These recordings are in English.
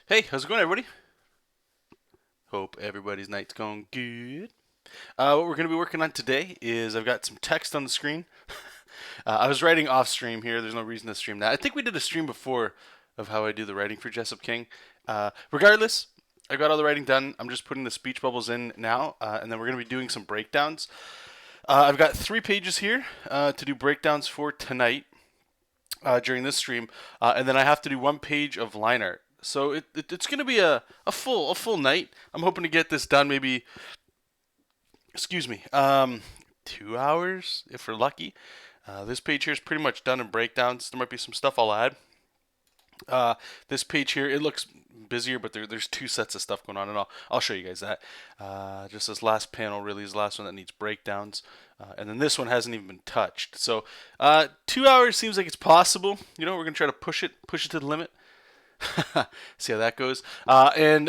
Hey, how's it going, everybody? Hope everybody's night's going good. What we're going to be working on today is I've got some text on the screen. I was writing off stream here. There's no reason to stream that. I think we did a stream before of how I do the writing for JESOP King. Regardless, I got all the writing done. I'm just putting the speech bubbles in now, and then we're going to be doing some breakdowns. I've got 3 pages here to do breakdowns for tonight during this stream, and then I have to do 1 page of line art. So it's going to be a full night. I'm hoping to get this done maybe, excuse me, 2 hours if we're lucky. This page here is pretty much done in breakdowns. There might be some stuff I'll add. This page here, it looks busier, but there's 2 sets of stuff going on, and I'll show you guys that. Just this last panel really is the last one that needs breakdowns, and then this one hasn't even been touched. So 2 hours seems like it's possible. You know, we're gonna try to push it to the limit. See how that goes. And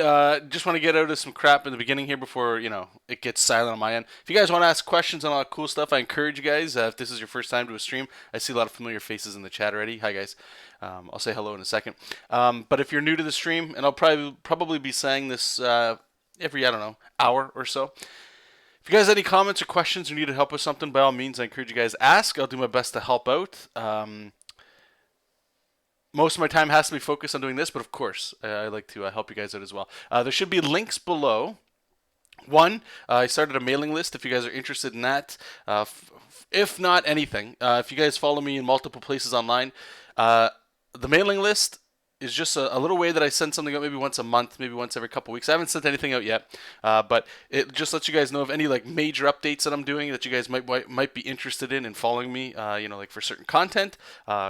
just want to get out of some crap in the beginning here before it gets silent on my end. If you guys want to ask questions on all that cool stuff, I encourage you guys. If this is your first time to a stream, I see a lot of familiar faces in the chat already. Hi guys. I'll say hello in a second. But if you're new to the stream, and I'll probably be saying this every hour or so. If you guys have any comments or questions or need help with something, by all means, I encourage you guys to ask. I'll do my best to help out. Most of my time has to be focused on doing this, but of course, I like to help you guys out as well. There should be links below. One, I started a mailing list if you guys are interested in that. If not anything, if you guys follow me in multiple places online, the mailing list is just a little way that I send something out maybe once a month, maybe once every couple weeks. I haven't sent anything out yet, but it just lets you guys know of any like major updates that I'm doing that you guys might be interested in following me. Like for certain content,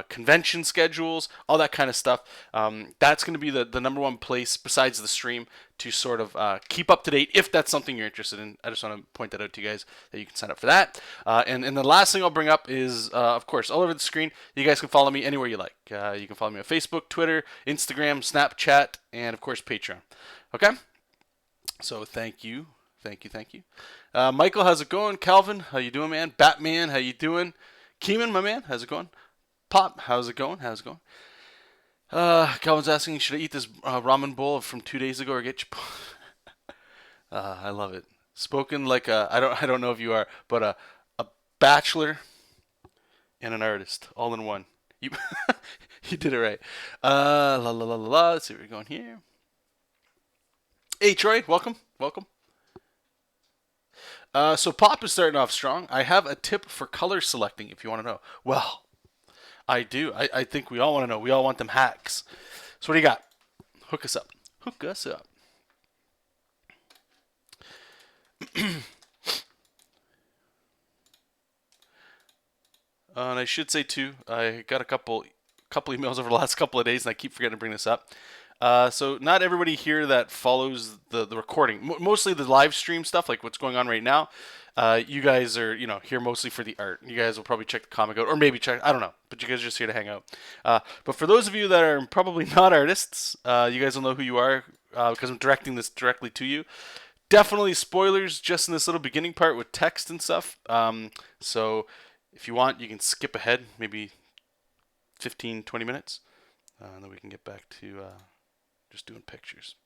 convention schedules, all that kind of stuff. That's going to be the number one place besides the stream to sort of keep up to date if that's something you're interested in. I just want to point that out to you guys that you can sign up for that. And the last thing I'll bring up is, of course, all over the screen, you guys can follow me anywhere you like. You can follow me on Facebook, Twitter, Instagram, Snapchat, and of course Patreon. Okay? So thank you. Michael, how's it going? Calvin, how you doing, man? Batman, how you doing? Keeman, my man, how's it going? Pop, how's it going? Calvin's asking, should I eat this ramen bowl from 2 days ago or get you? I love it. Spoken like I don't know if you are, but a bachelor and an artist all in one. You you did it right. La la la la la. Let's see where we're going here. Hey Troy, welcome. So Pop is starting off strong. I have a tip for color selecting if you want to know. Well, I do. I think we all want to know. We all want them hacks. So what do you got? Hook us up. And I should say too, I got a couple emails over the last couple of days, and I keep forgetting to bring this up. So not everybody here that follows the recording, mostly the live stream stuff, like what's going on right now. You guys are here mostly for the art. You guys will probably check the comic out, or maybe check. I don't know, but you guys are just here to hang out. But for those of you that are probably not artists, you guys will know who you are because I'm directing this directly to you. Definitely spoilers just in this little beginning part with text and stuff. So if you want, you can skip ahead maybe 15, 20 minutes. And then we can get back to just doing pictures.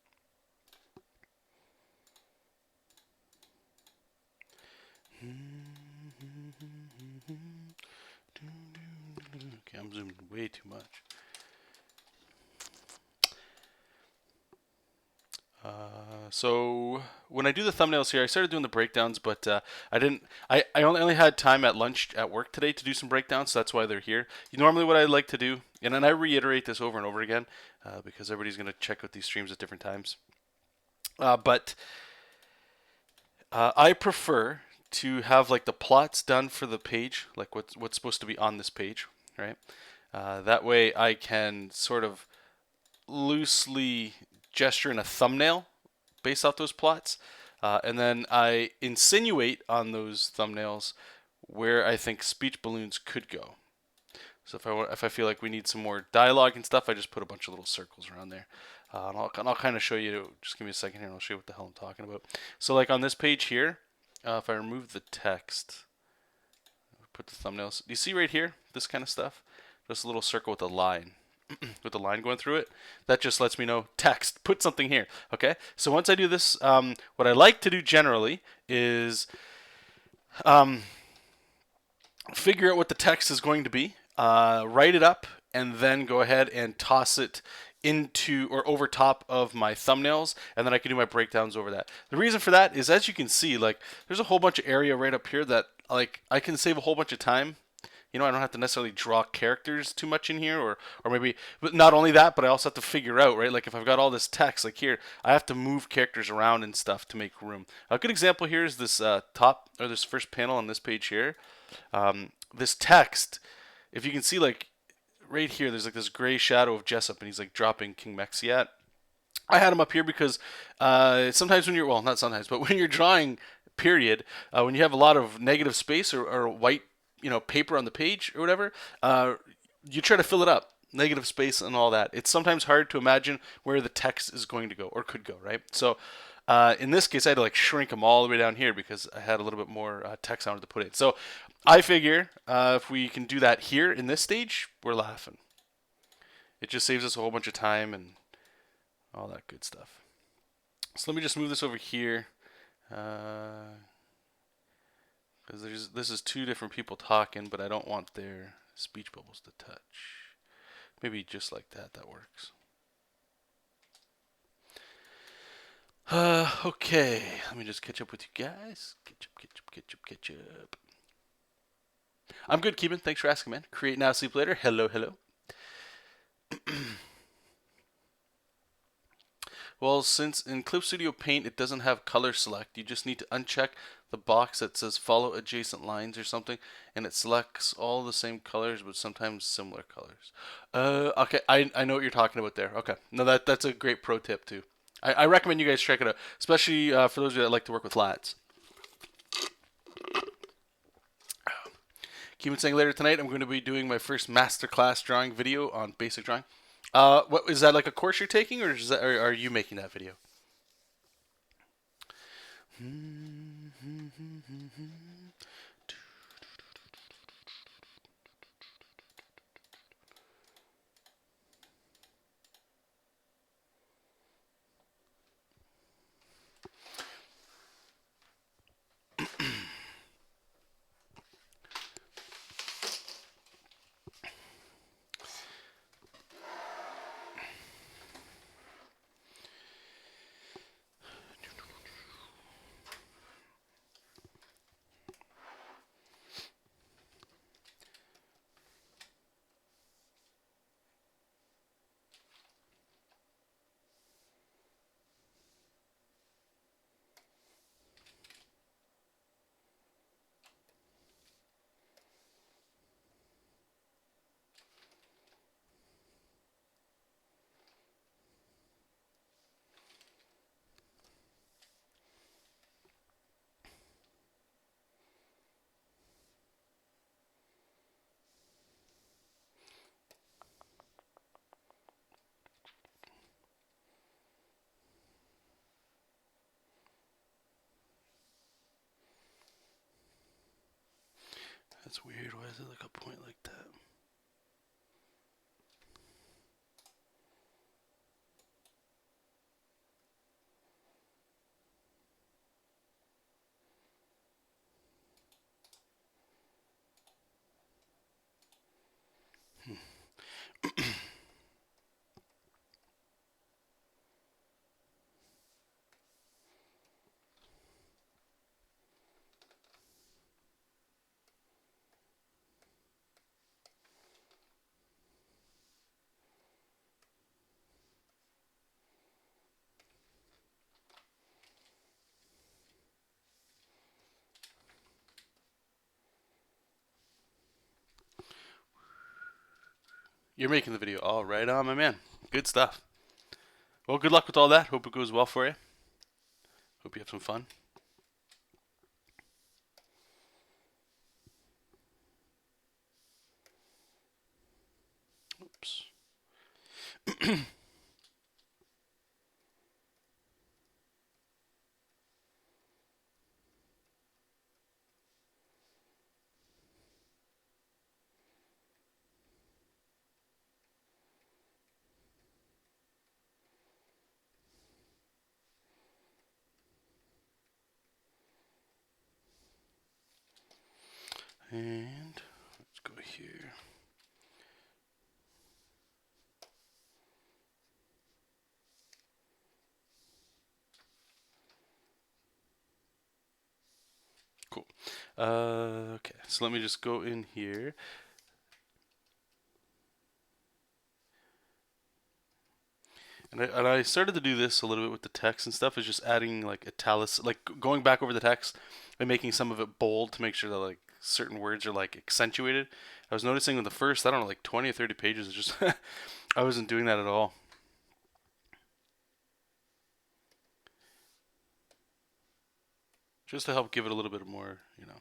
Okay, I'm zooming way too much. So when I do the thumbnails here, I started doing the breakdowns, but I didn't. I only had time at lunch at work today to do some breakdowns, so that's why they're here. Normally, what I like to do, and then I reiterate this over and over again, because everybody's going to check out these streams at different times. But I prefer to have like the plots done for the page, like what's supposed to be on this page, right? That way, I can sort of loosely gesture in a thumbnail based off those plots, and then I insinuate on those thumbnails where I think speech balloons could go. So if I feel like we need some more dialogue and stuff, I just put a bunch of little circles around there. And I'll kind of show you. Just give me a second here, and I'll show you what the hell I'm talking about. So like on this page here, if I remove the text, put the thumbnails. Do you see right here this kind of stuff? Just a little circle with a line. with the line going through it, that just lets me know text, put something here. Okay, so once I do this, what I like to do generally is figure out what the text is going to be, write it up, and then go ahead and toss it into or over top of my thumbnails, and then I can do my breakdowns over that. The reason for that is, as you can see, like there's a whole bunch of area right up here that like I can save a whole bunch of time. You know, I don't have to necessarily draw characters too much in here, or maybe, but not only that, but I also have to figure out, right? Like if I've got all this text, like here, I have to move characters around and stuff to make room. A good example here is this top, or this first panel on this page here. This text, if you can see, like right here, there's like this gray shadow of JESOP, and he's like dropping King Mexiat. I had him up here because sometimes when you're, well, not sometimes, but when you're drawing, period, when you have a lot of negative space or white, paper on the page or whatever, you try to fill it up, negative space and all that. It's sometimes hard to imagine where the text is going to go or could go, right? So in this case, I had to like shrink them all the way down here because I had a little bit more text I wanted to put in. So I figure if we can do that here in this stage, we're laughing. It just saves us a whole bunch of time and all that good stuff. So let me just move this over here. Because this is two different people talking, but I don't want their speech bubbles to touch. Maybe just like that, that works. Okay, let me just catch up with you guys. Catch up. I'm good, Keeban. Thanks for asking, man. Create now, sleep later. Hello. Well, since in Clip Studio Paint it doesn't have color select, you just need to uncheck the box that says follow adjacent lines or something, and it selects all the same colors but sometimes similar colors. Okay, I know what you're talking about there. Okay, no, that's a great pro tip too. I recommend you guys check it out, especially for those of you that like to work with lats. Keep on saying later tonight I'm going to be doing my first masterclass drawing video on basic drawing. What is that, like a course you're taking, or are you making that video? That's weird. Why is it like a point like that? You're making the video. All right on, my man. Good stuff. Well, good luck with all that. Hope it goes well for you. Hope you have some fun. Oops. And let's go here. Cool. Okay, so let me just go in here. And I started to do this a little bit with the text and stuff, is just adding like italics, like going back over the text and making some of it bold to make sure that like certain words are like accentuated. I was noticing with the first, I don't know, like 20 or 30 pages, it's just I wasn't doing that at all. Just to help give it a little bit more, you know.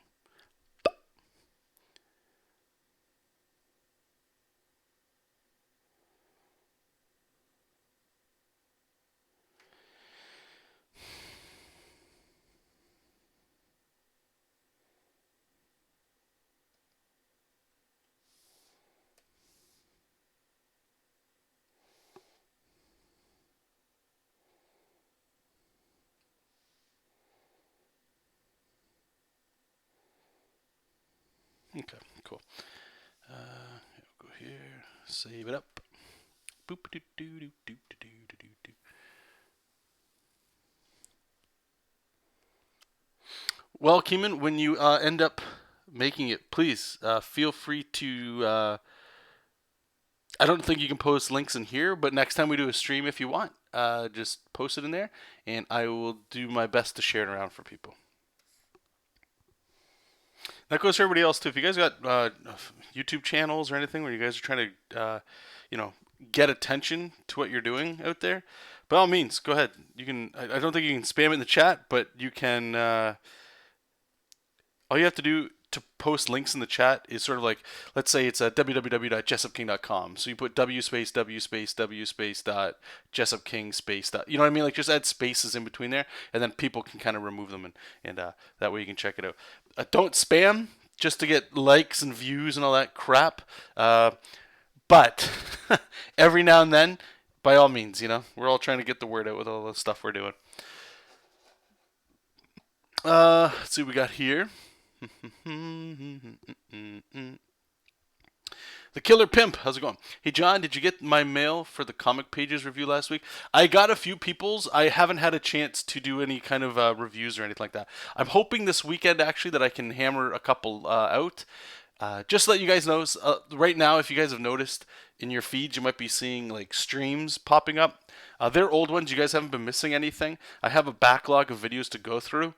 Okay, cool. Go here, save it up. Boop doo doo doo doo doo doo doo. Well, Keeman, when you end up making it, please feel free to. I don't think you can post links in here, but next time we do a stream, if you want, just post it in there, and I will do my best to share it around for people. That goes for everybody else too. If you guys got YouTube channels or anything where you guys are trying to, get attention to what you're doing out there, by all means, go ahead. You can. I don't think you can spam it in the chat, but you can. All you have to do to post links in the chat is sort of like, let's say it's www.jesopking.com. So you put w space dot jesopking space dot, you know what I mean? Like just add spaces in between there, and then people can kind of remove them, and that way you can check it out. Don't spam just to get likes and views and all that crap. But every now and then, by all means, we're all trying to get the word out with all the stuff we're doing. Let's see what we got here. The Killer Pimp, how's it going? Hey John, did you get my mail for the comic pages review last week? I got a few people's. I haven't had a chance to do any kind of reviews or anything like that. I'm hoping this weekend actually that I can hammer a couple out. Just to let you guys know, right now, if you guys have noticed in your feeds, you might be seeing like streams popping up. They're old ones. You guys haven't been missing anything. I have a backlog of videos to go through.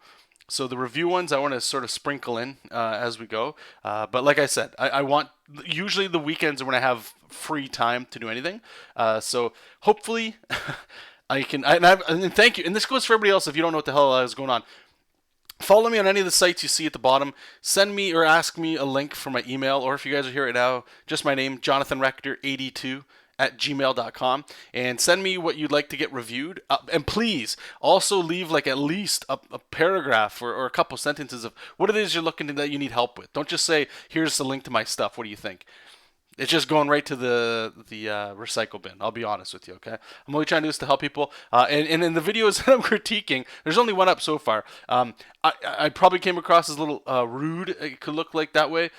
So the review ones I want to sort of sprinkle in as we go. But like I said, I want, usually the weekends are when I have free time to do anything. So hopefully I can, and thank you. And this goes for everybody else if you don't know what the hell is going on. Follow me on any of the sites you see at the bottom. Send me or ask me a link for my email, or if you guys are here right now, just my name, JonathanRector82 at gmail.com, and send me what you'd like to get reviewed. And please also leave like at least a paragraph or a couple sentences of what it is you're looking to that you need help with. Don't just say, here's the link to my stuff. What do you think? It's just going right to the recycle bin. I'll be honest with you, okay? I'm only trying to do this to help people. And in the videos that I'm critiquing, there's only one up so far. I probably came across as a little rude. It could look like that way.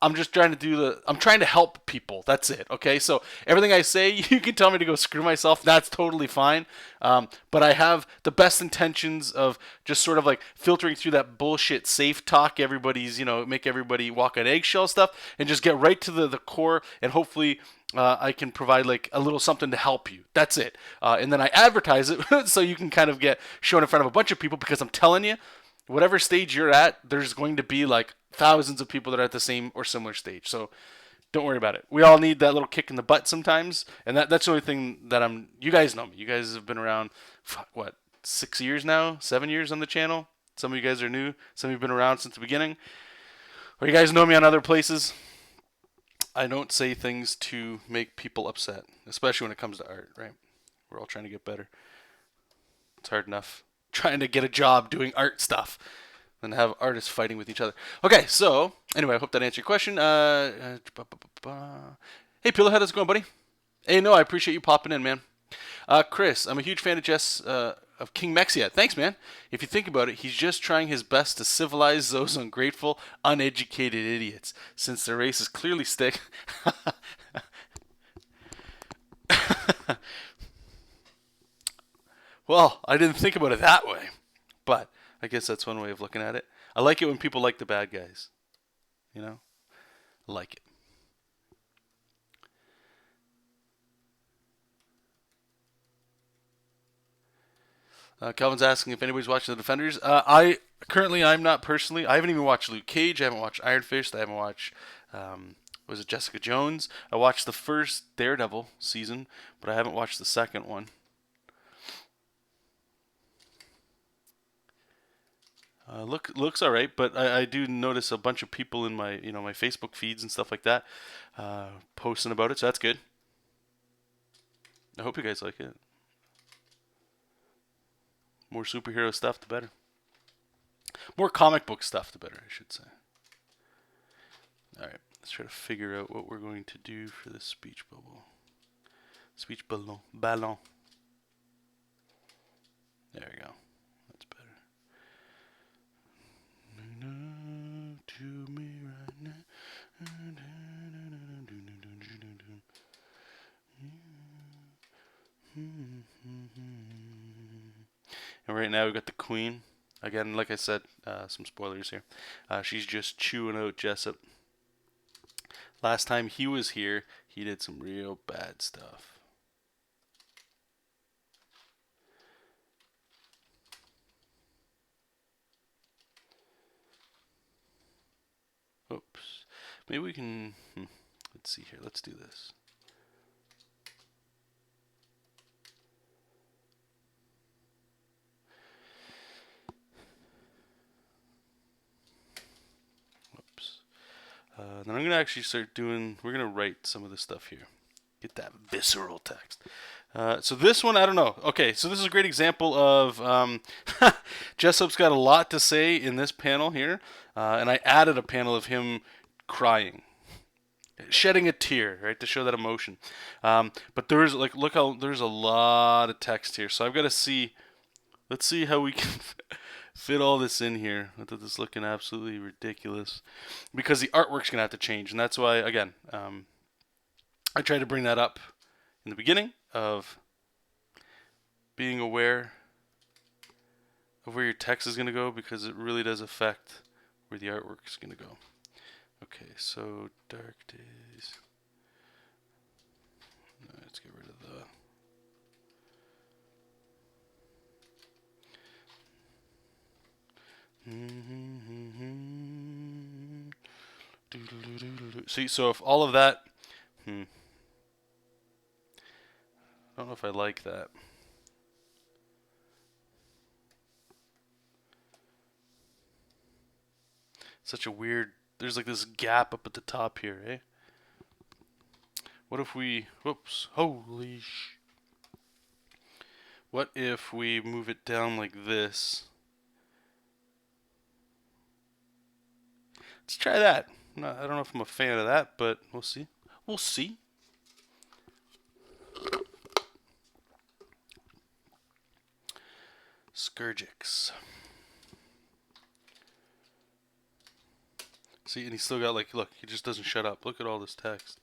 I'm just trying to I'm trying to help people. That's it, okay? So everything I say, you can tell me to go screw myself. That's totally fine. But I have the best intentions of just sort of like filtering through that bullshit safe talk, everybody's, make everybody walk on eggshell stuff, and just get right to the core, and hopefully I can provide like a little something to help you. That's it. And then I advertise it so you can kind of get shown in front of a bunch of people, because I'm telling you, whatever stage you're at, there's going to be like thousands of people that are at the same or similar stage. So don't worry about it. We all need that little kick in the butt sometimes, and that's the only thing that you guys know me. You guys have been around, 6 years now? 7 years on the channel? Some of you guys are new. Some of you have been around since the beginning. Or you guys know me on other places. I don't say things to make people upset, especially when it comes to art, right? We're all trying to get better. It's hard enough trying to get a job doing art stuff than have artists fighting with each other. Okay, so anyway, I hope that answered your question. Hey, Pillowhead, how's it going, buddy? Hey, no, I appreciate you popping in, man. Chris, I'm a huge fan of Jess. of King Mexia. Thanks, man. If you think about it, he's just trying his best to civilize those ungrateful, uneducated idiots, since their race is clearly stick. Well, I didn't think about it that way, but I guess that's one way of looking at it. I like it when people like the bad guys. You know? I like it. Calvin's asking if anybody's watching The Defenders. I'm not personally. I haven't even watched Luke Cage. I haven't watched Iron Fist. I haven't watched was it Jessica Jones? I watched the first Daredevil season, but I haven't watched the second one. Looks all right, but I do notice a bunch of people in my my Facebook feeds and stuff like that posting about it, so that's good. I hope you guys like it. More superhero stuff, the better. More comic book stuff, the better, I should say. All right, let's try to figure out what we're going to do for this speech bubble. Speech ballon. Ballon. There we go. That's better. To me right now. And right now we've got the Queen. Again, like I said, some spoilers here. She's just chewing out JESOP. Last time he was here, he did some real bad stuff. Oops. Maybe we can... Let's see here. Let's do this. Then I'm going to actually start doing, we're going to write some of this stuff here. Get that visceral text. So this one, I don't know. Okay, so this is a great example of, JESOP's got a lot to say in this panel here. And I added a panel of him crying. Shedding a tear, right, to show that emotion. But there's, like, look how, there's a lot of text here. So I've got to see, let's see how we can... fit all this in here without this looking absolutely ridiculous, because the artwork's gonna have to change, and that's why, again, I try to bring that up in the beginning of being aware of where your text is gonna go, because it really does affect where the artwork is gonna go. Okay, so Dark Days. Let's get rid of the... See, so if all of that, I don't know if I like that. Such a weird, there's like this gap up at the top here, eh? What if we, whoops, holy sh... What if we move it down like this? Let's try that. No, I don't know if I'm a fan of that, but we'll see. We'll see. Scourgix. See, and he's still got, like, look, he just doesn't shut up. Look at all this text.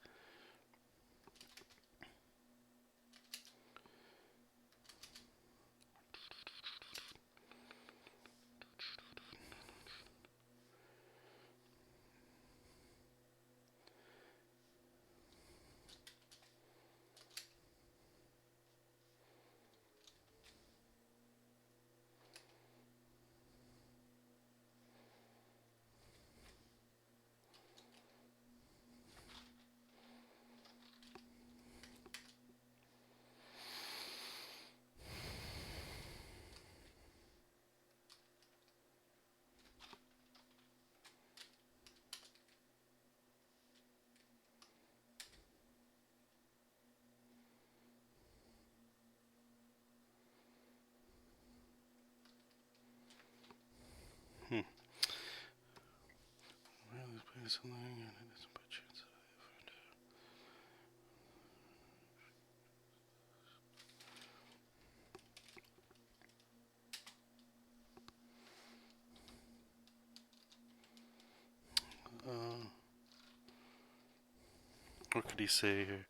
What could he say here?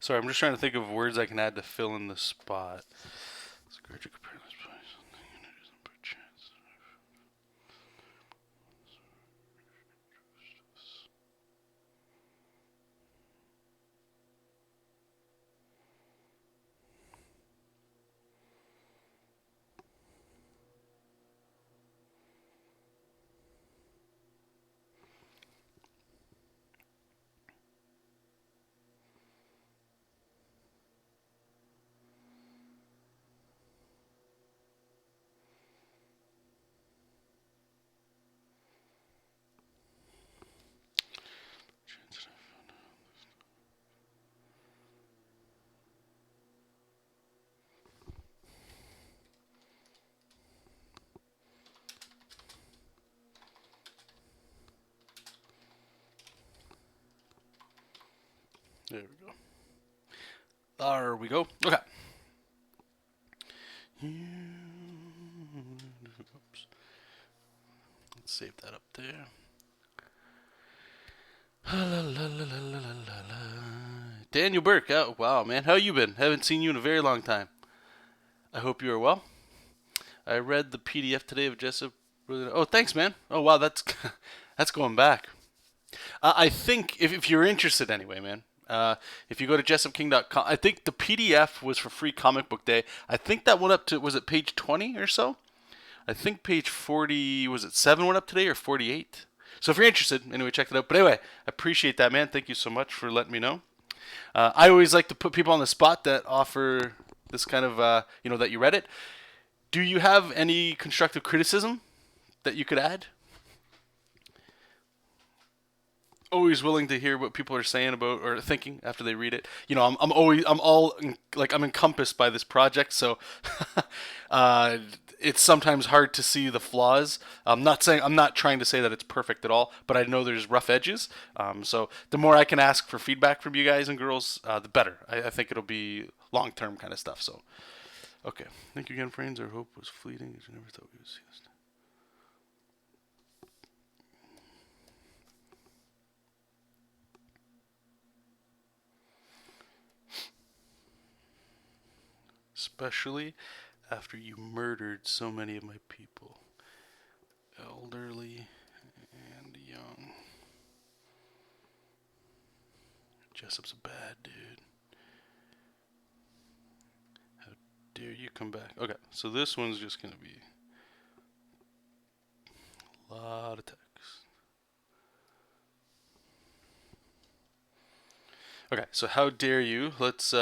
Sorry, I'm just trying to think of words I can add to fill in the spot. There we go. There we go. Okay. Oops. Let's save that up there. Daniel Burke. Oh, wow, man. How you been? Haven't seen you in a very long time. I hope you are well. I read the PDF today of JESOP. Oh, thanks, man. Oh, wow, that's that's going back. I think if you're interested anyway, man, if you go to jesopking.com, I think the PDF was for free comic book day. I think that went up to, was it page 20 or so? I think page 40, was it 7 went up today or 48? So if you're interested, anyway, check it out. But anyway, I appreciate that, man. Thank you so much for letting me know. I always like to put people on the spot that offer this kind of, that you read it. Do you have any constructive criticism that you could add? Always willing to hear what people are saying about or thinking after they read it. I'm encompassed by this project, so it's sometimes hard to see the flaws. I'm not trying to say that it's perfect at all, but I know there's rough edges. So the more I can ask for feedback from you guys and girls, the better. I think it'll be long-term kind of stuff. So, okay. Thank you again, friends. Our hope was fleeting. I never thought we would see this. Especially after you murdered so many of my people, elderly and young. Jesop's a bad dude. How dare you come back? Okay, so this one's just going to be a lot of text. Okay, so how dare you? Let's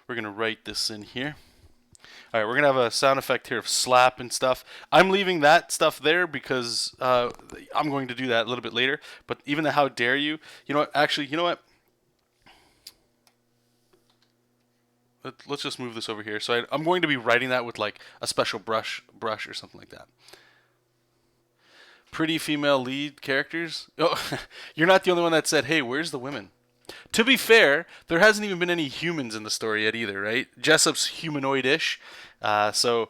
we're going to write this in here. All right, we're going to have a sound effect here of slap and stuff. I'm leaving that stuff there because I'm going to do that a little bit later. But even the how dare you, you know what? Actually, you know what? Let's just move this over here. So I'm going to be writing that with like a special brush or something like that. Pretty female lead characters. Oh, you're not the only one that said, hey, where's the women? To be fair, there hasn't even been any humans in the story yet either, right? Jesop's humanoid-ish. So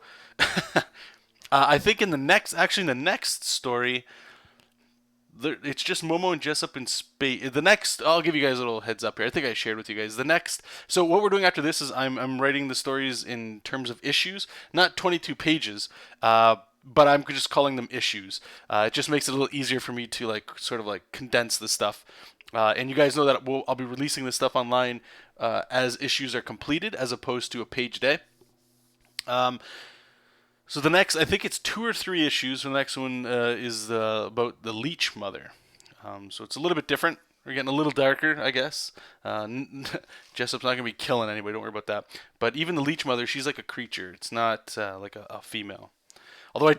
I think in the next story, it's just Momo and Jesop in space. The next, I'll give you guys a little heads up here. I think I shared with you guys. The next, so what we're doing after this is I'm writing the stories in terms of issues, not 22 pages, but I'm just calling them issues. It just makes it a little easier for me to sort of condense the stuff. And you guys know that I'll be releasing this stuff online as issues are completed, as opposed to a page day. So the next, I think it's 2 or 3 issues. The next one is about the Leech Mother. So it's a little bit different. We're getting a little darker, I guess. Jesop's not going to be killing anybody, don't worry about that. But even the Leech Mother, she's like a creature. It's not like a female. Although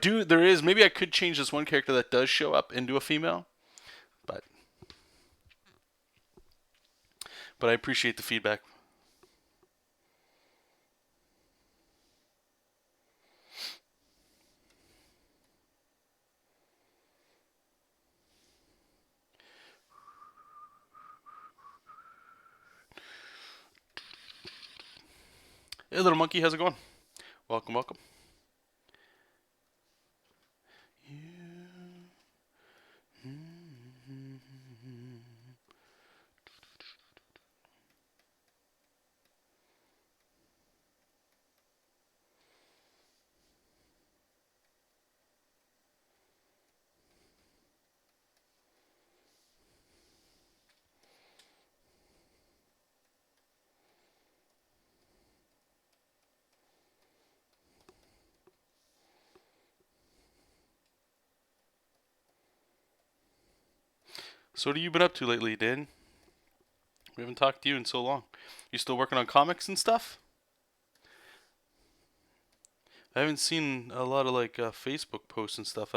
maybe I could change this one character that does show up into a female. But I appreciate the feedback. Hey, little monkey, how's it going? Welcome, welcome. So what have you been up to lately, Dan? We haven't talked to you in so long. You still working on comics and stuff? I haven't seen a lot of like Facebook posts and stuff.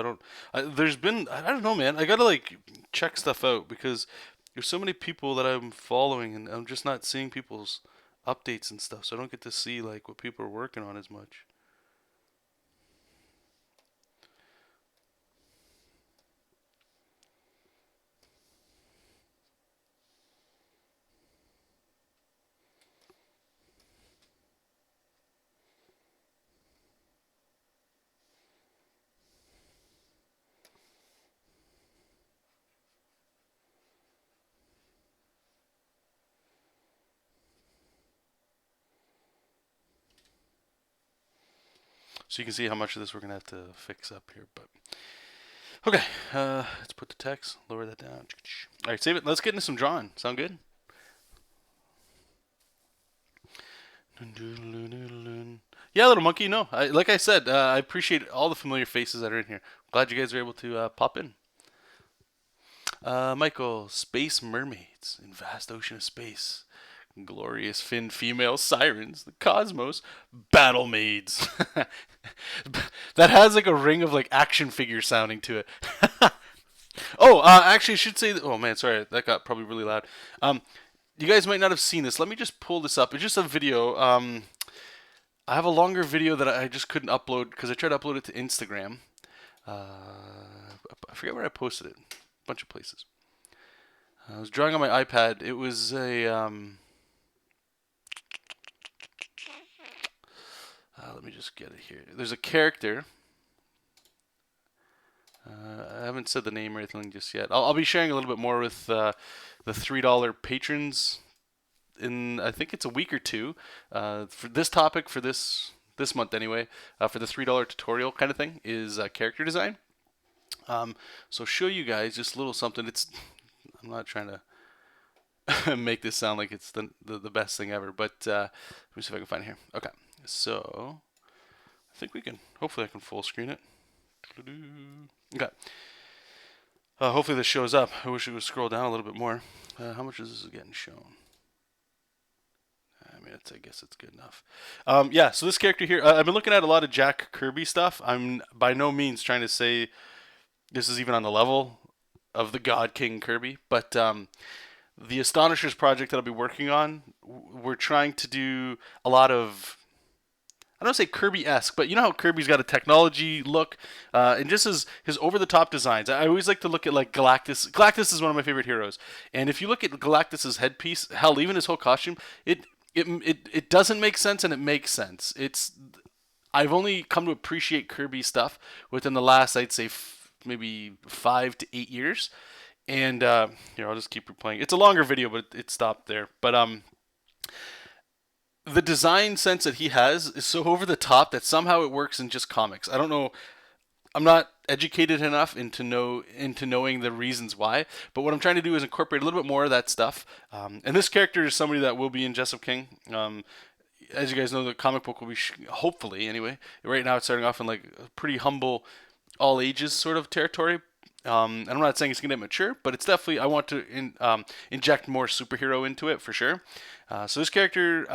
There's been. I don't know, man. I gotta like check stuff out because there's so many people that I'm following, and I'm just not seeing people's updates and stuff. So I don't get to see like what people are working on as much. So you can see how much of this we're gonna have to fix up here, but okay. Let's put the text, lower that down. All right, save it. Let's get into some drawing. Sound good? Yeah, little monkey. No, like I said, I appreciate all the familiar faces that are in here. Glad you guys were able to pop in. Michael, space mermaids in vast ocean of space. Glorious finned female sirens, the cosmos, battle maids. That has like a ring of like action figure sounding to it. Oh, actually, I should say that. Oh man, sorry, that got probably really loud. You guys might not have seen this. Let me just pull this up. It's just a video. I have a longer video that I just couldn't upload because I tried to upload it to Instagram. I forget where I posted it. A bunch of places. I was drawing on my iPad. It was a. Let me just get it here. There's a character. I haven't said the name or anything just yet. I'll be sharing a little bit more with the $3 patrons in, I think it's a week or two, for this topic for this month anyway. For the $3 tutorial kind of thing is character design. So show you guys just a little something. I'm not trying to make this sound like it's the best thing ever, but let me see if I can find it here. Okay, so I think we can. Hopefully, I can full screen it. Okay. Hopefully this shows up. I wish it would scroll down a little bit more. How much is this getting shown? I mean, I guess it's good enough. Yeah, so this character here, I've been looking at a lot of Jack Kirby stuff. I'm by no means trying to say this is even on the level of the God King Kirby, but the Astonishers project that I'll be working on, we're trying to do a lot of, I don't say Kirby-esque, but you know how Kirby's got a technology look, and just his over-the-top designs. I always like to look at like Galactus. Galactus is one of my favorite heroes, and if you look at Galactus's headpiece, hell, even his whole costume, it doesn't make sense and it makes sense. I've only come to appreciate Kirby stuff within the last, I'd say, maybe 5 to 8 years, and here I'll just keep replaying. It's a longer video, but it stopped there. But the design sense that he has is so over the top that somehow it works in just comics. I don't know. I'm not educated enough into knowing the reasons why, but what I'm trying to do is incorporate a little bit more of that stuff. And this character is somebody that will be in JESOP King. As you guys know, the comic book will be hopefully anyway. Right now, it's starting off in like a pretty humble, all ages sort of territory. And I'm not saying it's gonna get mature, but it's definitely, I want to inject more superhero into it for sure. So this character,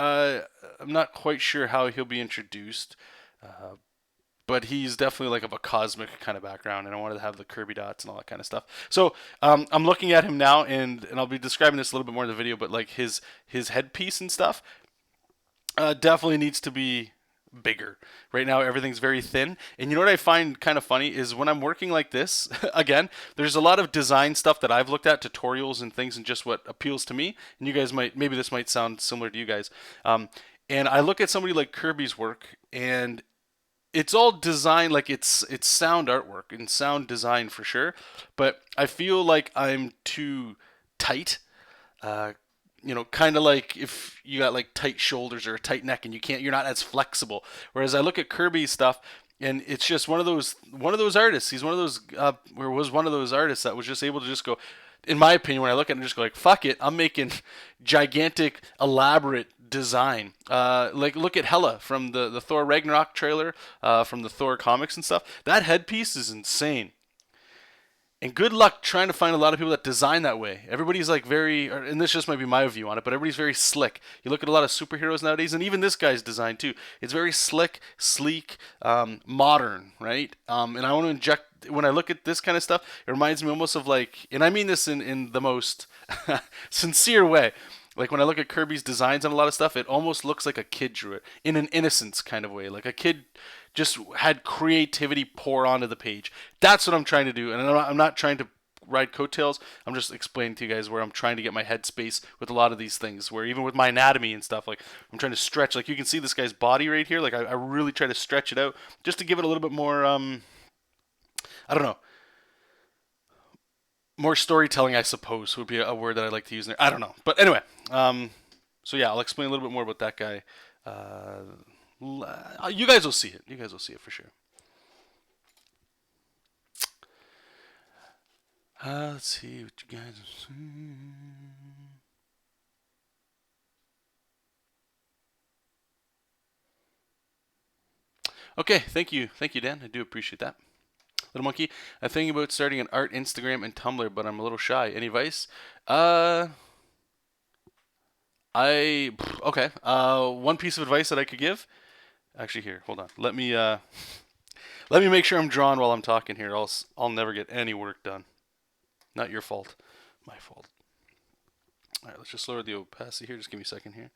I'm not quite sure how he'll be introduced, but he's definitely like of a cosmic kind of background, and I wanted to have the Kirby dots and all that kind of stuff. So I'm looking at him now, and I'll be describing this a little bit more in the video, but like his headpiece and stuff definitely needs to be bigger. Right now everything's very thin, and you know what I find kind of funny is when I'm working like this again, there's a lot of design stuff that I've looked at, tutorials and things, and just what appeals to me, and you guys maybe this might sound similar to you guys, and I look at somebody like Kirby's work, and it's all designed like it's sound artwork and sound design for sure, but I feel like I'm too tight. Kind of like if you got like tight shoulders or a tight neck and you're not as flexible. Whereas I look at Kirby's stuff, and it's just one of those artists. He's one of those, or was one of those artists that was just able to just go, in my opinion, when I look at it, just go like, fuck it, I'm making gigantic, elaborate design. Like look at Hela from the Thor Ragnarok trailer, from the Thor comics and stuff. That headpiece is insane. And good luck trying to find a lot of people that design that way. Everybody's like very, and this just might be my view on it, but everybody's very slick. You look at a lot of superheroes nowadays, and even this guy's design too. It's very slick, sleek, modern, right? And I want to inject, when I look at this kind of stuff, it reminds me almost of like, and I mean this in the most sincere way. Like when I look at Kirby's designs on a lot of stuff, it almost looks like a kid drew it in an innocence kind of way. Like a kid just had creativity pour onto the page. That's what I'm trying to do. And I'm not trying to ride coattails. I'm just explaining to you guys where I'm trying to get my headspace with a lot of these things. Where even with my anatomy and stuff, like I'm trying to stretch. Like you can see this guy's body right here. Like I really try to stretch it out just to give it a little bit more, I don't know, more storytelling, I suppose, would be a word that I'd like to use in there. I don't know. But anyway, so yeah, I'll explain a little bit more about that guy. You guys will see it. You guys will see it for sure. Let's see what you guys are seeing. Okay, thank you, Dan. I do appreciate that. Little Monkey, I'm thinking about starting an art Instagram and Tumblr, but I'm a little shy. Any advice? Okay. One piece of advice that I could give. Actually, here, hold on. Let me make sure I'm drawn while I'm talking here. I'll never get any work done. Not your fault, my fault. All right, let's just lower the opacity here. Just give me a second here.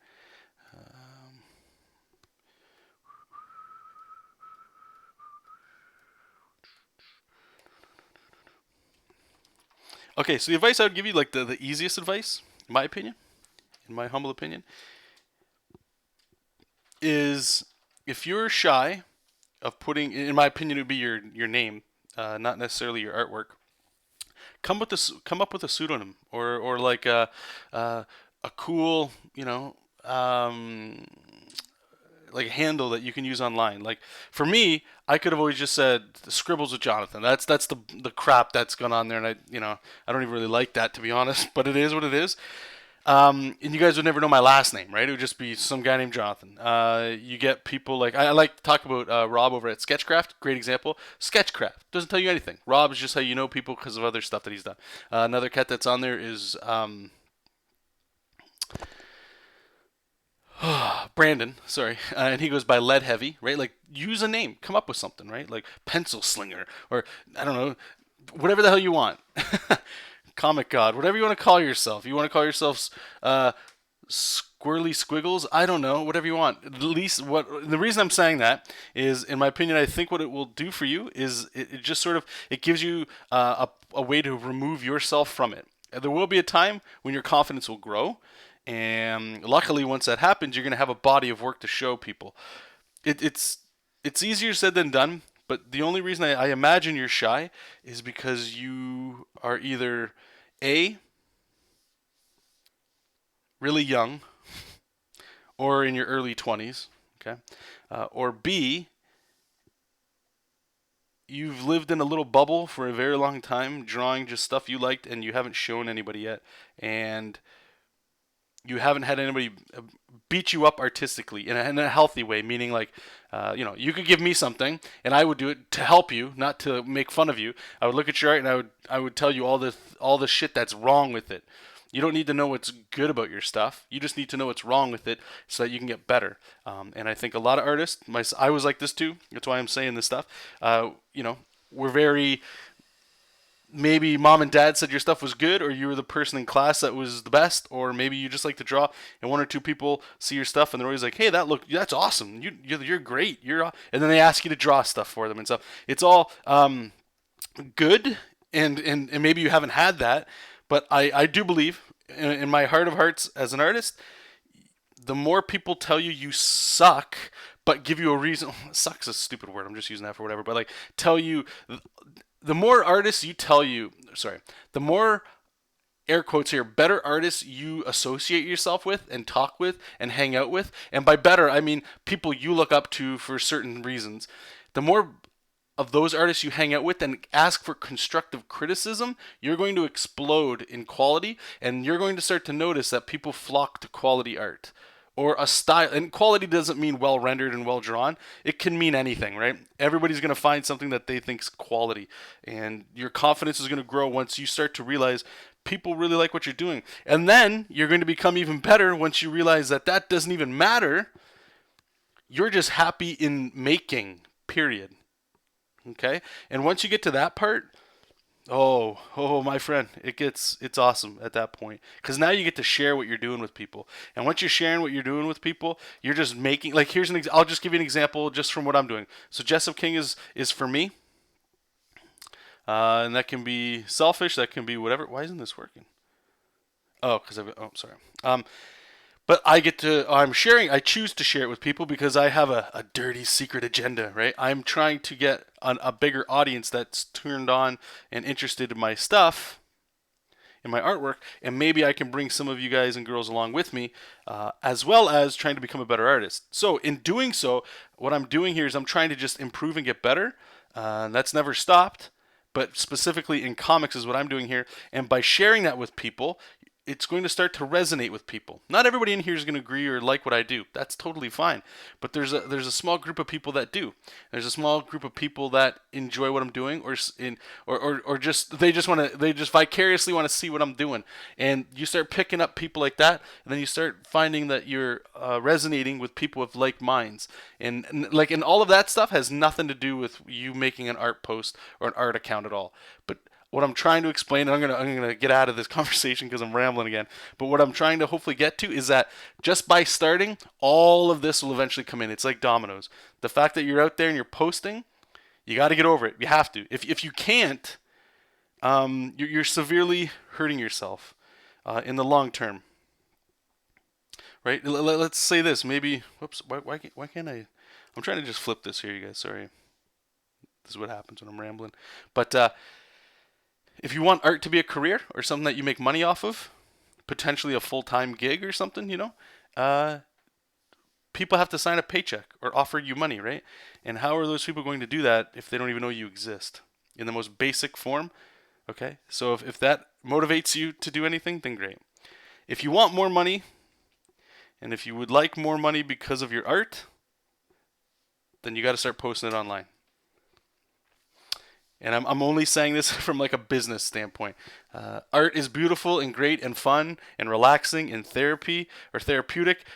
Okay, so the advice I would give you, like the easiest advice, in my opinion, in my humble opinion, is if you're shy of putting, in my opinion, it would be your name, not necessarily your artwork. Come up with a pseudonym or like a cool, like a handle that you can use online. Like for me, I could have always just said Scribbles with Jonathan. That's the crap that's gone on there, and I don't even really like that, to be honest. But it is what it is. And you guys would never know my last name, right? It would just be some guy named Jonathan. You get people like, I like to talk about Rob over at Sketchcraft. Great example. Sketchcraft doesn't tell you anything. Rob is just how you know people because of other stuff that he's done. Another cat that's on there is Brandon, sorry, and he goes by Lead Heavy, right? Like, use a name, come up with something, right? Like Pencil Slinger, or I don't know, whatever the hell you want. Comic God, whatever you want to call yourself. You want to call yourselves Squirrely Squiggles? I don't know, whatever you want. At least the reason I'm saying that is, in my opinion, I think what it will do for you is it just sort of, it gives you a way to remove yourself from it. There will be a time when your confidence will grow. And luckily, once that happens, you're going to have a body of work to show people. It's easier said than done, but the only reason I imagine you're shy is because you are either A, really young, or in your early 20s, okay? Or B, you've lived in a little bubble for a very long time, drawing just stuff you liked, and you haven't shown anybody yet. And you haven't had anybody beat you up artistically in a healthy way, meaning like, you could give me something and I would do it to help you, not to make fun of you. I would look at your art and I would tell you all the shit that's wrong with it. You don't need to know what's good about your stuff. You just need to know what's wrong with it so that you can get better. And I think a lot of artists, I was like this too. That's why I'm saying this stuff. We're very, maybe mom and dad said your stuff was good, or you were the person in class that was the best, or maybe you just like to draw and one or two people see your stuff and they're always like, hey, that's awesome, you're great, and then they ask you to draw stuff for them and stuff. It's all good, and maybe you haven't had that, but I do believe in my heart of hearts as an artist, the more people tell you suck but give you a reason, suck's a stupid word, I'm just using that for whatever, but like tell you, the more artists the more, air quotes here, better artists you associate yourself with and talk with and hang out with, and by better, I mean people you look up to for certain reasons, the more of those artists you hang out with and ask for constructive criticism, you're going to explode in quality, and you're going to start to notice that people flock to quality art. or a style. And quality doesn't mean well rendered and well drawn. It can mean anything, right? Everybody's going to find something that they think's quality, and your confidence is going to grow once you start to realize people really like what you're doing. And then you're going to become even better once you realize that that doesn't even matter. You're just happy in making, period. Okay? And once you get to that part, oh, my friend, it's awesome at that point, because now you get to share what you're doing with people, and once you're sharing what you're doing with people, you're just making, like, I'll just give you an example just from what I'm doing. So JESOP King is for me, and that can be selfish, that can be whatever. Why isn't this working? Oh, because sorry. But I choose to share it with people because I have a dirty secret agenda, right? I'm trying to get a bigger audience that's turned on and interested in my stuff, in my artwork, and maybe I can bring some of you guys and girls along with me, as well as trying to become a better artist. So in doing so, what I'm doing here is I'm trying to just improve and get better. That's never stopped, but specifically in comics is what I'm doing here. And by sharing that with people, it's going to start to resonate with people. Not everybody in here is going to agree or like what I do. That's totally fine. But there's a small group of people that do. There's a small group of people that enjoy what I'm doing, or just they just vicariously want to see what I'm doing. And you start picking up people like that, and then you start finding that you're resonating with people with like minds. And all of that stuff has nothing to do with you making an art post or an art account at all. But what I'm trying to explain, and I'm gonna get out of this conversation because I'm rambling again, but what I'm trying to hopefully get to is that just by starting, all of this will eventually come in. It's like dominoes. The fact that you're out there and you're posting, you got to get over it. You have to. If you can't, you're severely hurting yourself in the long term. Right? Let's say this. Maybe, whoops, why can't I? I'm trying to just flip this here, you guys. Sorry. This is what happens when I'm rambling. But if you want art to be a career or something that you make money off of, potentially a full-time gig or something, people have to sign a paycheck or offer you money, right? And how are those people going to do that if they don't even know you exist in the most basic form? Okay, so if that motivates you to do anything, then great. If you want more money, and if you would like more money because of your art, then you got to start posting it online. And I'm only saying this from like a business standpoint. Art is beautiful and great and fun and relaxing and therapeutic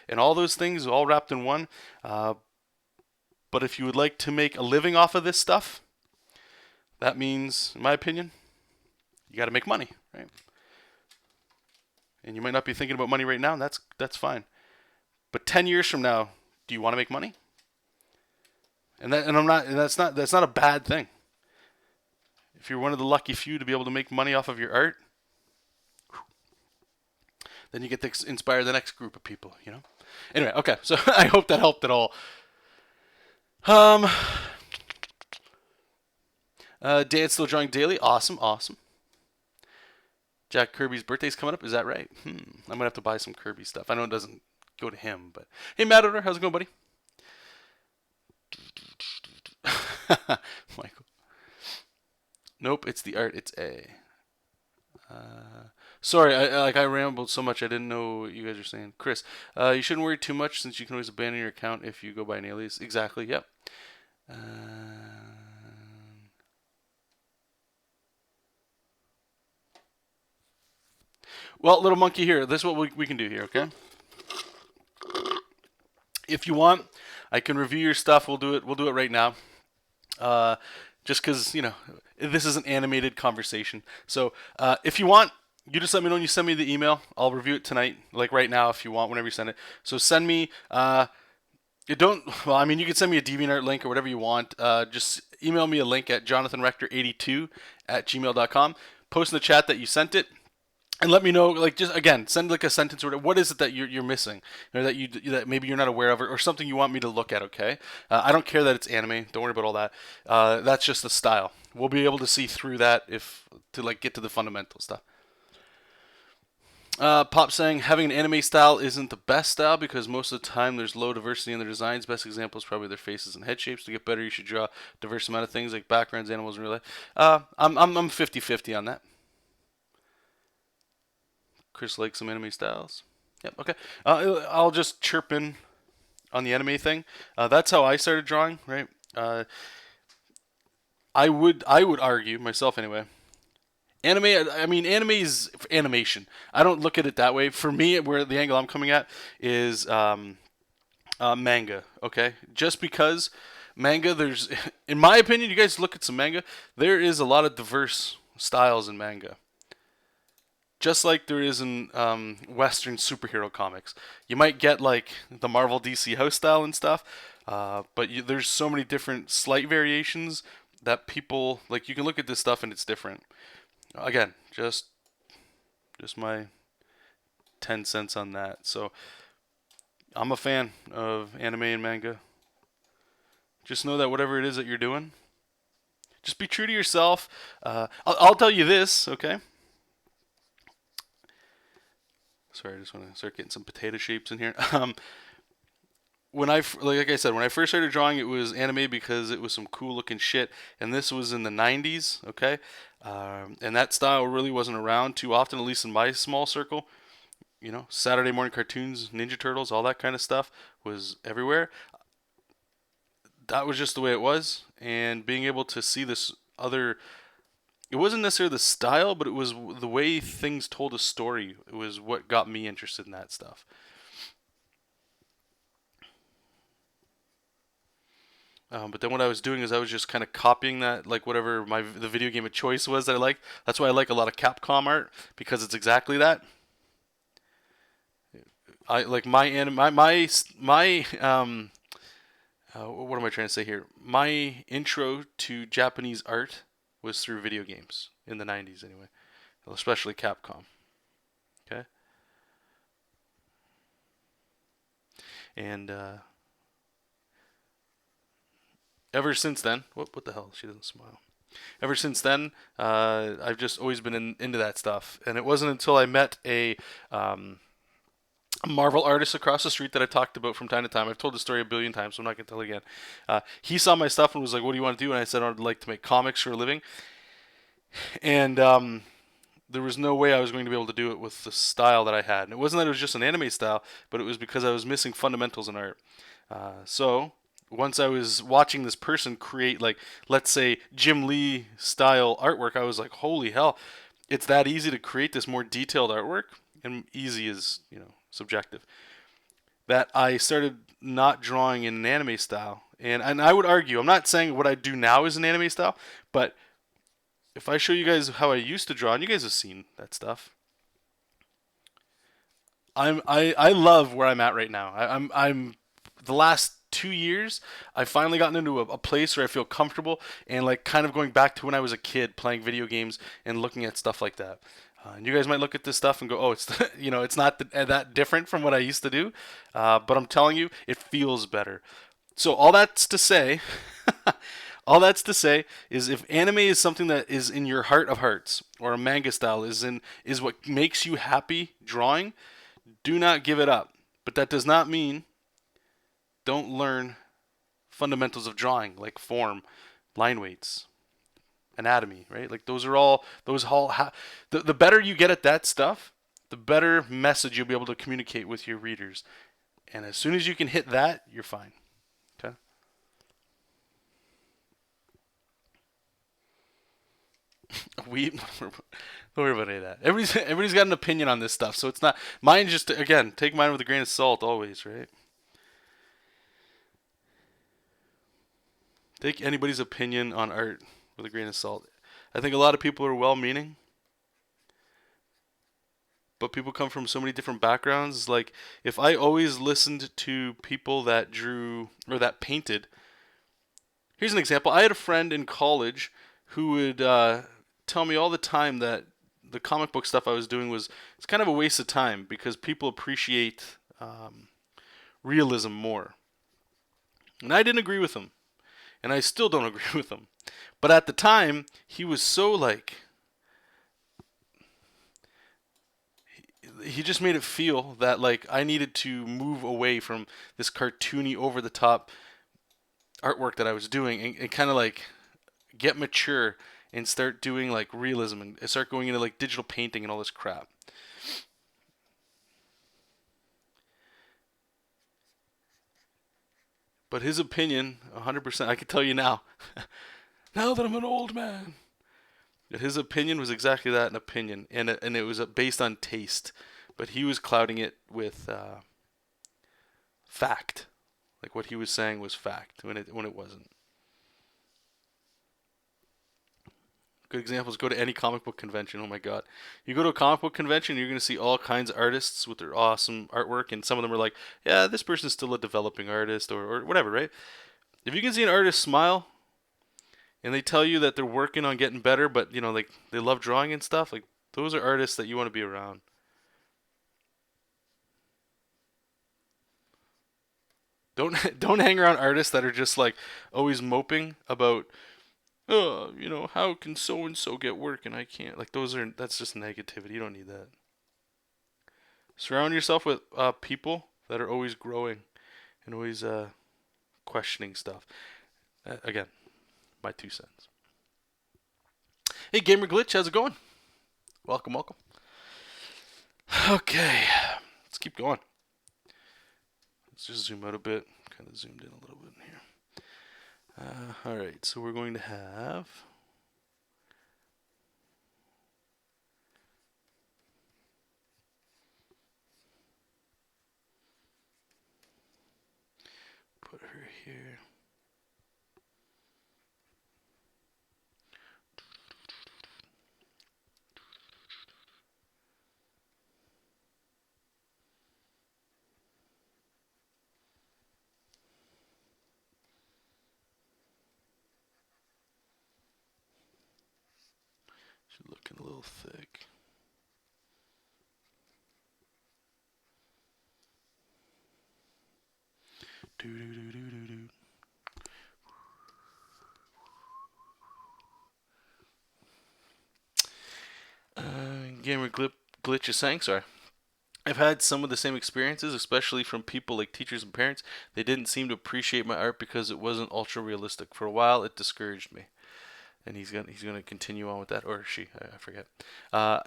and all those things all wrapped in one. But if you would like to make a living off of this stuff, that means, in my opinion, you got to make money, right? And you might not be thinking about money right now, and that's fine. But 10 years from now, do you want to make money? That's not a bad thing. If you're one of the lucky few to be able to make money off of your art, then you get to inspire the next group of people, Anyway, okay, so I hope that helped at all. Dan's still drawing daily. Awesome. Jack Kirby's birthday's coming up. Is that right? I'm going to have to buy some Kirby stuff. I know it doesn't go to him, but... Hey, Matador, how's it going, buddy? Michael. Nope, it's the art. It's A. Sorry, I rambled so much I didn't know what you guys are saying. Chris, you shouldn't worry too much since you can always abandon your account if you go by an alias. Exactly, yep. Well, little monkey here. This is what we can do here, okay? If you want, I can review your stuff. We'll do it right now. Just because, this is an animated conversation. So if you want, you just let me know when you send me the email. I'll review it tonight, like right now if you want, whenever you send it. So send me, you can send me a DeviantArt link or whatever you want. Just email me a link at jonathanrector82@gmail.com. Post in the chat that you sent it. And let me know, just again, send a sentence or what is it that you're missing, that maybe you're not aware of, or something you want me to look at. Okay, I don't care that it's anime. Don't worry about all that. That's just the style. We'll be able to see through that to get to the fundamental stuff. Pop saying having an anime style isn't the best style because most of the time there's low diversity in their designs. Best example is probably their faces and head shapes. To get better, you should draw a diverse amount of things like backgrounds, animals, and real life. I'm 50-50 on that. Chris likes some anime styles. Yep. Okay. I'll just chirp in on the anime thing. That's how I started drawing, right? I would argue myself anyway. Anime, I mean, anime is animation. I don't look at it that way. For me, where the angle I'm coming at is manga. Okay, just because manga, there's, in my opinion, you guys look at some manga. There is a lot of diverse styles in manga. Just like there is in Western superhero comics, you might get like the Marvel DC house style and stuff, but there's so many different slight variations that people like. You can look at this stuff and it's different. Again, just my 10 cents on that. So I'm a fan of anime and manga. Just know that whatever it is that you're doing, just be true to yourself. I'll tell you this, okay? Sorry, I just want to start getting some potato shapes in here. Like I said, when I first started drawing, it was anime because it was some cool looking shit, and this was in the '90s, okay? And that style really wasn't around too often, at least in my small circle. You know, Saturday morning cartoons, Ninja Turtles, all that kind of stuff was everywhere. That was just the way it was, and being able to see this other, it wasn't necessarily the style, but it was the way things told a story. It was what got me interested in that stuff. But then what I was doing is I was just kind of copying that, like whatever the video game of choice was that I liked. That's why I like a lot of Capcom art because it's exactly that. I like what am I trying to say here? My intro to Japanese art was through video games in the '90s, anyway, especially Capcom. Okay, and ever since then, what the hell? She doesn't smile. Ever since then, I've just always been into that stuff, and it wasn't until I met um, a Marvel artist across the street that I talked about from time to time. I've told the story a billion times, so I'm not going to tell it again. He saw my stuff and was like, "What do you want to do?" And I said, "I'd like to make comics for a living." And there was no way I was going to be able to do it with the style that I had. And it wasn't that it was just an anime style, but it was because I was missing fundamentals in art. So once I was watching this person create, like, let's say Jim Lee style artwork, I was like, holy hell, it's that easy to create this more detailed artwork. And easy is, subjective. That I started not drawing in an anime style. And I would argue, I'm not saying what I do now is an anime style, but if I show you guys how I used to draw, and you guys have seen that stuff, I love where I'm at right now. I'm the last 2 years, I've finally gotten into a place where I feel comfortable and like kind of going back to when I was a kid playing video games and looking at stuff like that. And you guys might look at this stuff and go, "Oh, it's it's not that different from what I used to do," but I'm telling you, it feels better. So all that's to say, all that's to say is if anime is something that is in your heart of hearts, or a manga style is what makes you happy drawing, do not give it up. But that does not mean don't learn fundamentals of drawing like form, line weights, anatomy, right? Like the better you get at that stuff, the better message you'll be able to communicate with your readers. And as soon as you can hit that, you're fine. Okay? We don't worry about any of that. Everybody's got an opinion on this stuff, so it's not mine. Just again, take mine with a grain of salt, always, right? Take anybody's opinion on art with a grain of salt. I think a lot of people are well-meaning, but people come from so many different backgrounds. Like if I always listened to people that drew or that painted, here's an example. I had a friend in college who would tell me all the time that the comic book stuff I was doing was it's kind of a waste of time because people appreciate realism more. And I didn't agree with him, and I still don't agree with him. But at the time, he was so like he just made it feel that like I needed to move away from this cartoony over the top artwork that I was doing and kind of like get mature and start doing like realism and start going into like digital painting and all this crap. But his opinion, 100%, I can tell you now, now that I'm an old man, that his opinion was exactly that, an opinion, and it was based on taste, but he was clouding it with fact. Like what he was saying was fact when it wasn't. Good examples, go to any comic book convention. Oh my god. You go to a comic book convention, you're going to see all kinds of artists with their awesome artwork, and some of them are like, yeah, this person's still a developing artist or whatever, right? If you can see an artist smile and they tell you that they're working on getting better, but like they love drawing and stuff, like those are artists that you want to be around. Don't hang around artists that are just like always moping about, oh, how can so and so get work and I can't. Like that's just negativity. You don't need that. Surround yourself with people that are always growing and always questioning stuff. Again, my 2 cents. Hey, Gamer Glitch, how's it going? Welcome. Okay, let's keep going. Let's just zoom out a bit. Kind of zoomed in a little bit here. Alright, so we're going to have put her here. She's looking a little thick. Gamer Glitch is saying, sorry. I've had some of the same experiences, especially from people like teachers and parents. They didn't seem to appreciate my art because it wasn't ultra realistic. For a while, it discouraged me. And he's gonna continue on with that, or she, I forget. I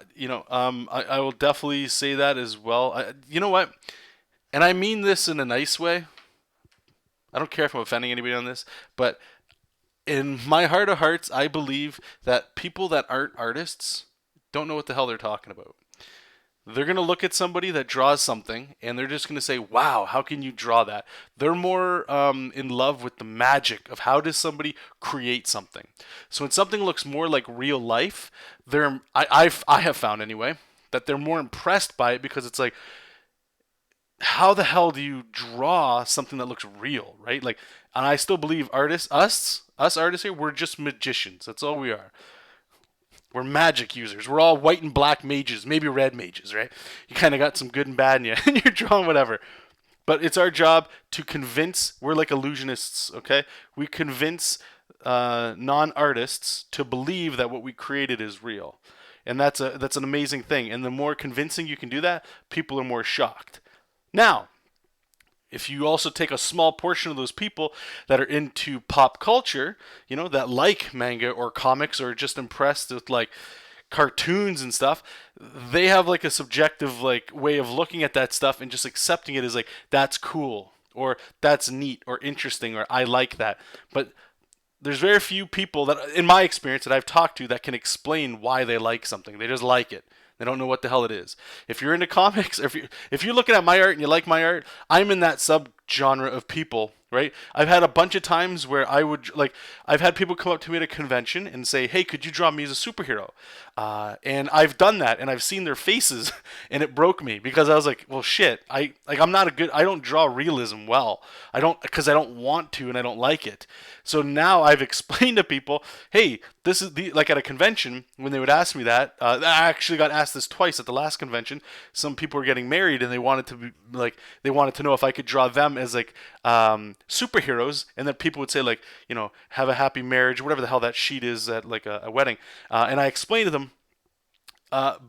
will definitely say that as well. You know what? And I mean this in a nice way. I don't care if I'm offending anybody on this, but in my heart of hearts, I believe that people that aren't artists don't know what the hell they're talking about. They're going to look at somebody that draws something and they're just going to say, wow, how can you draw that? They're more in love with the magic of how does somebody create something. So when something looks more like real life, I have found anyway, that they're more impressed by it because it's like, how the hell do you draw something that looks real, right? Like, and I still believe artists, us artists here, we're just magicians. That's all we are. We're magic users. We're all white and black mages, maybe red mages, right? You kind of got some good and bad in you, and you're drawing whatever. But it's our job to convince, we're like illusionists, okay? We convince non-artists to believe that what we created is real. And that's an amazing thing. And the more convincing you can do that, people are more shocked. Now, if you also take a small portion of those people that are into pop culture, that like manga or comics or just impressed with like cartoons and stuff, they have like a subjective like way of looking at that stuff and just accepting it as like that's cool or that's neat or interesting or I like that. But there's very few people that, in my experience, that I've talked to that can explain why they like something. They just like it. They don't know what the hell it is. If you're into comics, or if you're looking at my art and you like my art, I'm in that subgenre of people, right? I've had a bunch of times where I've had people come up to me at a convention and say, hey, could you draw me as a superhero? And I've done that, and I've seen their faces, and it broke me because I was like, well, shit, I don't draw realism well. Because I don't want to, and I don't like it. So now I've explained to people, hey, this is like at a convention when they would ask me that. I actually got asked this twice at the last convention. Some people were getting married, and they wanted to know if I could draw them as like superheroes, and then people would say like, have a happy marriage, whatever the hell that sheet is at like a wedding. And I explained to them,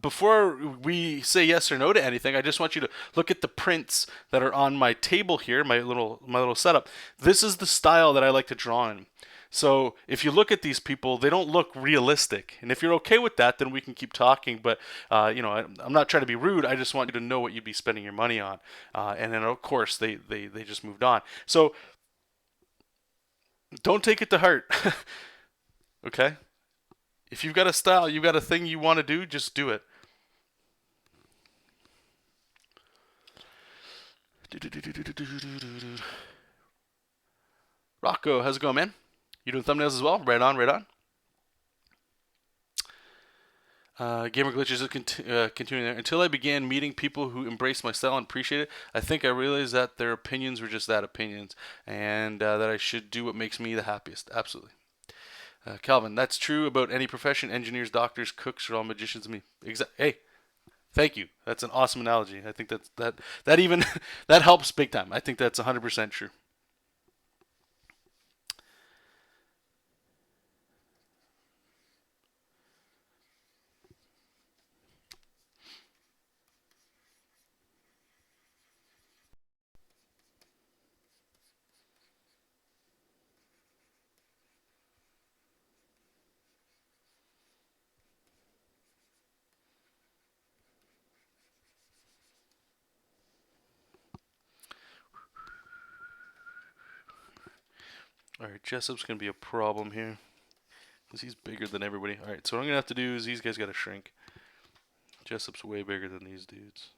before we say yes or no to anything, I just want you to look at the prints that are on my table here, my little setup. This is the style that I like to draw in. So if you look at these people, they don't look realistic. And if you're okay with that, then we can keep talking. But, I'm not trying to be rude. I just want you to know what you'd be spending your money on. And then, of course, they just moved on. So Don't take it to heart. Okay? If you've got a style, you've got a thing you want to do, just do it. Rocco, how's it going, man? You doing thumbnails as well? Right on, right on. Gamer glitches are continuing there. Until I began meeting people who embraced my style and appreciate it, I think I realized that their opinions were just that, opinions, and that I should do what makes me the happiest. Absolutely. Calvin, that's true about any profession. Engineers, doctors, cooks are all magicians to me. Hey, thank you. That's an awesome analogy. I think that even that helps big time. I think that's 100% true. All right, Jessop's gonna be a problem here because he's bigger than everybody. All right, so what I'm gonna have to do is these guys gotta shrink. Jessop's way bigger than these dudes.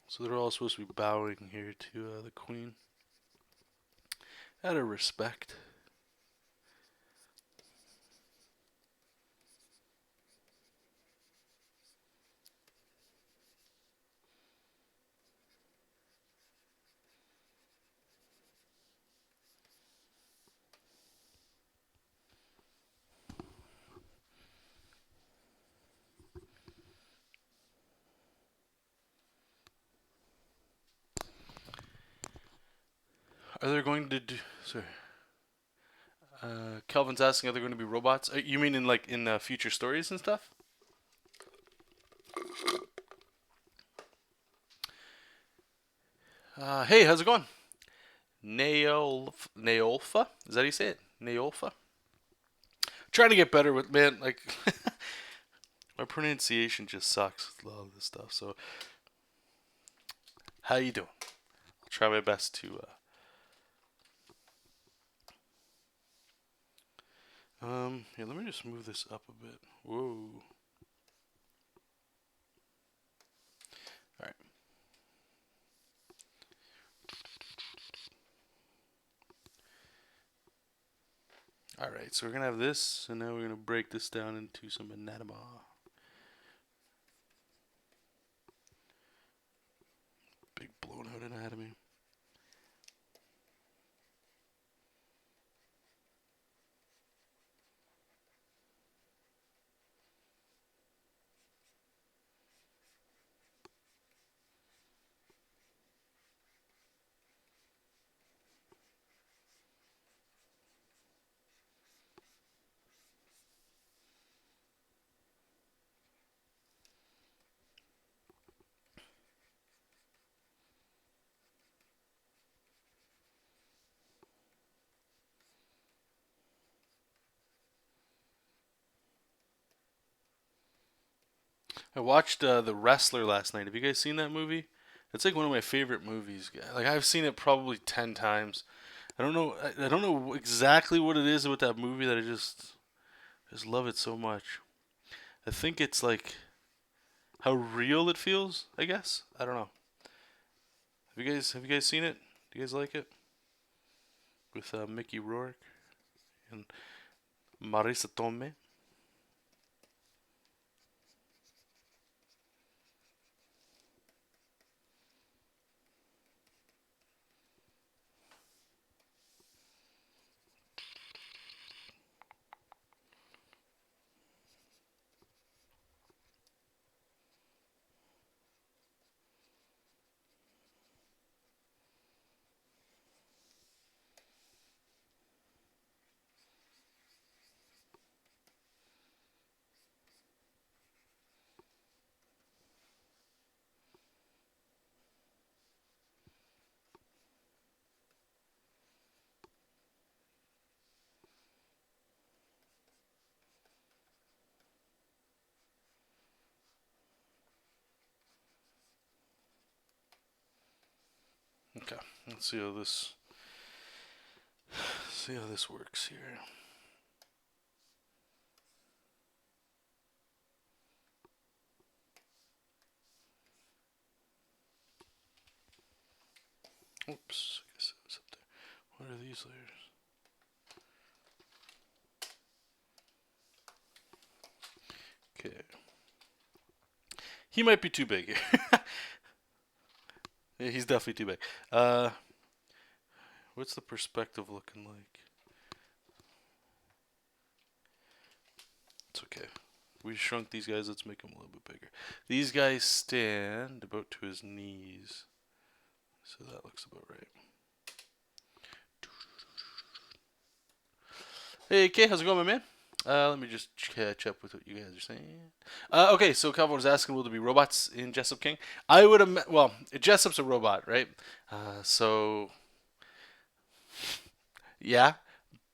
So they're all supposed to be bowing here to the queen. Out of respect. Are they going to do? Sorry. Kelvin's asking, are there going to be robots? You mean in future stories and stuff? Hey, how's it going? Neolfa? Is that how you say it? Neolfa? Trying to get better with, man, like my pronunciation just sucks with a lot of this stuff. So, how you doing? I'll try my best to. Here, let me just move this up a bit. Whoa. All right. Alright, so we're going to have this, and now we're going to break this down into some anatomy. Big blown out anatomy. I watched The Wrestler last night. Have you guys seen that movie? It's like one of my favorite movies. Like I've seen it probably 10 times. I don't know. I don't know exactly what it is about that movie that I just love it so much. I think it's like how real it feels. I guess I don't know. Have you guys seen it? Do you guys like it? With Mickey Rourke and Marisa Tomei. Let's see how this works here. Oops, I guess it was up there. What are these layers? Okay. He might be too big. Yeah, he's definitely too big. What's the perspective looking like? It's okay. We shrunk these guys. Let's make them a little bit bigger. These guys stand about to his knees. So that looks about right. Hey, Kay, how's it going, my man? Let me just catch up with what you guys are saying. Okay, so Calvin was asking, will there be robots in JESOP King? I would well, JESOP's a robot, right? So, yeah.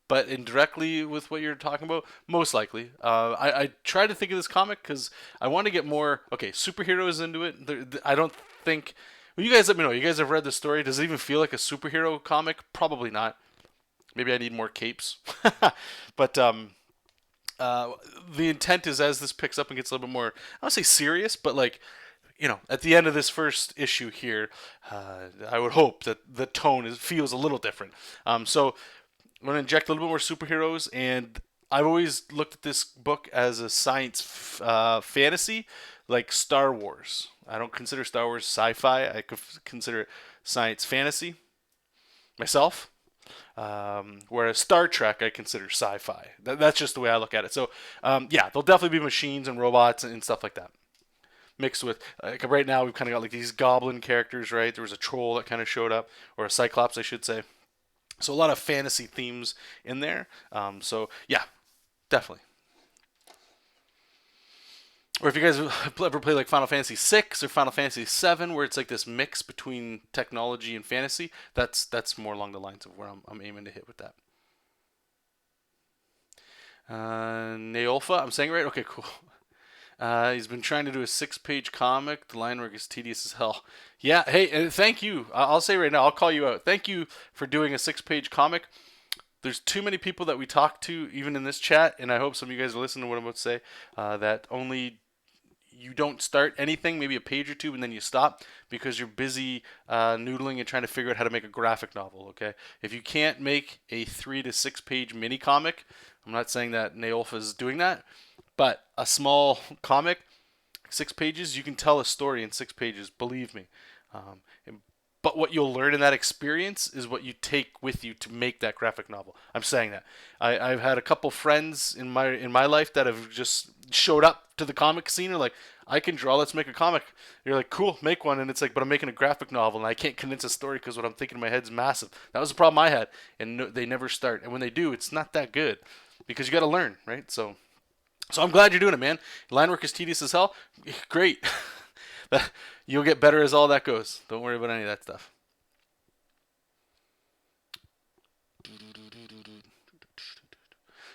But indirectly with what you're talking about, most likely. I try to think of this comic because I want to get more, superheroes into it. I don't think... Well, you guys let me know. You guys have read the story. Does it even feel like a superhero comic? Probably not. Maybe I need more capes. But the intent is, as this picks up and gets a little bit more, I don't say serious, but like, at the end of this first issue here, I would hope that the tone feels a little different. So I'm going to inject a little bit more superheroes, and I've always looked at this book as a science fantasy, like Star Wars. I don't consider Star Wars sci-fi. I could consider it science fantasy myself. Whereas Star Trek, I consider sci-fi. That's just the way I look at it. So, yeah, there'll definitely be machines and robots and stuff like that. Mixed with, like right now, we've kind of got like these goblin characters, right? There was a troll that kind of showed up, or a cyclops, I should say. So a lot of fantasy themes in there. So, yeah, definitely. Or if you guys ever play like Final Fantasy VI or Final Fantasy VII, where it's like this mix between technology and fantasy, that's more along the lines of where I'm aiming to hit with that. Neolfa, I'm saying it right? Okay, cool. He's been trying to do a 6-page comic. The line work is tedious as hell. Yeah, hey, and thank you. I'll say right now, I'll call you out. Thank you for doing a 6-page comic. There's too many people that we talk to, even in this chat, and I hope some of you guys are listening to what I'm about to say, that only you don't start anything, maybe a page or two, and then you stop because you're busy noodling and trying to figure out how to make a graphic novel, okay? If you can't make a 3 to 6 page mini comic, I'm not saying that Neolfa is doing that, but a small comic, 6 pages, you can tell a story in 6 pages, believe me. But what you'll learn in that experience is what you take with you to make that graphic novel. I'm saying that. I've had a couple friends in my life that have just showed up to the comic scene and like, I can draw, let's make a comic. You're like, cool, make one. And it's like, but I'm making a graphic novel and I can't condense a story because what I'm thinking in my head's massive. That was the problem I had. And they never start. And when they do, it's not that good because you got to learn, right? So I'm glad you're doing it, man. Line work is tedious as hell. Great. You'll get better as all that goes. Don't worry about any of that stuff.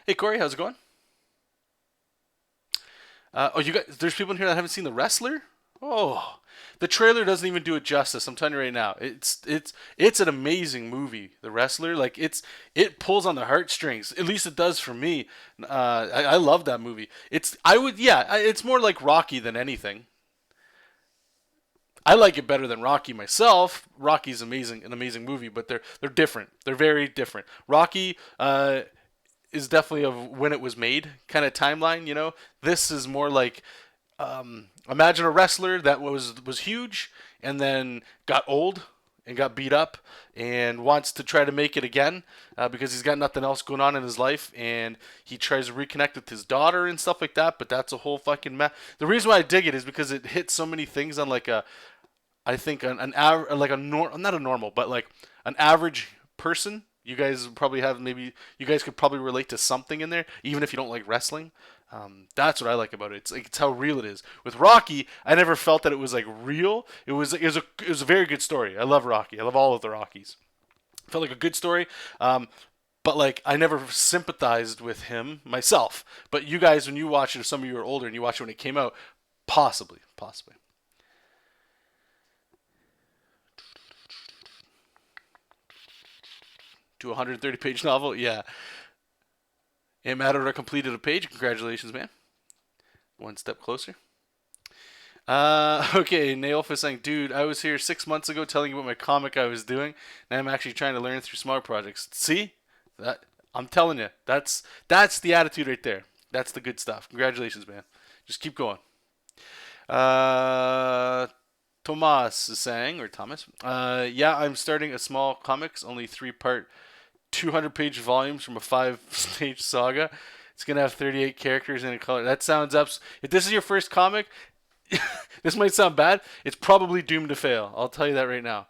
Hey, Corey, how's it going? You guys, there's people in here that haven't seen The Wrestler? Oh, the trailer doesn't even do it justice. I'm telling you right now. It's an amazing movie, The Wrestler. Like it pulls on the heartstrings. At least it does for me. I love that movie. It's more like Rocky than anything. I like it better than Rocky myself. Rocky's amazing, an amazing movie, but they're different. They're very different. Rocky is definitely of when it was made kind of timeline. This is more like imagine a wrestler that was huge and then got old and got beat up and wants to try to make it again because he's got nothing else going on in his life, and he tries to reconnect with his daughter and stuff like that. But that's a whole fucking mess. The reason why I dig it is because it hits so many things on like I think an average, like not a normal, but like an average person. You guys probably you guys could probably relate to something in there, even if you don't like wrestling. That's what I like about it. It's how real it is. With Rocky, I never felt that it was like real. It was a very good story. I love Rocky. I love all of the Rockies. It felt like a good story. But like I never sympathized with him myself. But you guys, when you watch it, if some of you are older and you watch it when it came out, possibly. To a 130-page novel? Yeah. It mattered I completed a page. Congratulations, man. One step closer. Okay, Nailf is saying, dude, I was here 6 months ago telling you about my comic I was doing. Now I'm actually trying to learn through smaller projects. See? That I'm telling you, that's the attitude right there. That's the good stuff. Congratulations, man. Just keep going. Tomas is saying, or Thomas, yeah, I'm starting a small comics, only 3-part, 200-page volumes from a 5-stage saga. It's gonna have 38 characters in a color. That sounds up. If this is your first comic, this might sound bad. It's probably doomed to fail. I'll tell you that right now.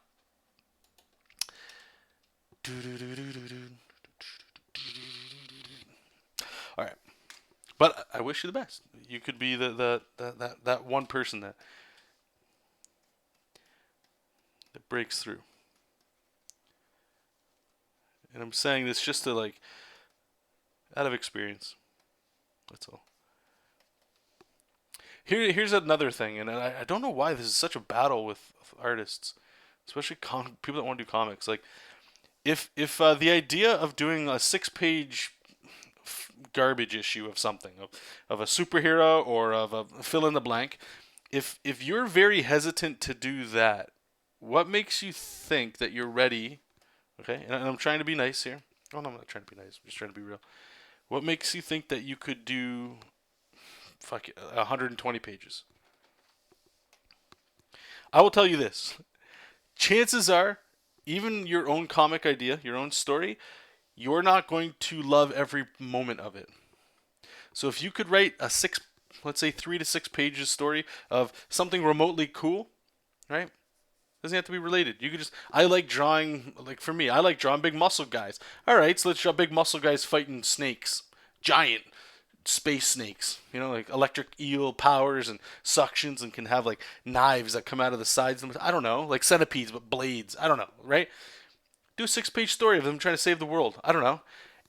All right, but I wish you the best. You could be that one person that breaks through. And I'm saying this just to like out of experience. That's all. Here's another thing, and I don't know why this is such a battle with artists, especially people that want to do comics. Like, if the idea of doing a 6-page garbage issue of something, of a superhero or of a fill in the blank, if you're very hesitant to do that, what makes you think that you're ready? Okay, and I'm trying to be nice here. Oh no, I'm not trying to be nice. I'm just trying to be real. What makes you think that you could do 120 pages? I will tell you this. Chances are, even your own comic idea, your own story, you're not going to love every moment of it. So if you could write a let's say 3 to 6 pages story of something remotely cool, right? Doesn't have to be related. You could just, I like drawing, like for me, I like drawing big muscle guys. All right, so let's draw big muscle guys fighting snakes. Giant space snakes, like electric eel powers and suctions, and can have like knives that come out of the sides. I don't know, like centipedes but blades. I don't know, right? Do a 6-page story of them trying to save the world. I don't know.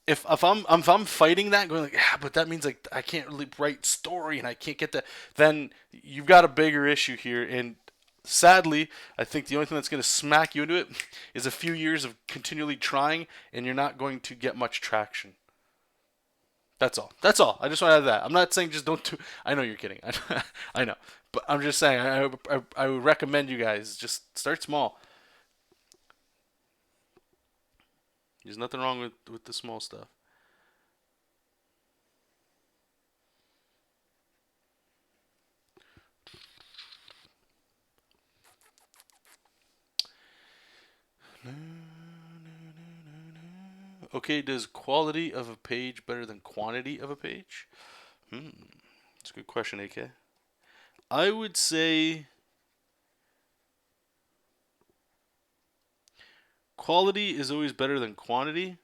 If I'm fighting that, going like, yeah, but that means like I can't really write story and I can't get that, then you've got a bigger issue here. And sadly, I think the only thing that's going to smack you into it is a few years of continually trying, and you're not going to get much traction. That's all. That's all. I just want to add that. I'm not saying just don't do. I know you're kidding. I know, but I'm just saying I would recommend you guys just start small. There's nothing wrong with the small stuff. Okay, does quality of a page better than quantity of a page? That's a good question, AK. I would say quality is always better than quantity.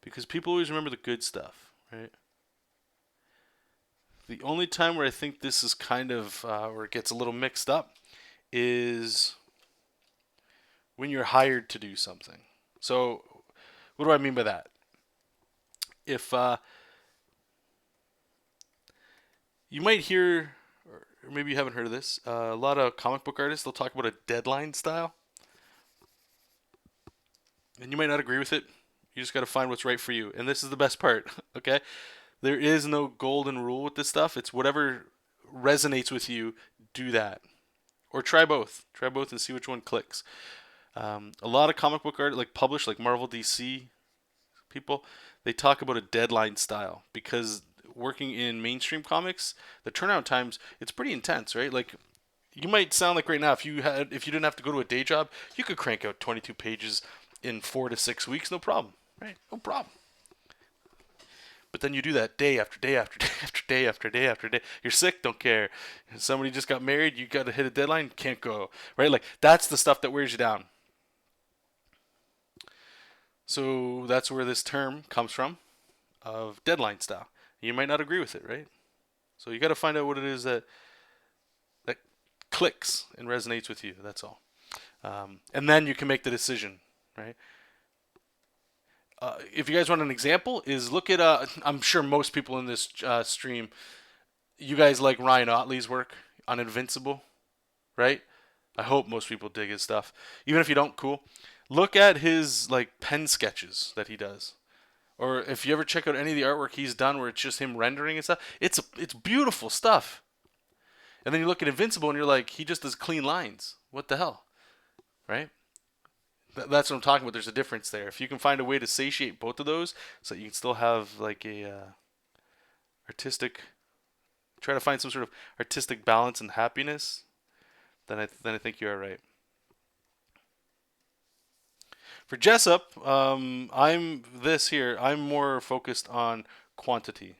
Because people always remember the good stuff, right? The only time where I think this is kind of, where it gets a little mixed up, is when you're hired to do something. So, what do I mean by that? If you might hear, or maybe you haven't heard of this, a lot of comic book artists, they'll talk about a deadline style. And you might not agree with it. You just got to find what's right for you. And this is the best part, okay? There is no golden rule with this stuff. It's whatever resonates with you, do that. Or try both. Try both and see which one clicks. A lot of comic book art, like published, like Marvel, DC people, they talk about a deadline style because working in mainstream comics, the turnaround times, it's pretty intense, right? Like, you might sound like right now, if you didn't have to go to a day job, you could crank out 22 pages in 4 to 6 weeks, no problem, right? No problem. But then you do that day after day after day after day after day after day. You're sick, don't care. Somebody just got married, you got to hit a deadline, can't go. Right? Like, that's the stuff that wears you down. So that's where this term comes from, of deadline style. You might not agree with it, right? So you got to find out what it is that clicks and resonates with you. That's all. And then you can make the decision, right? If you guys want an example, is look at, I'm sure most people in this stream, you guys like Ryan Otley's work on Invincible. right? I hope most people dig his stuff. Even if you don't, cool. Look at his like pen sketches that he does. Or if you ever check out any of the artwork he's done where it's just him rendering and stuff, it's beautiful stuff. And then you look at Invincible and you're like, he just does clean lines. What the hell? Right? That's what I'm talking about. There's a difference there. If you can find a way to satiate both of those so that you can still have like a artistic, try to find some sort of artistic balance and happiness, then I think you are right. For JESOP, I'm more focused on quantity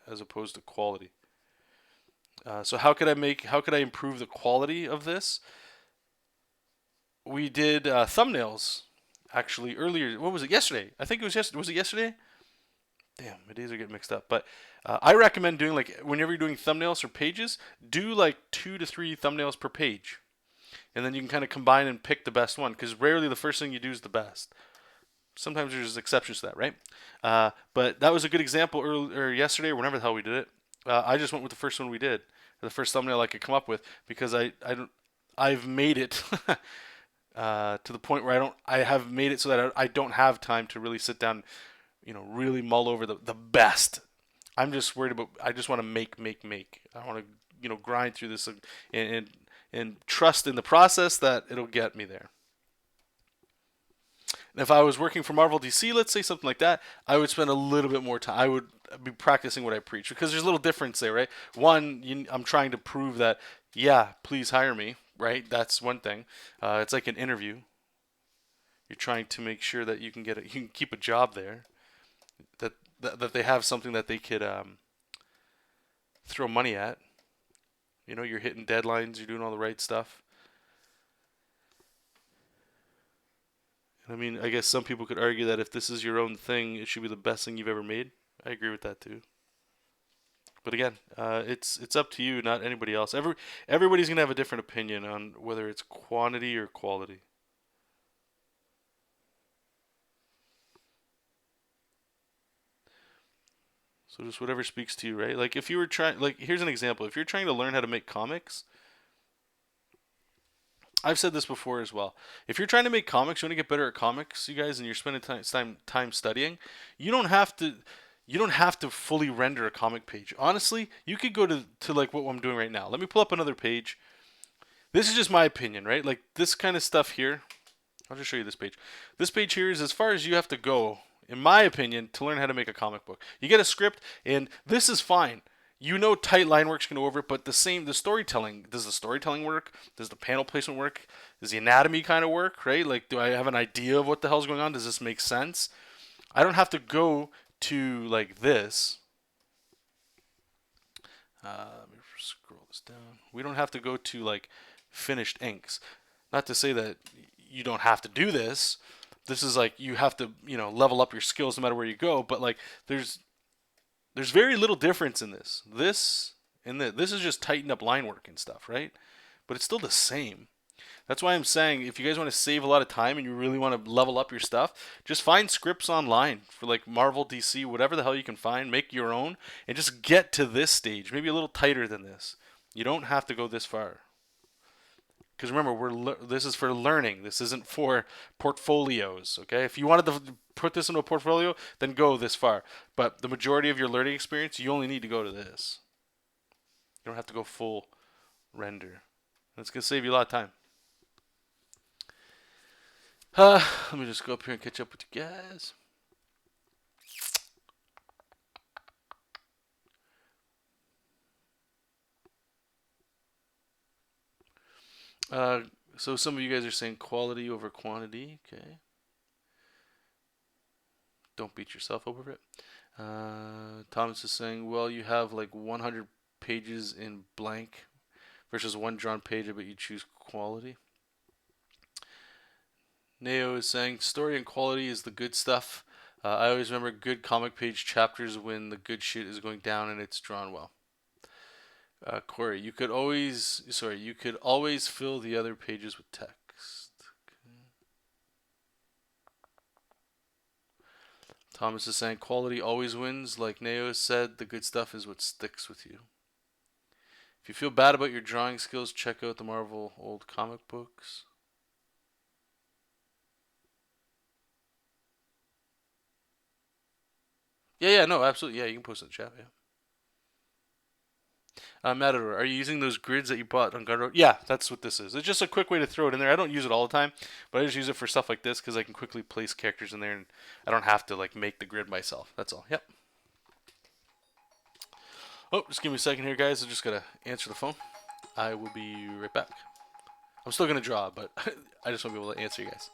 as opposed to quality. So how could I improve the quality of this? We did thumbnails actually earlier. What was it? Yesterday. I think it was yesterday. Was it yesterday? Damn, my days are getting mixed up. But I recommend doing like whenever you're doing thumbnails or pages, do like 2 to 3 thumbnails per page, and then you can kind of combine and pick the best one because rarely the first thing you do is the best. Sometimes there's exceptions to that, right? But that was a good example earlier yesterday or whenever the hell we did it. I just went with the first one we did, the first thumbnail I could come up with because I've made it to the point where I have made it so that I don't have time to really sit down, really mull over the best. I'm just worried about. I just want to make. I want to grind through this and trust in the process that it'll get me there. And if I was working for Marvel DC, let's say something like that, I would spend a little bit more time. I would be practicing what I preach because there's a little difference there, right? One, I'm trying to prove that, yeah, please hire me, right? That's one thing. It's like an interview. You're trying to make sure that you can keep a job there, that they have something that they could throw money at. You're hitting deadlines, you're doing all the right stuff. I mean, I guess some people could argue that if this is your own thing, it should be the best thing you've ever made. I agree with that too. But again, it's up to you, not anybody else. Everybody's gonna have a different opinion on whether it's quantity or quality. So just whatever speaks to you, right? Like if you were trying, like here's an example. If you're trying to learn how to make comics, I've said this before as well. If you're trying to make comics, you want to get better at comics, you guys, and you're spending time studying, you don't have to fully render a comic page. Honestly, you could go to like what I'm doing right now. Let me pull up another page. This is just my opinion, right? Like this kind of stuff here. I'll just show you this page. This page here is as far as you have to go, in my opinion, to learn how to make a comic book. You get a script, and this is fine. Tight line work's going to over it, but the storytelling, does the storytelling work? Does the panel placement work? Does the anatomy kind of work, right? Like, do I have an idea of what the hell's going on? Does this make sense? I don't have to go to, like, this. Let me scroll this down. We don't have to go to, like, finished inks. Not to say that you don't have to do this. This is like, you have to, level up your skills no matter where you go, but, like, there's very little difference in this. This is just tightened up line work and stuff, right? But it's still the same. That's why I'm saying if you guys want to save a lot of time and you really want to level up your stuff, just find scripts online for like Marvel, DC, whatever the hell you can find, make your own, and just get to this stage, maybe a little tighter than this. You don't have to go this far. Because remember, this is for learning. This isn't for portfolios, okay? If you wanted to put this into a portfolio, then go this far. But the majority of your learning experience, you only need to go to this. You don't have to go full render. That's going to save you a lot of time. Let me just go up here and catch up with you guys. So some of you guys are saying quality over quantity. Okay. Don't beat yourself over it. Thomas is saying, well, you have like 100 pages in blank versus one drawn page, but you choose quality. Neo is saying, story and quality is the good stuff. I always remember good comic page chapters when the good shit is going down and it's drawn well. Corey, you could always fill the other pages with text. Okay. Thomas is saying quality always wins. Like Neo said, the good stuff is what sticks with you. If you feel bad about your drawing skills, check out the Marvel old comic books. Yeah, no, absolutely. Yeah, you can post it in the chat. Yeah. Matador, are you using those grids that you bought on Guard? Yeah, that's what this is. It's just a quick way to throw it in there. I don't use it all the time, but I just use it for stuff like this because I can quickly place characters in there and I don't have to like make the grid myself. That's all. Yep. Oh, just give me a second here, guys. I just gotta answer the phone. I will be right back. I'm still gonna draw, but I just want to be able to answer you guys.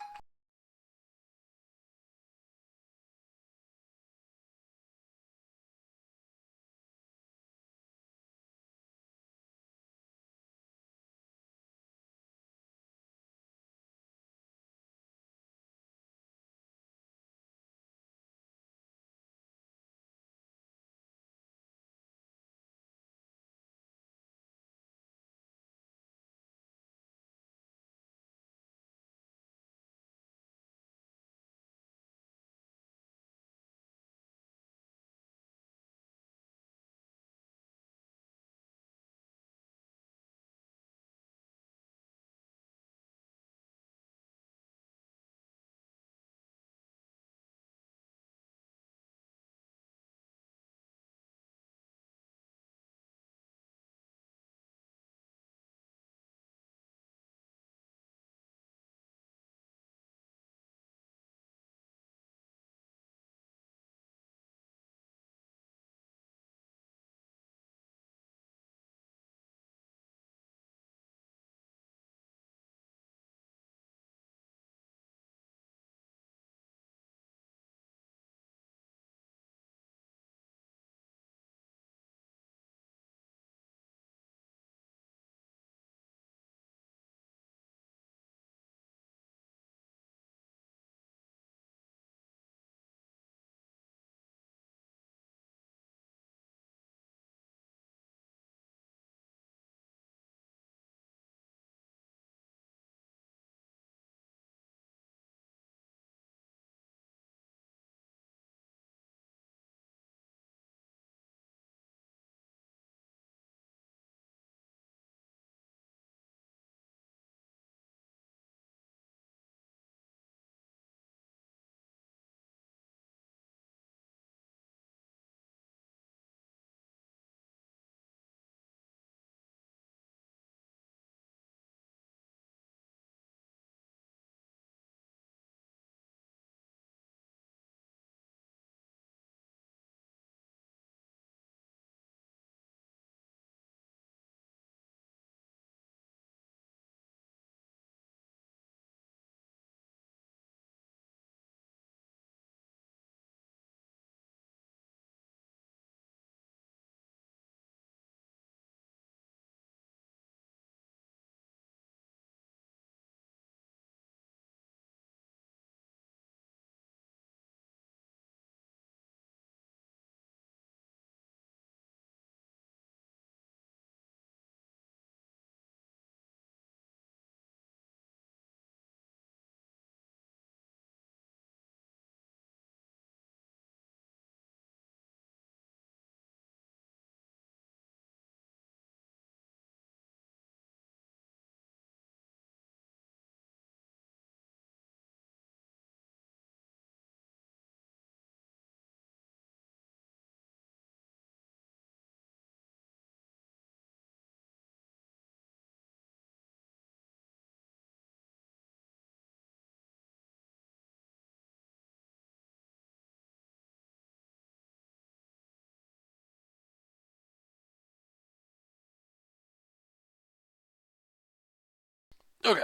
Okay.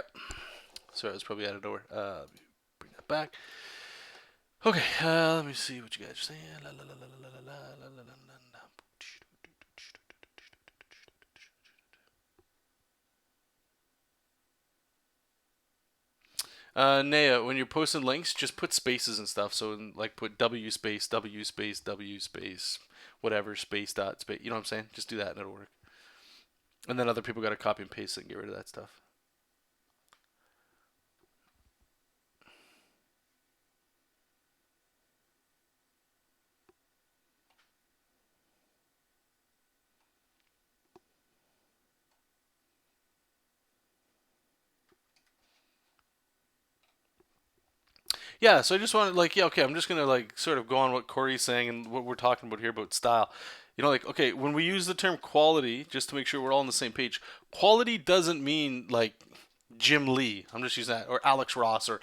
Sorry, I was probably out of nowhere. Bring that back. Okay, let me see what you guys are saying. La, la, la, la, la, la, la, la, la, la, Naya, when you're posting links, just put spaces and stuff. So, like, put W space, W space, W space, whatever, space dot space. You know what I'm saying? Just do that and it'll work. And then other people got to copy and paste it and get rid of that stuff. Yeah, so I just wanted like, yeah, okay, I'm just gonna like sort of go on what Corey's saying and what we're talking about here about style. You know, like, okay, when we use the term quality, just to make sure we're all on the same page, quality doesn't mean like Jim Lee. I'm just using that, or Alex Ross, or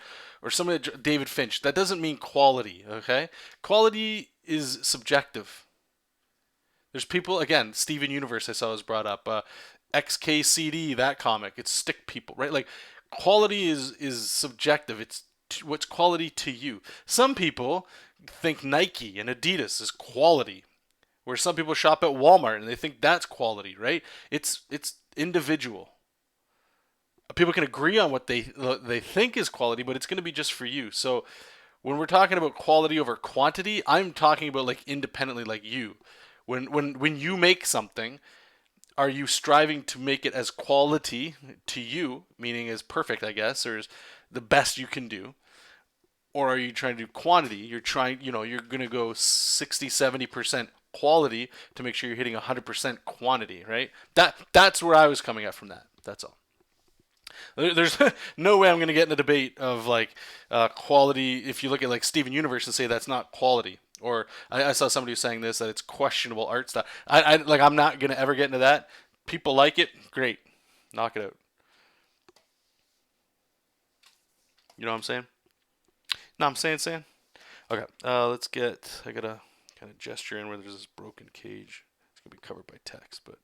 somebody, David Finch. That doesn't mean quality. Okay, quality is subjective. There's people again. Steven Universe I saw was brought up. XKCD, that comic. It's stick people, right? Like quality is subjective. It's what's quality to you. Some people think Nike and Adidas is quality, where some people shop at Walmart and they think that's quality, right? It's individual. People can agree on what they think is quality, but it's going to be just for you. So when we're talking about quality over quantity, I'm talking about like independently, like you. When you make something, are you striving to make it as quality to you, meaning as perfect, I guess, or as the best you can do? Or are you trying to do quantity? You're trying, you're going to go 60, 70% quality to make sure you're hitting 100% quantity, right? That's where I was coming at from that. That's all. There's no way I'm going to get in the debate of like quality. If you look at like Steven Universe and say that's not quality, or I saw somebody was saying this that it's questionable art style. I'm not going to ever get into that. People like it, great, knock it out. You know what I'm saying? No, I'm saying. Okay, let's get. I gotta kind of gesture in where there's this broken cage. It's gonna be covered by text, but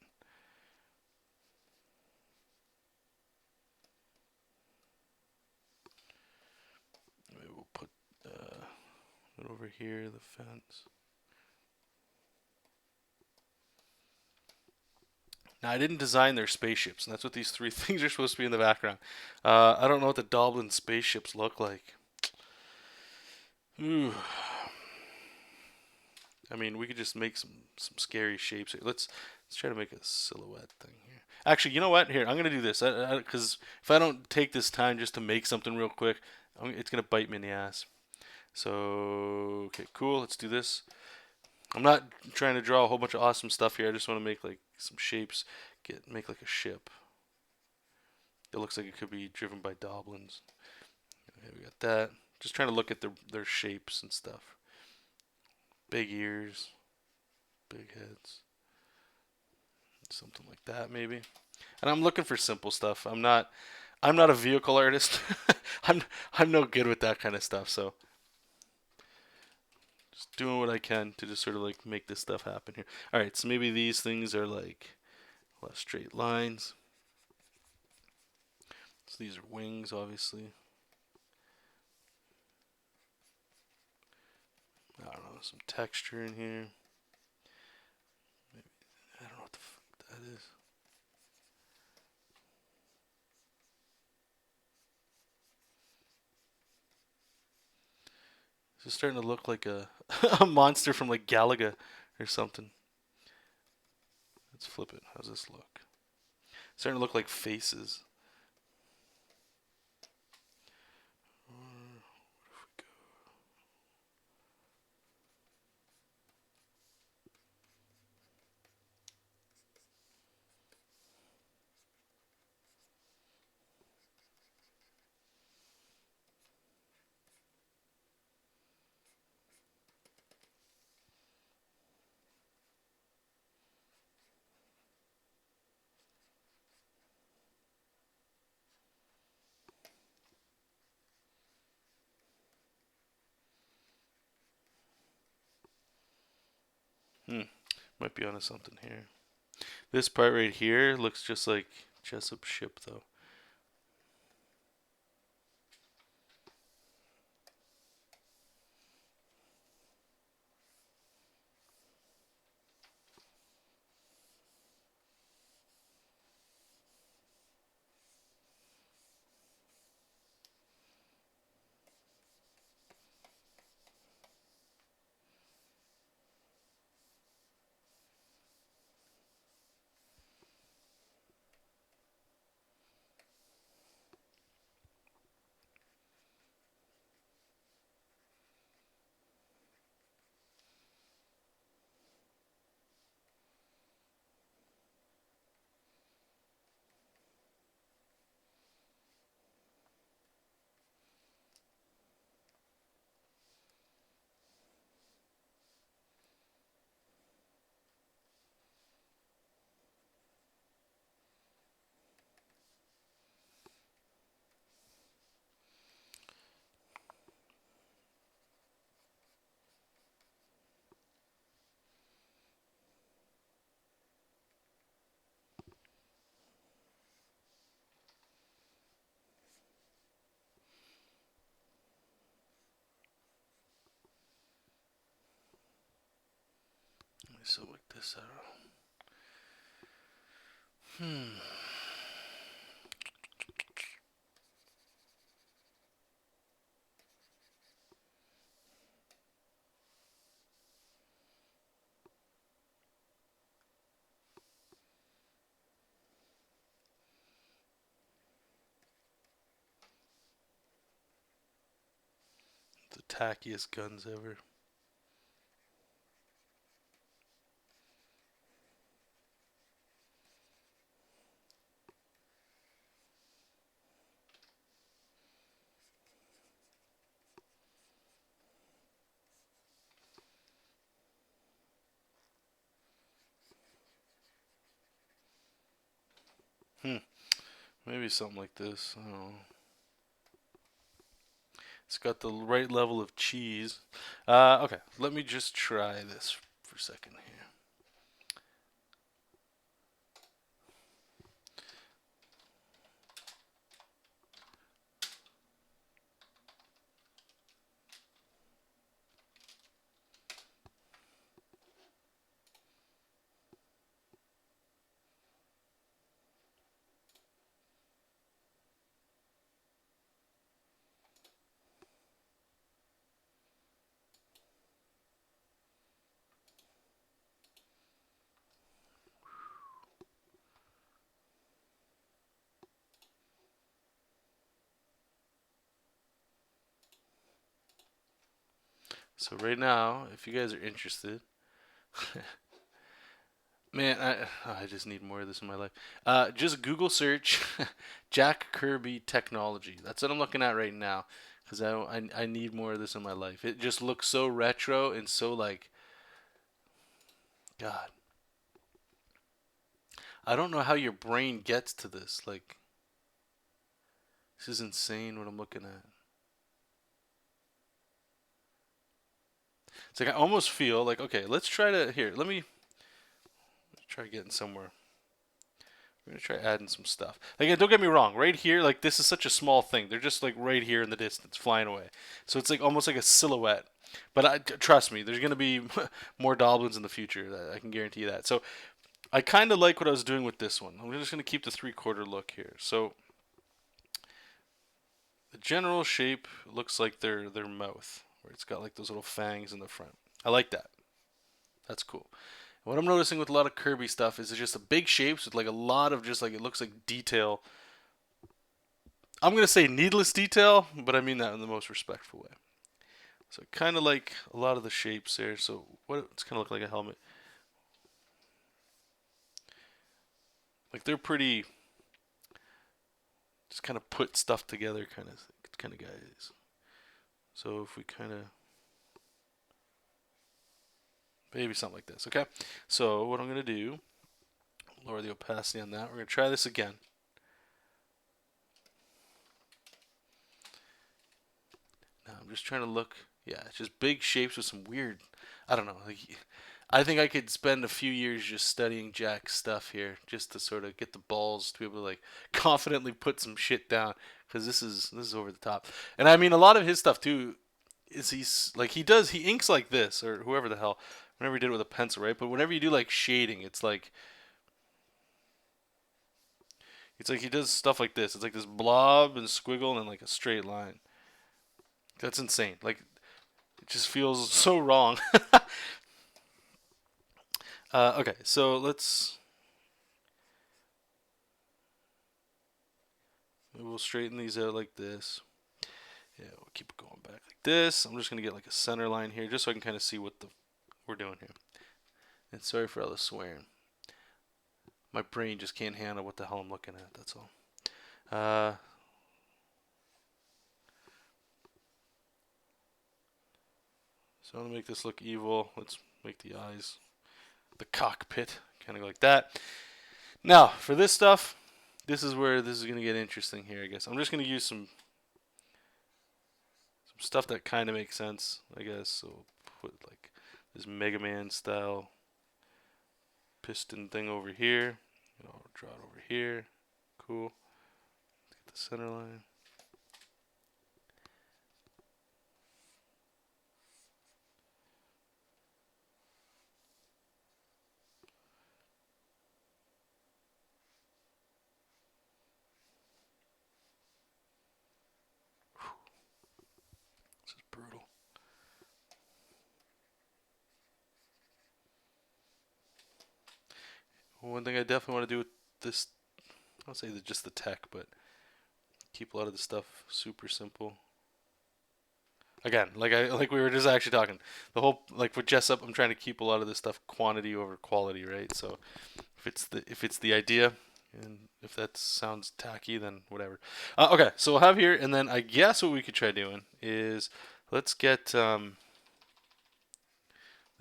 maybe we'll put it over here, the fence. Now, I didn't design their spaceships, and that's what these three things are supposed to be in the background. I don't know what the Doblin spaceships look like. Ooh. I mean, we could just make some scary shapes here. Let's try to make a silhouette thing here. Actually, you know what? Here, I'm gonna do this because if I don't take this time just to make something real quick, it's gonna bite me in the ass. So, okay, cool. Let's do this. I'm not trying to draw a whole bunch of awesome stuff here. I just want to make like some shapes. Make like a ship. It looks like it could be driven by Doblins. Okay, we got that. Just trying to look at their shapes and stuff. Big ears, big heads, something like that maybe. And I'm looking for simple stuff. I'm not a vehicle artist. I'm I'm no good with that kind of stuff. So just doing what I can to just sort of like make this stuff happen here. All right, so maybe these things are like less straight lines. So these are wings, obviously. I don't know, some texture in here. Maybe, I don't know what the fuck that is. It's starting to look like a a monster from like Galaga or something. Let's flip it. How's this look? It's starting to look like faces. Might be onto something here. This part right here looks just like JESOP ship though. So like this, I don't know. The tackiest guns ever. Maybe something like this. I don't know. It's got the right level of cheese. Okay, let me just try this for a second here. So right now, if you guys are interested, man, I just need more of this in my life. Just Google search Jack Kirby technology. That's what I'm looking at right now, because I need more of this in my life. It just looks so retro and so like, God, I don't know how your brain gets to this. Like, this is insane what I'm looking at. It's like I almost feel like, okay, let's try to here. Let's try getting somewhere. We're gonna try adding some stuff. Like, don't get me wrong. Right here, like this is such a small thing. They're just like right here in the distance, flying away. So it's like almost like a silhouette. But trust me, there's gonna be more Doblins in the future. I can guarantee you that. So I kind of like what I was doing with this one. I'm just gonna keep the 3/4 look here. So the general shape looks like their mouth, where it's got like those little fangs in the front. I like that. That's cool. What I'm noticing with a lot of Kirby stuff is it's just a big shapes with like a lot of just like it looks like detail. I'm gonna say needless detail, but I mean that in the most respectful way. So kind of like a lot of the shapes there. So what it's kind of look like a helmet. Like they're pretty, just kind of put stuff together kind of guys. So if we kind of maybe something like this, okay? So what I'm gonna do, lower the opacity on that. We're gonna try this again. Now I'm just trying to look. Yeah, it's just big shapes with some weird. I don't know. Like, I think I could spend a few years just studying Jack's stuff here, just to sort of get the balls to be able to like confidently put some shit down, because this is over the top. And I mean, a lot of his stuff too is he's like he inks like this or whoever the hell. Whenever he did it with a pencil, right? But whenever you do like shading, it's like he does stuff like this. It's like this blob and squiggle and then like a straight line. That's insane. Like it just feels so wrong. Okay, so we'll straighten these out like this. Yeah, we'll keep it going back like this. I'm just gonna get like a center line here, just so I can kind of see what we're doing here. And sorry for all the swearing. My brain just can't handle what the hell I'm looking at. That's all. So I'm gonna make this look evil. Let's make the eyes, the cockpit, kind of like that. Now for this stuff, this is where this is gonna get interesting here. I guess I'm just gonna use some stuff that kind of makes sense. I guess so. Put like this Mega Man style piston thing over here. I'll draw it over here. Cool. Let's get the center line. one thing I definitely want to do with this, I'll say that just the tech, but keep a lot of the stuff super simple. Again, like we were just actually talking, the whole like with JESOP, I'm trying to keep a lot of this stuff quantity over quality, right? So if it's the idea, and if that sounds tacky, then whatever. Okay, so we'll have here, and then I guess what we could try doing is let's get this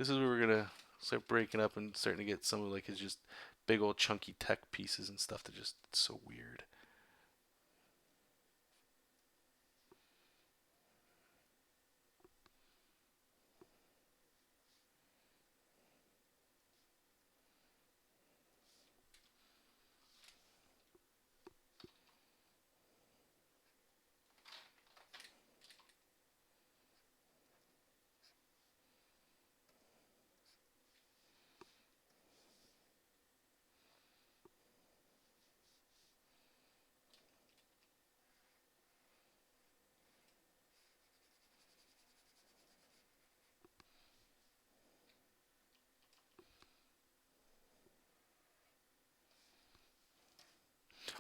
is where we're gonna start breaking up and starting to get some of like his just big old chunky tech pieces and stuff that just it's so weird.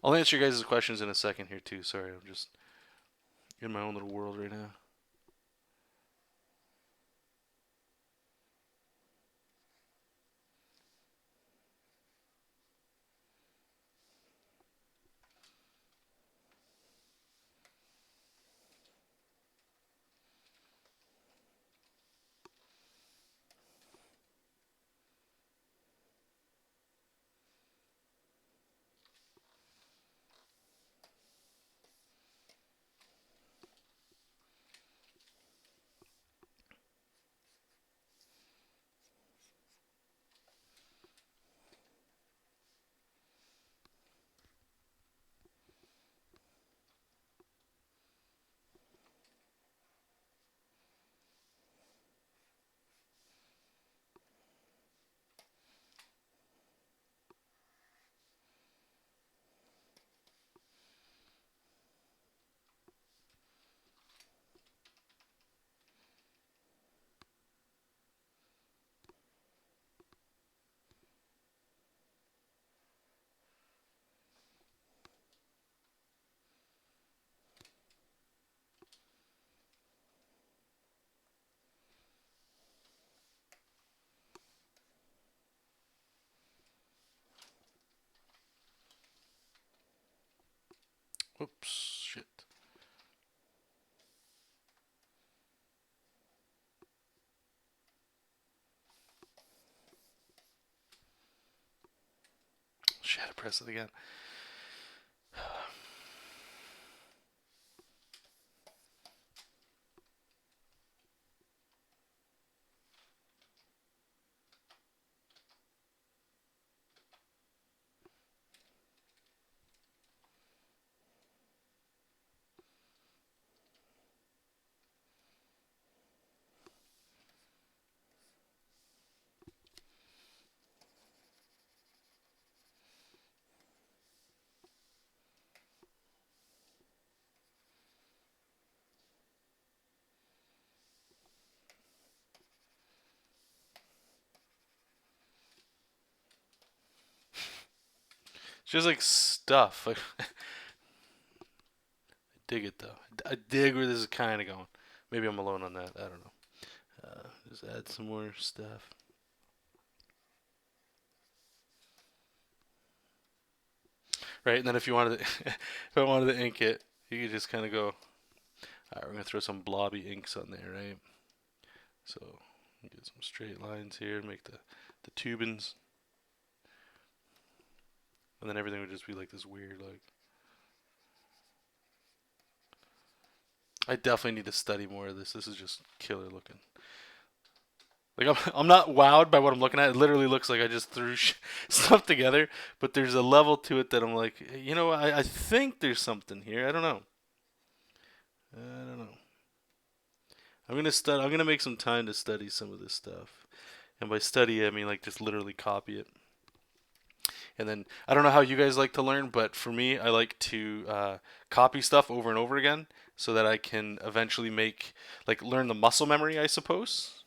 I'll answer your guys' questions in a second here too. Sorry, I'm just in my own little world right now. Whoops, shit. Shit, I press it again. It's just like stuff. Like, I dig it though. I dig where this is kind of going. Maybe I'm alone on that. I don't know. Just add some more stuff. Right, and then if you wanted to, if I wanted to ink it, you could just kind of go. All right, we're gonna throw some blobby inks on there, right? So get some straight lines here, make the tubins, and then everything would just be like this weird like. I definitely need to study more of this. This is just killer looking. Like I'm not wowed by what I'm looking at. It literally looks like I just threw stuff together, but there's a level to it that I'm like, you know, I think there's something here. I don't know. I don't know. I'm gonna study. I'm gonna make some time to study some of this stuff, and by study I mean like just literally copy it. And then I don't know how you guys like to learn, but for me, I like to copy stuff over and over again so that I can eventually make like learn the muscle memory, I suppose.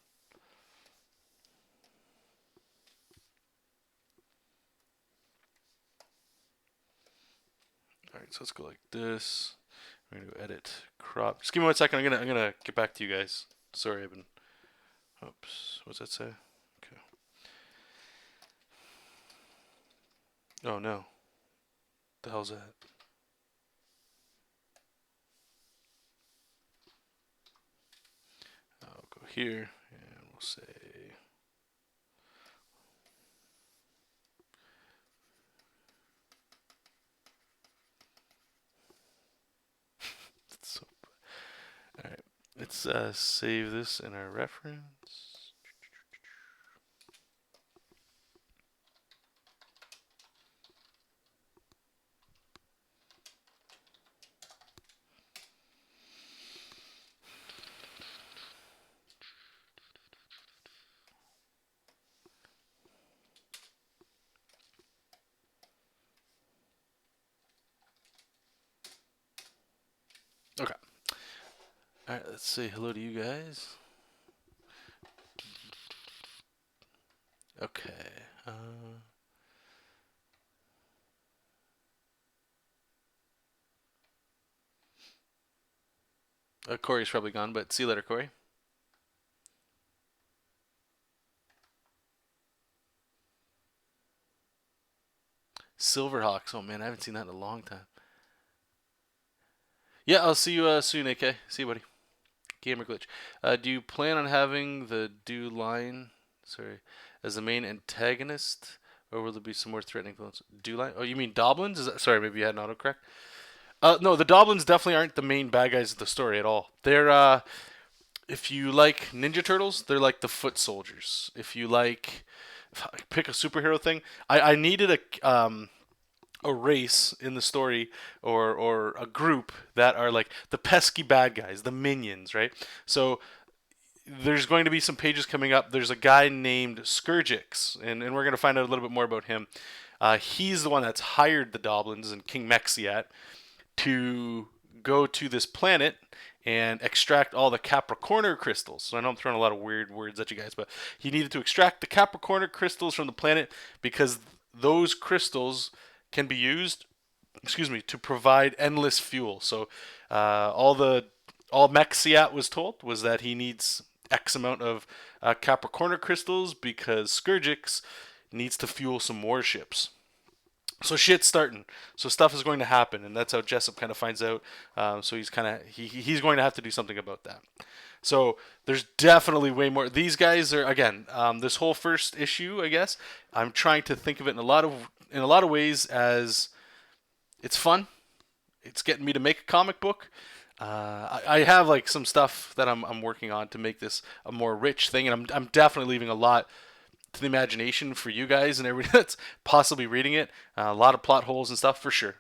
so let's go like this. We're gonna go edit, crop. Just give me 1 second. I'm gonna get back to you guys. Sorry, I've been. Oops. What's that say? Okay. Oh no. The hell's that? I'll go here and we'll say. So, all right. Let's save this in our reference. Okay. All right. Let's say hello to you guys. Okay. Corey's probably gone, but see you later, Corey. Silverhawks. Oh man, I haven't seen that in a long time. Yeah, I'll see you soon, AK. See you, buddy. Gamer glitch. Do you plan on having the do line, sorry, as the main antagonist, or will there be some more threatening villains? Do line? Oh, you mean Doblins? Is that, sorry, maybe you had an autocorrect. No, the Doblins definitely aren't the main bad guys of the story at all. They're if you like Ninja Turtles, they're like the foot soldiers. If you like, pick a superhero thing. I needed a race in the story or a group that are like the pesky bad guys, the minions, right? So there's going to be some pages coming up. There's a guy named Scourgix, and we're going to find out a little bit more about him. He's the one that's hired the Doblins and King Mexiat to go to this planet and extract all the Capricorner crystals. So I know I'm throwing a lot of weird words at you guys, but he needed to extract the Capricorner crystals from the planet because those crystals can be used, to provide endless fuel. So all Mexiat was told was that he needs X amount of Capricorner crystals because Scourgix needs to fuel some warships. So shit's starting. So stuff is going to happen, and that's how JESOP kind of finds out. So he's going to have to do something about that. So there's definitely way more. These guys are again. This whole first issue, I guess, I'm trying to think of it in a lot of ways as it's fun. It's getting me to make a comic book. I have like some stuff that I'm working on to make this a more rich thing, and I'm definitely leaving a lot to the imagination for you guys and everybody that's possibly reading it. A lot of plot holes and stuff for sure.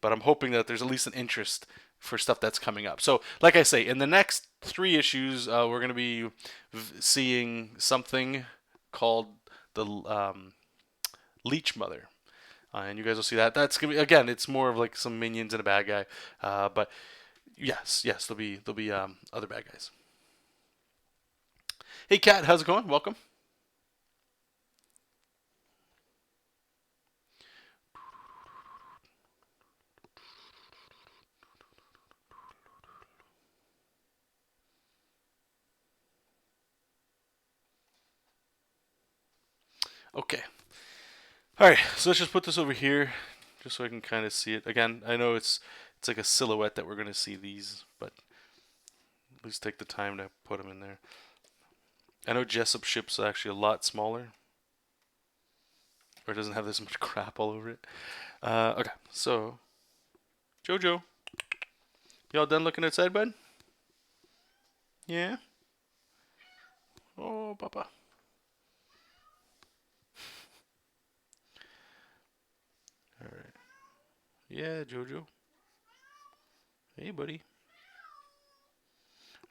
But I'm hoping that there's at least an interest for stuff that's coming up. So, like I say, in the next 3 issues, we're going to be seeing something called the Leech Mother. And you guys will see that. That's gonna be again. It's more of like some minions and a bad guy. But yes, there'll be other bad guys. Hey, Kat, how's it going? Welcome. Okay. All right. So let's just put this over here, just so I can kind of see it. Again, I know it's like a silhouette that we're gonna see these, but at least take the time to put them in there. I know JESOP ship's actually a lot smaller, or it doesn't have this much crap all over it. Okay, so Jojo, y'all done looking outside, bud? Yeah. Oh, Papa. All right. Yeah, Jojo. Hey, buddy.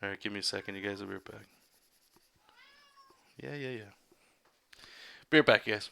All right, give me a second. You guys will be right back. Yeah. Be right back, you guys.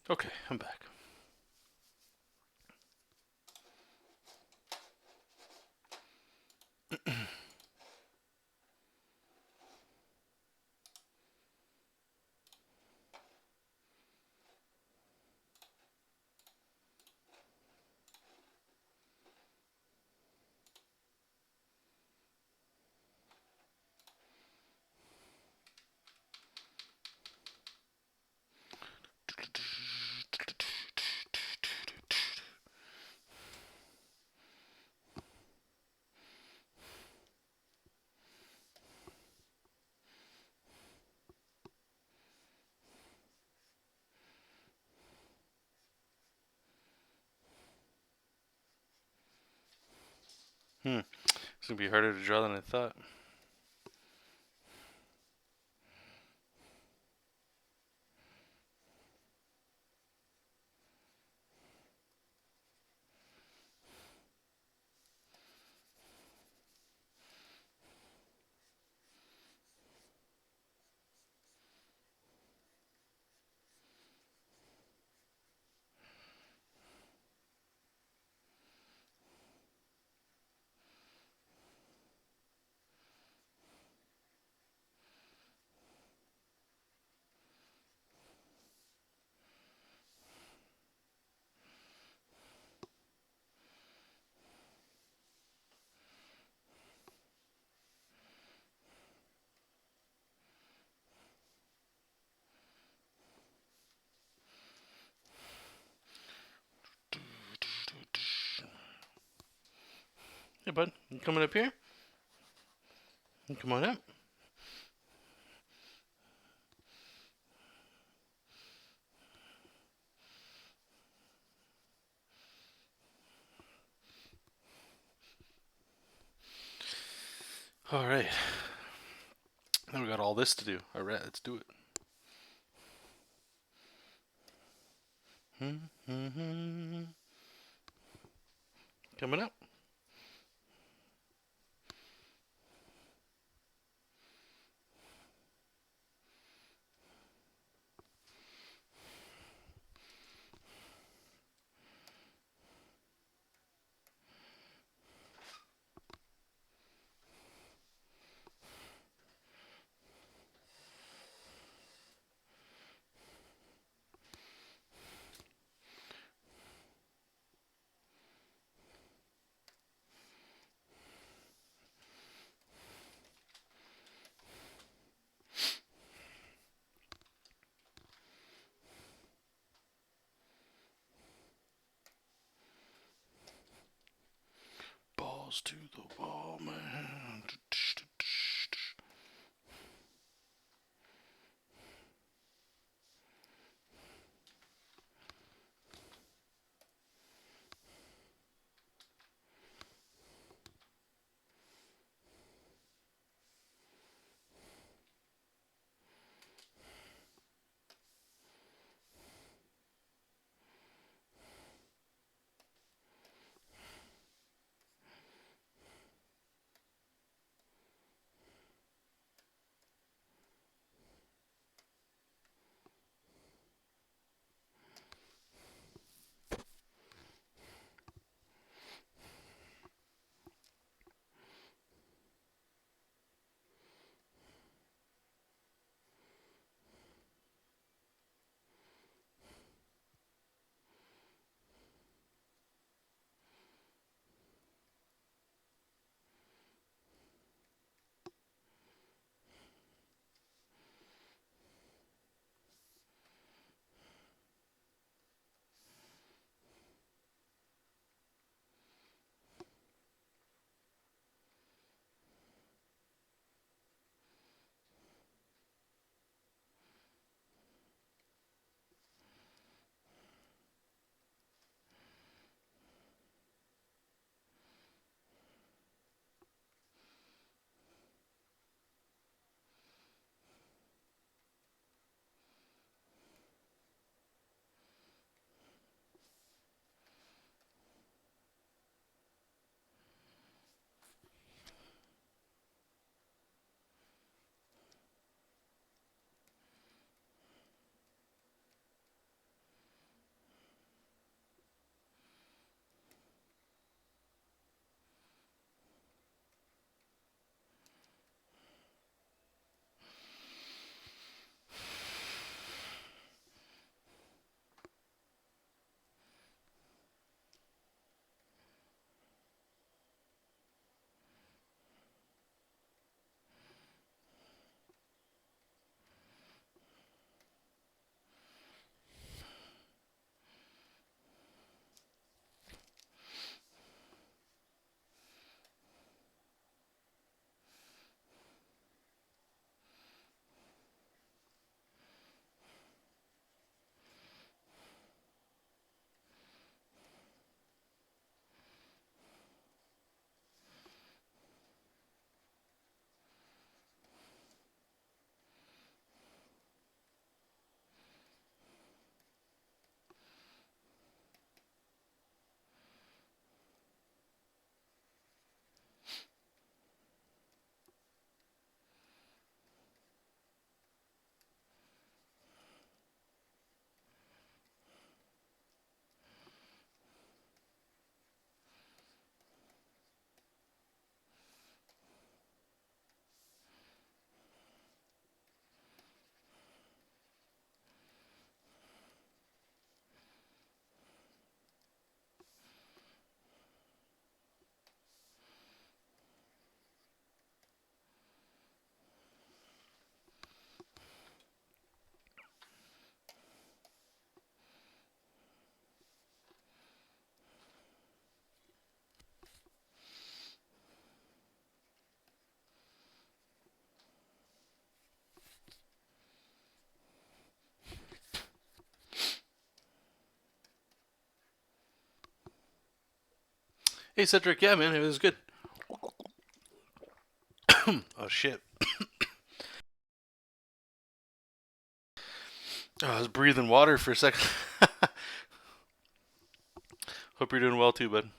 Okay, I'm back. It's gonna be harder to draw than I thought. Hey, bud, you coming up here? You come on up. All right. Now we got all this to do. All right, let's do it. Coming up. Balls to the wall, man. Hey, Cedric. Yeah, man, it was good. Oh, shit. Oh, I was breathing water for a second. Hope you're doing well too, bud.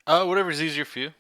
Whatever's easier for you.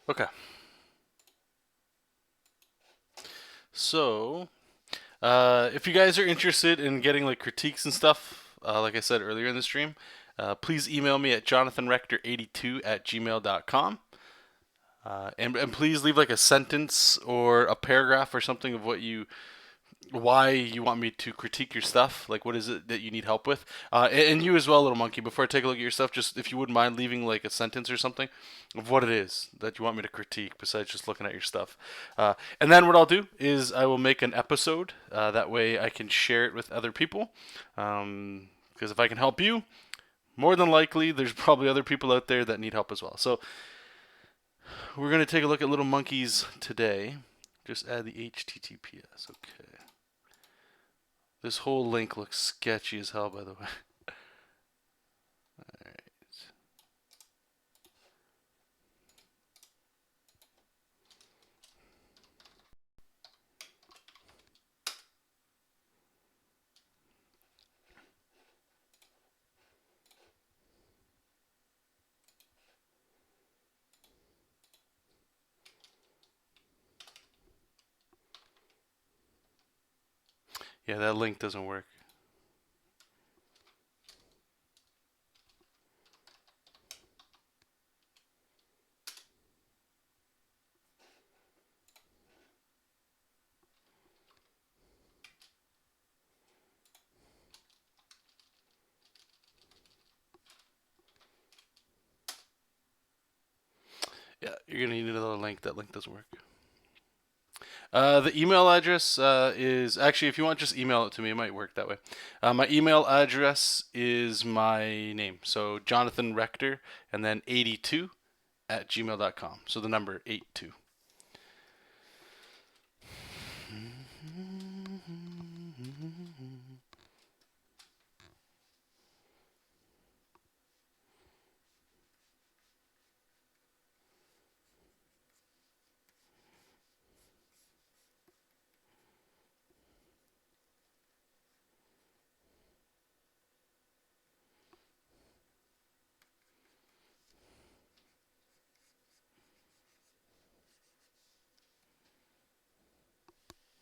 Okay. So, if you guys are interested in getting like critiques and stuff, like I said earlier in the stream, please email me at jonathanrector82@gmail.com. And please leave like a sentence or a paragraph or something of why you want me to critique your stuff. Like, what is it that you need help with? And you as well, little monkey. Before I take a look at your stuff, just if you wouldn't mind leaving like a sentence or something of what it is that you want me to critique, besides just looking at your stuff. And then what I'll do is I will make an episode. That way I can share it with other people. Because if I can help you, more than likely there's probably other people out there that need help as well. So we're gonna take a look at little monkeys today. Just add the HTTPS. Okay. This whole link looks sketchy as hell, by the way. Alright. Yeah, that link doesn't work. Yeah, you're gonna need another link. That link doesn't work. The email address is actually, if you want, just email it to me. It might work that way. My email address is my name, so Jonathan Rector, and then 82@gmail.com. So the number 82.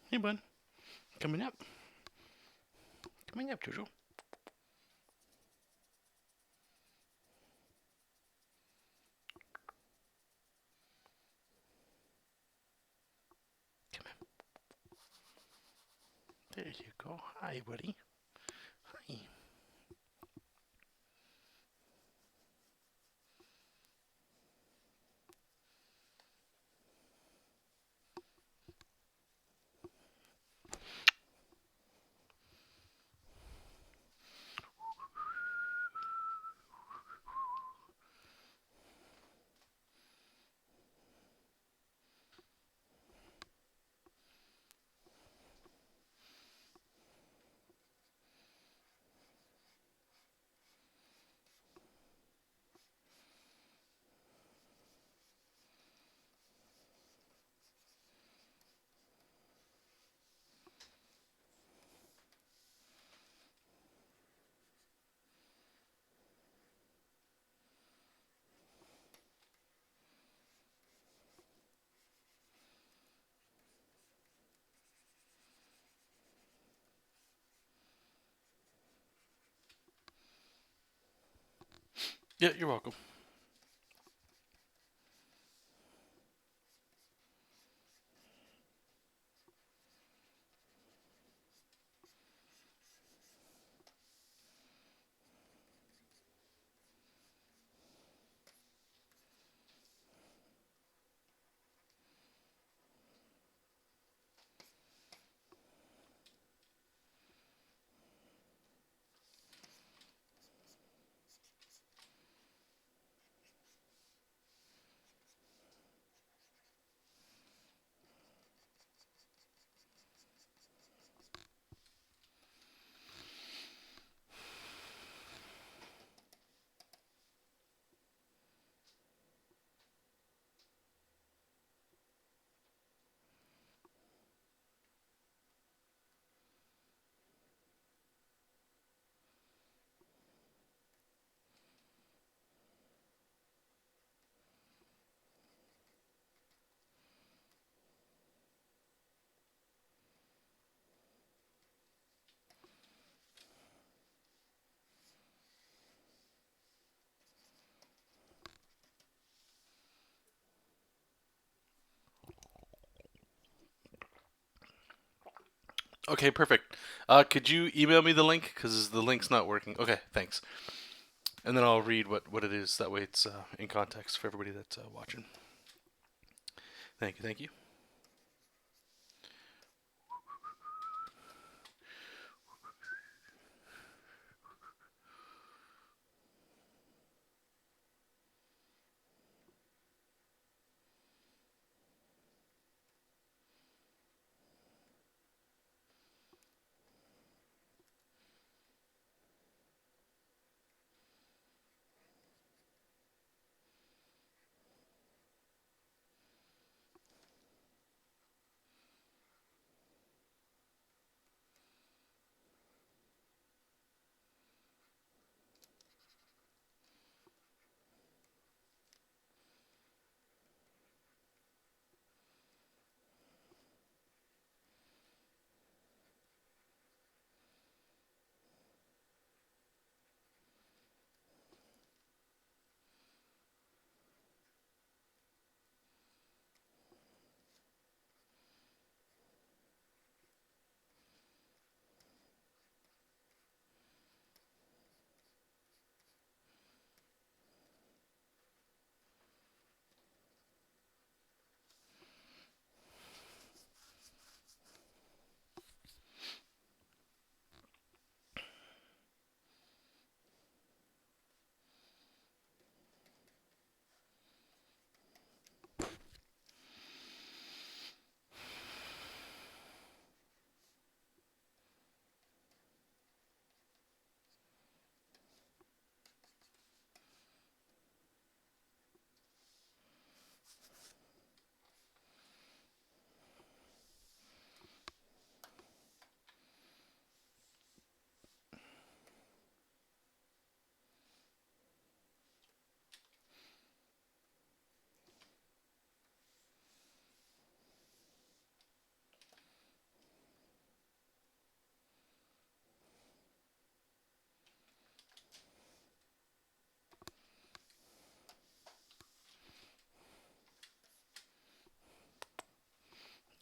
Hey, bud. Coming up. Coming up, Jojo. Come on. There you go. Hi, buddy. Hi. Yeah, you're welcome. Okay, perfect. Could you email me the link? Because the link's not working. Okay, thanks. And then I'll read what it is. That way it's in context for everybody that's watching. Thank you, thank you.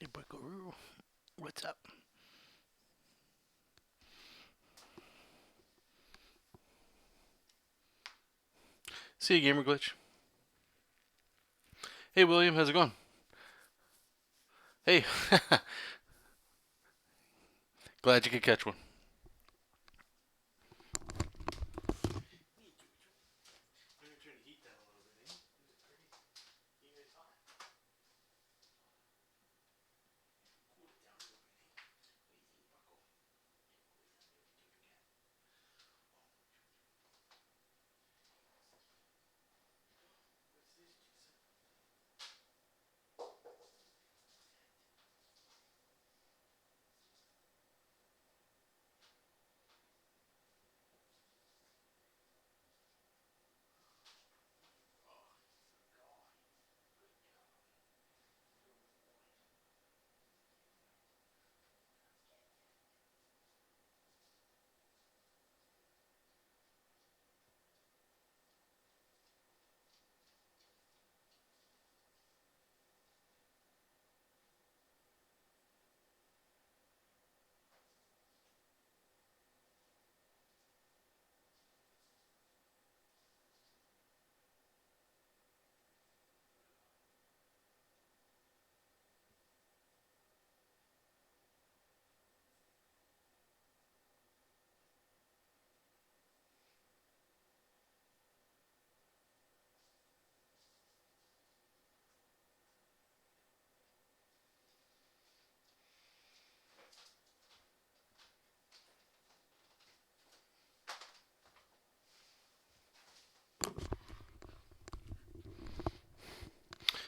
Hey, Buckaroo. What's up? See you, Gamer Glitch. Hey, William, how's it going? Hey, glad you could catch one.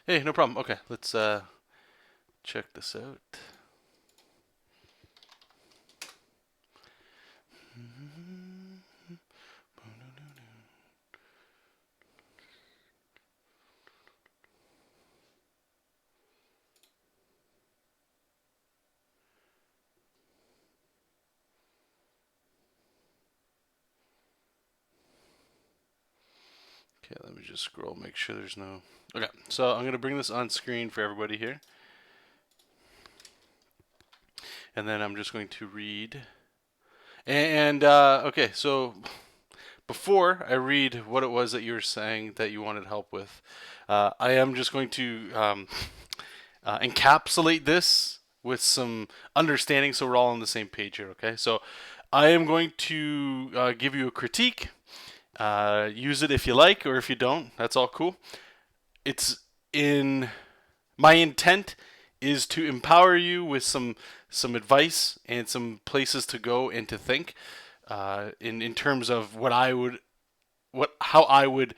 Hey, no problem. Okay, let's check this out. Okay, let me just scroll, make sure there's no... Okay, so I'm going to bring this on screen for everybody here. and then I'm just going to read. And okay, so before I read what it was that you were saying that you wanted help with, I am just going to encapsulate this with some understanding so we're all on the same page here, okay? So I am going to give you a critique. Use it if you like, or if you don't, that's all cool. It's in my intent is to empower you with some advice and some places to go and to think in terms of how I would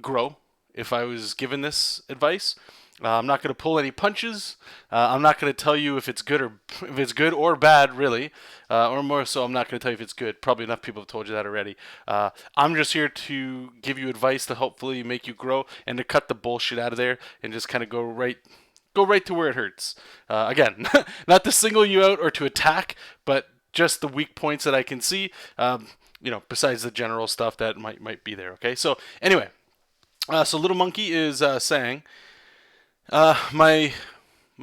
grow if I was given this advice. I'm not going to pull any punches. I'm not going to tell you if it's good or bad, really, or more so, I'm not going to tell you if it's good. Probably enough people have told you that already. I'm just here to give you advice to hopefully make you grow and to cut the bullshit out of there and just kind of go right to where it hurts. Again, not to single you out or to attack, but just the weak points that I can see. Besides the general stuff that might be there. Okay, so anyway, so Little Monkey is saying. My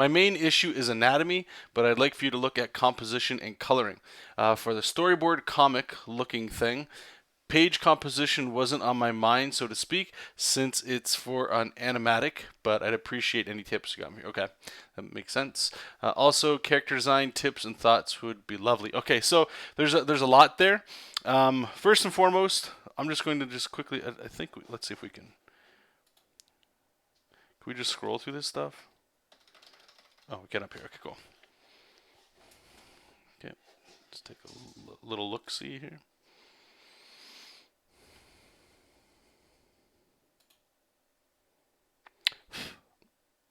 main issue is anatomy, but I'd like for you to look at composition and coloring. For the storyboard comic looking thing, page composition wasn't on my mind, so to speak, since it's for an animatic, but I'd appreciate any tips you got me. Okay, that makes sense. Also, character design tips and thoughts would be lovely. Okay, so there's a lot there. First and foremost, I'm just going to just quickly, I think, let's see if we can we just scroll through this stuff? Oh, get up here. Okay, cool. Okay, let's take a little look-see here.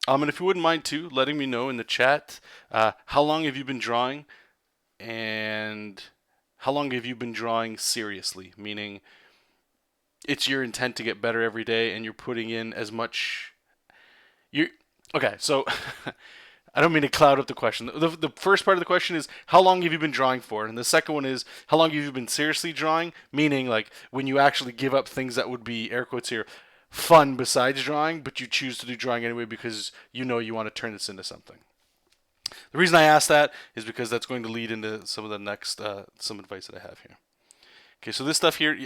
And if you wouldn't mind too, letting me know in the chat, how long have you been drawing, and how long have you been drawing seriously? Meaning, it's your intent to get better every day, and you're putting in as much. Okay, so I don't mean to cloud up the question. The first part of the question is, how long have you been drawing for? And the second one is, how long have you been seriously drawing? Meaning, like, when you actually give up things that would be, air quotes here, fun besides drawing, but you choose to do drawing anyway because you know you want to turn this into something. The reason I ask that is because that's going to lead into some of the next, some advice that I have here. Okay, so this stuff here,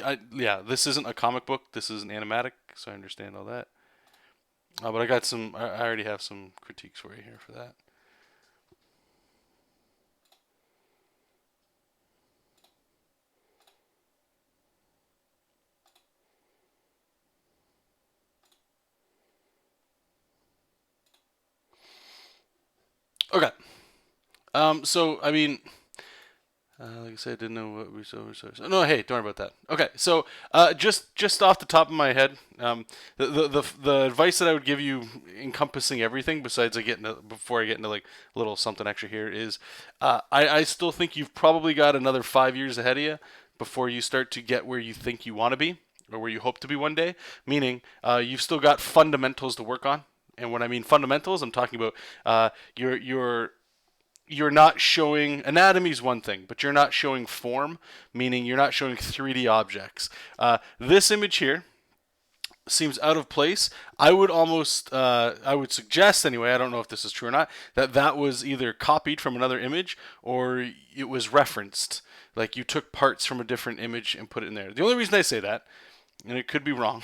this isn't a comic book. This is an animatic, so I understand all that. But I already have some critiques for you here for that. Okay. So, I mean, like I said, I didn't know what we saw. No, hey, don't worry about that. Okay, so just off the top of my head, the advice that I would give you, encompassing everything besides before I get into like a little something extra here, is I still think you've probably got another 5 years ahead of you before you start to get where you think you want to be or where you hope to be one day. Meaning, you've still got fundamentals to work on. And when I mean fundamentals, I'm talking about you're not showing anatomy is one thing, but you're not showing form, meaning you're not showing 3D objects. This image here seems out of place. I would suggest anyway, I don't know if this is true or not, that was either copied from another image or it was referenced. Like you took parts from a different image and put it in there. The only reason I say that, and it could be wrong,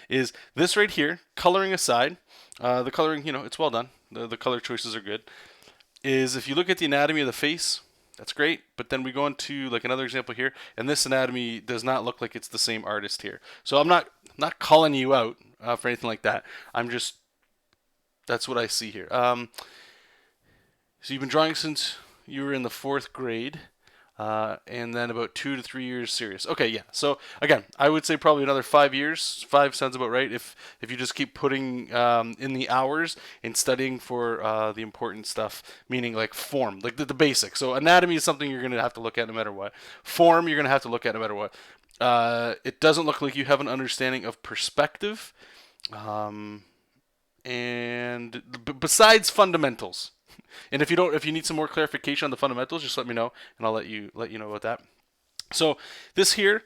is this right here, coloring aside, the coloring, it's well done. The color choices are good. Is if you look at the anatomy of the face, that's great. But then we go into like another example here, and this anatomy does not look like it's the same artist here. So I'm not calling you out for anything like that. That's what I see here. So you've been drawing since you were in the 4th grade. And then about 2 to 3 years serious. Okay, yeah. So again, I would say probably another 5 years. 5 sounds about right. If you just keep putting in the hours and studying for the important stuff, meaning like form, like the basics. So anatomy is something you're going to have to look at no matter what. Form you're going to have to look at no matter what. It doesn't look like you have an understanding of perspective, and besides fundamentals. And if you need some more clarification on the fundamentals, just let me know, and I'll let you know about that. So this here,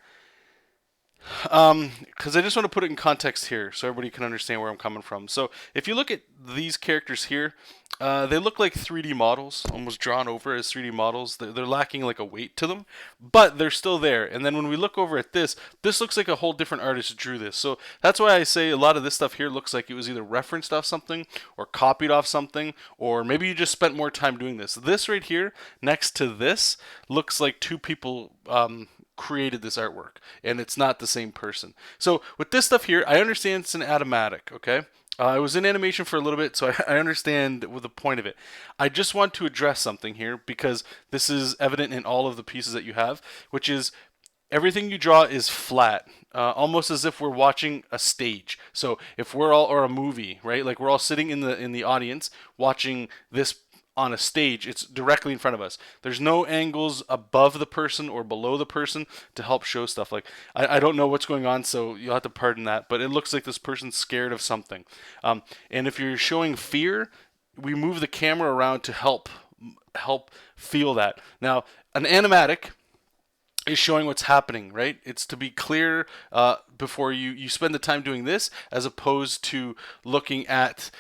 Because I just want to put it in context here so everybody can understand where I'm coming from. So if you look at these characters here, they look like 3D models, almost drawn over as 3D models. They're lacking like a weight to them, but they're still there. And then when we look over at this looks like a whole different artist drew this. So that's why I say a lot of this stuff here looks like it was either referenced off something or copied off something, or maybe you just spent more time doing this. This right here next to this looks like two people created this artwork, and it's not the same person. So with this stuff here, I understand it's an automatic, okay? I was in animation for a little bit, so I understand with the point of it. I just want to address something here because this is evident in all of the pieces that you have, which is everything you draw is flat, almost as if we're watching a stage. So if we're all, or a movie, right? Like we're all sitting in the audience watching this on a stage. It's directly in front of us. There's no angles above the person or below the person to help show stuff. Like I don't know what's going on, so you'll have to pardon that, but it looks like this person's scared of something. And if you're showing fear, we move the camera around to help feel that. Now, an animatic is showing what's happening, right? It's to be clear before you spend the time doing this, as opposed to looking at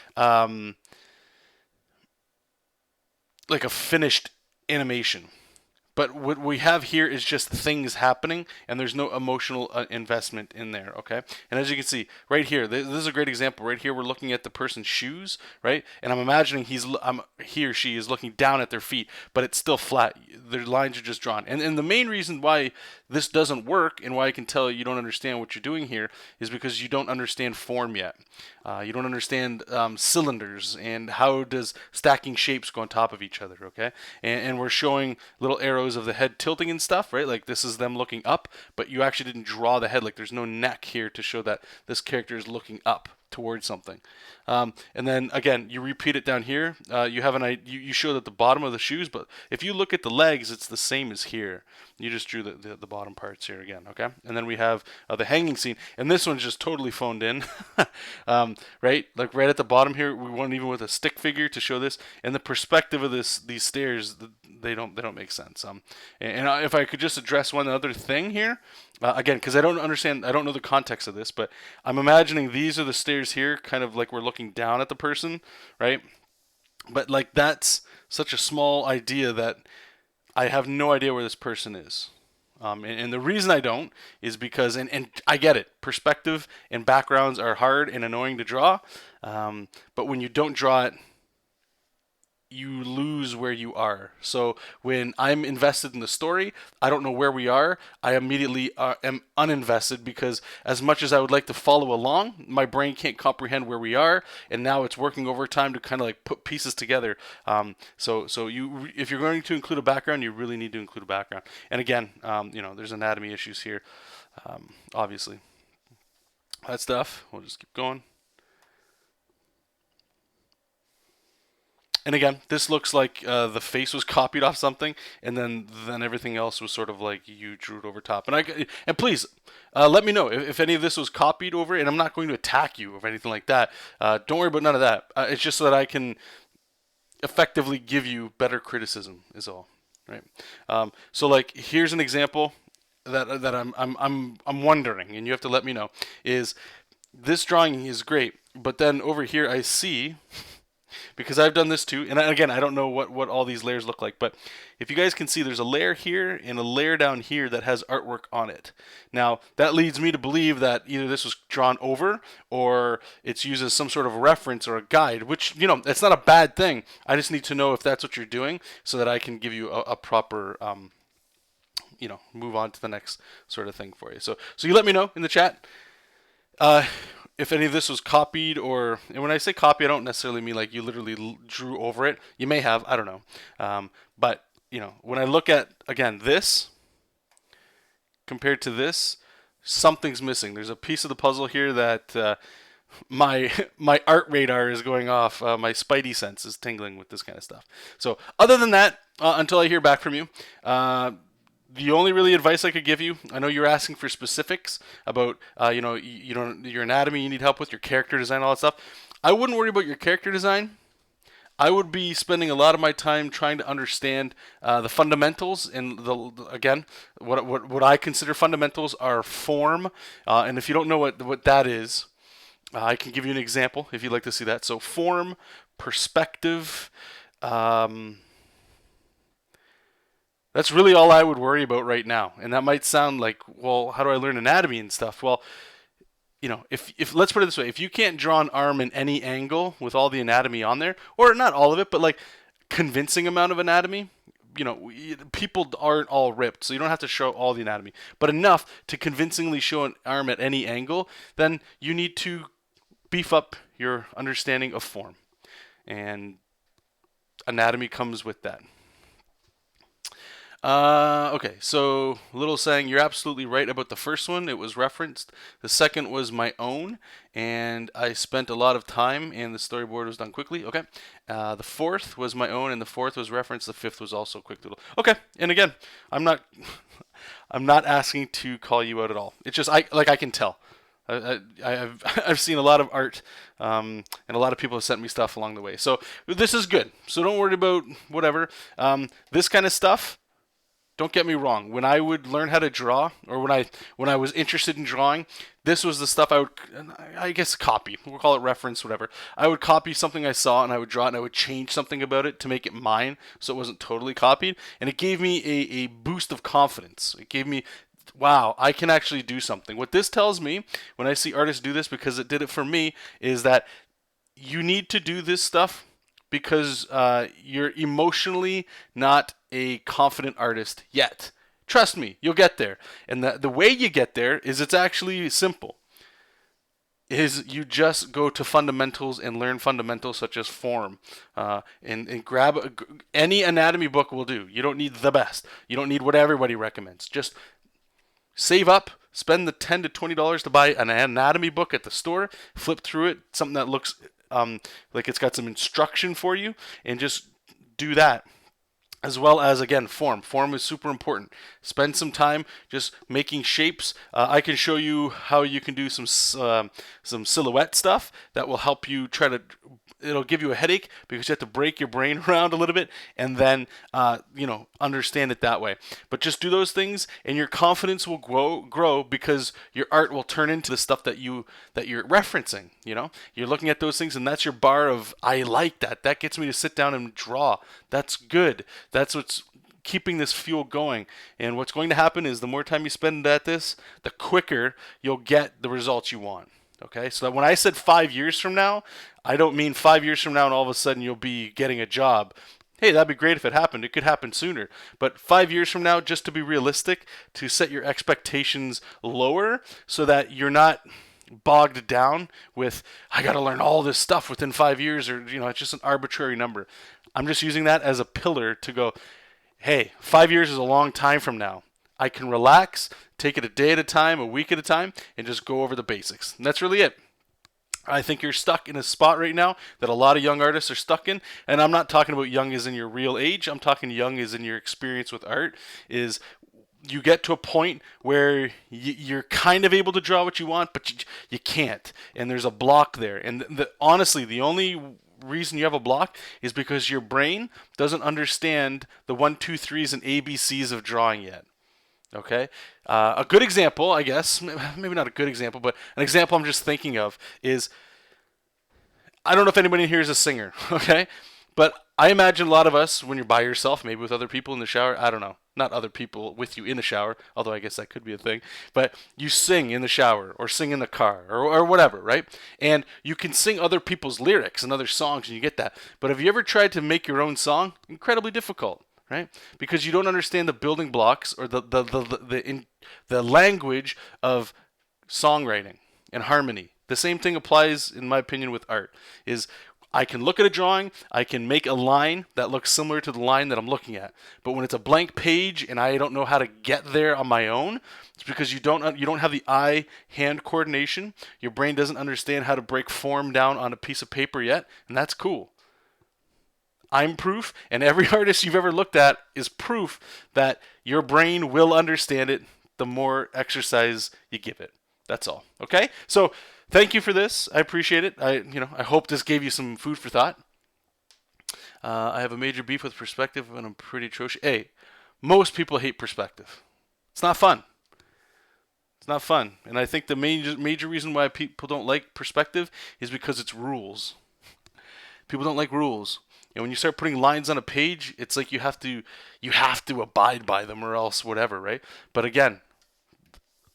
like a finished animation. But what we have here is just things happening, and there's no emotional investment in there, okay? And as you can see, right here, this is a great example. Right here, we're looking at the person's shoes, right? And I'm imagining he or she is looking down at their feet, but it's still flat. Their lines are just drawn. And the main reason why this doesn't work, and why I can tell you don't understand what you're doing here, is because you don't understand form yet. You don't understand cylinders, and how does stacking shapes go on top of each other, okay? And we're showing little arrows of the head tilting and stuff, right? Like this is them looking up, but you actually didn't draw the head. Like there's no neck here to show that this character is looking up towards something. And then again, you repeat it down here. You have you show that the bottom of the shoes, but if you look at the legs, it's the same as here. You just drew the bottom parts here again, okay? And then we have the hanging scene, and this one's just totally phoned in, right? Like right at the bottom here, we went even with a stick figure to show this, and the perspective of these stairs, they don't make sense. And if I could just address one other thing here, again, because I don't know the context of this, but I'm imagining these are the stairs here, kind of like we're looking down at the person, right? But like that's such a small idea that I have no idea where this person is. And the reason I don't is because, and I get it, perspective and backgrounds are hard and annoying to draw, but when you don't draw it, you lose where you are. So when I'm invested in the story, I don't know where we are. I immediately am uninvested, because as much as I would like to follow along, my brain can't comprehend where we are, and now it's working overtime to kind of like put pieces together. So if you're going to include a background, you really need to include a background. And again, there's anatomy issues here, obviously. That stuff. We'll just keep going. And again, this looks like the face was copied off something, and then everything else was sort of like you drew it over top. And please let me know if any of this was copied over. And I'm not going to attack you or anything like that. Don't worry about none of that. It's just so that I can effectively give you better criticism, is all, right? So like here's an example that I'm wondering, and you have to let me know. Is this drawing is great, but then over here I see. Because I've done this too, and again, I don't know what all these layers look like, but if you guys can see, there's a layer here and a layer down here that has artwork on it. Now, that leads me to believe that either this was drawn over, or it's used as some sort of reference or a guide, which, it's not a bad thing. I just need to know if that's what you're doing so that I can give you a proper, move on to the next sort of thing for you. So you let me know in the chat. If any of this was copied, and when I say copy, I don't necessarily mean like you literally drew over it. You may have, I don't know. But, when I look at, again, this compared to this, something's missing. There's a piece of the puzzle here that my art radar is going off. My spidey sense is tingling with this kind of stuff. So other than that, until I hear back from you, the only really advice I could give you, I know you're asking for specifics about, your anatomy you need help with, your character design, all that stuff. I wouldn't worry about your character design. I would be spending a lot of my time trying to understand the fundamentals. And again, what I consider fundamentals are form. And if you don't know what that is, I can give you an example if you'd like to see that. So form, perspective. Um, that's really all I would worry about right now. And that might sound like, well, how do I learn anatomy and stuff? Well, if let's put it this way, if you can't draw an arm in any angle with all the anatomy on there, or not all of it, but like convincing amount of anatomy, people aren't all ripped, so you don't have to show all the anatomy, but enough to convincingly show an arm at any angle, then you need to beef up your understanding of form. And anatomy comes with that. Okay, so little saying, you're absolutely right about the first one. It was referenced. The second was my own, and I spent a lot of time, and the storyboard was done quickly. Okay. The fourth was my own, and the fourth was referenced. The fifth was also quick doodle. Okay, and again, I'm not, I'm not asking to call you out at all. It's just I can tell. I've seen a lot of art, and a lot of people have sent me stuff along the way. So this is good. So don't worry about whatever. This kind of stuff. Don't get me wrong. When I would learn how to draw, or when I was interested in drawing, this was the stuff I would, I guess, copy. We'll call it reference, whatever. I would copy something I saw, and I would draw it, and I would change something about it to make it mine, so it wasn't totally copied. And it gave me a boost of confidence. It gave me, wow, I can actually do something. What this tells me, when I see artists do this, because it did it for me, is that you need to do this stuff because you're emotionally not a confident artist yet. Trust me, you'll get there. And the way you get there is it's actually simple. Is you just go to fundamentals and learn fundamentals such as form, and grab any anatomy book will do. You don't need the best. You don't need what everybody recommends. Just save up, spend the $10 to $20 to buy an anatomy book at the store, flip through it, something that looks like it's got some instruction for you, and just do that. As well as, again, form. Form is super important. Spend some time just making shapes. I can show you how you can do some silhouette stuff that will help you try to. It'll give you a headache because you have to break your brain around a little bit and then understand it that way. But just do those things, and your confidence will grow because your art will turn into the stuff that you're referencing. You're looking at those things, and that's your bar of I like that. That gets me to sit down and draw. That's good. That's what's keeping this fuel going. And what's going to happen is the more time you spend at this, the quicker you'll get the results you want. Okay, so that when I said 5 years from now, I don't mean 5 years from now and all of a sudden you'll be getting a job. Hey, that'd be great if it happened. It could happen sooner. But 5 years from now, just to be realistic, to set your expectations lower so that you're not bogged down with, I got to learn all this stuff within 5 years, or, it's just an arbitrary number. I'm just using that as a pillar to go, hey, 5 years is a long time from now. I can relax, take it a day at a time, a week at a time, and just go over the basics. And that's really it. I think you're stuck in a spot right now that a lot of young artists are stuck in. And I'm not talking about young as in your real age. I'm talking young as in your experience with art. Is you get to a point where you're kind of able to draw what you want, but you can't. And there's a block there. And honestly, the only reason you have a block is because your brain doesn't understand the 1, 2, 3s and ABCs of drawing yet. Okay, a good example, I guess, maybe not a good example, but an example I'm just thinking of is, I don't know if anybody in here is a singer, okay? But I imagine a lot of us, when you're by yourself, maybe with other people in the shower, I don't know, not other people with you in the shower, although I guess that could be a thing, but you sing in the shower or sing in the car or whatever, right? And you can sing other people's lyrics and other songs and you get that. But have you ever tried to make your own song? Incredibly difficult. Right? Because you don't understand the building blocks or the language of songwriting and harmony. The same thing applies, in my opinion, with art. Is I can look at a drawing, I can make a line that looks similar to the line that I'm looking at. But when it's a blank page and I don't know how to get there on my own, it's because you don't have the eye-hand coordination. Your brain doesn't understand how to break form down on a piece of paper yet, and that's cool. I'm proof, and every artist you've ever looked at is proof that your brain will understand it the more exercise you give it. That's all. Okay? So thank you for this. I appreciate it. I hope this gave you some food for thought. I have a major beef with perspective, and I'm pretty atrocious. Hey, most people hate perspective. It's not fun. It's not fun. And I think the major reason why people don't like perspective is because it's rules. People don't like rules. And when you start putting lines on a page, it's like you have to abide by them or else whatever, right? But again,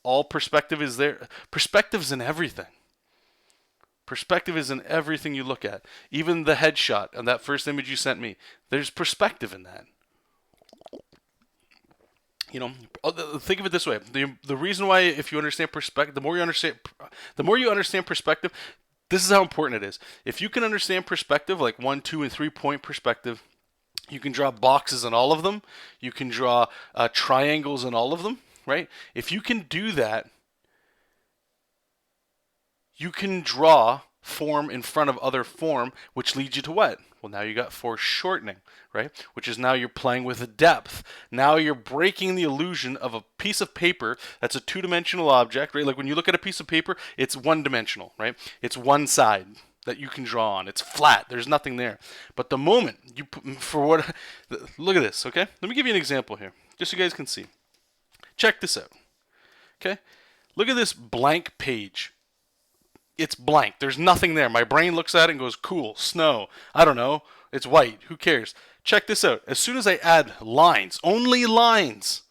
all perspective is there. Perspective's in everything. Perspective is in everything you look at. Even the headshot on that first image you sent me. There's perspective in that. You know, think of it this way: the reason why, if you understand perspective, the more you understand perspective, this is how important it is. If you can understand perspective, like 1, 2, and 3 point perspective, you can draw boxes in all of them. You can draw triangles in all of them, right? If you can do that, you can draw form in front of other form, which leads you to what? Well, now you got foreshortening, right? Which is now you're playing with depth. Now you're breaking the illusion of a piece of paper that's a two-dimensional object, right? Like when you look at a piece of paper, it's one-dimensional, right? It's one side that you can draw on. It's flat. There's nothing there. But the moment you put, look at this, okay? Let me give you an example here, just so you guys can see. Check this out, okay? Look at this blank page. It's blank. There's nothing there. My brain looks at it and goes, cool, snow. I don't know. It's white. Who cares? Check this out. As soon as I add lines, only lines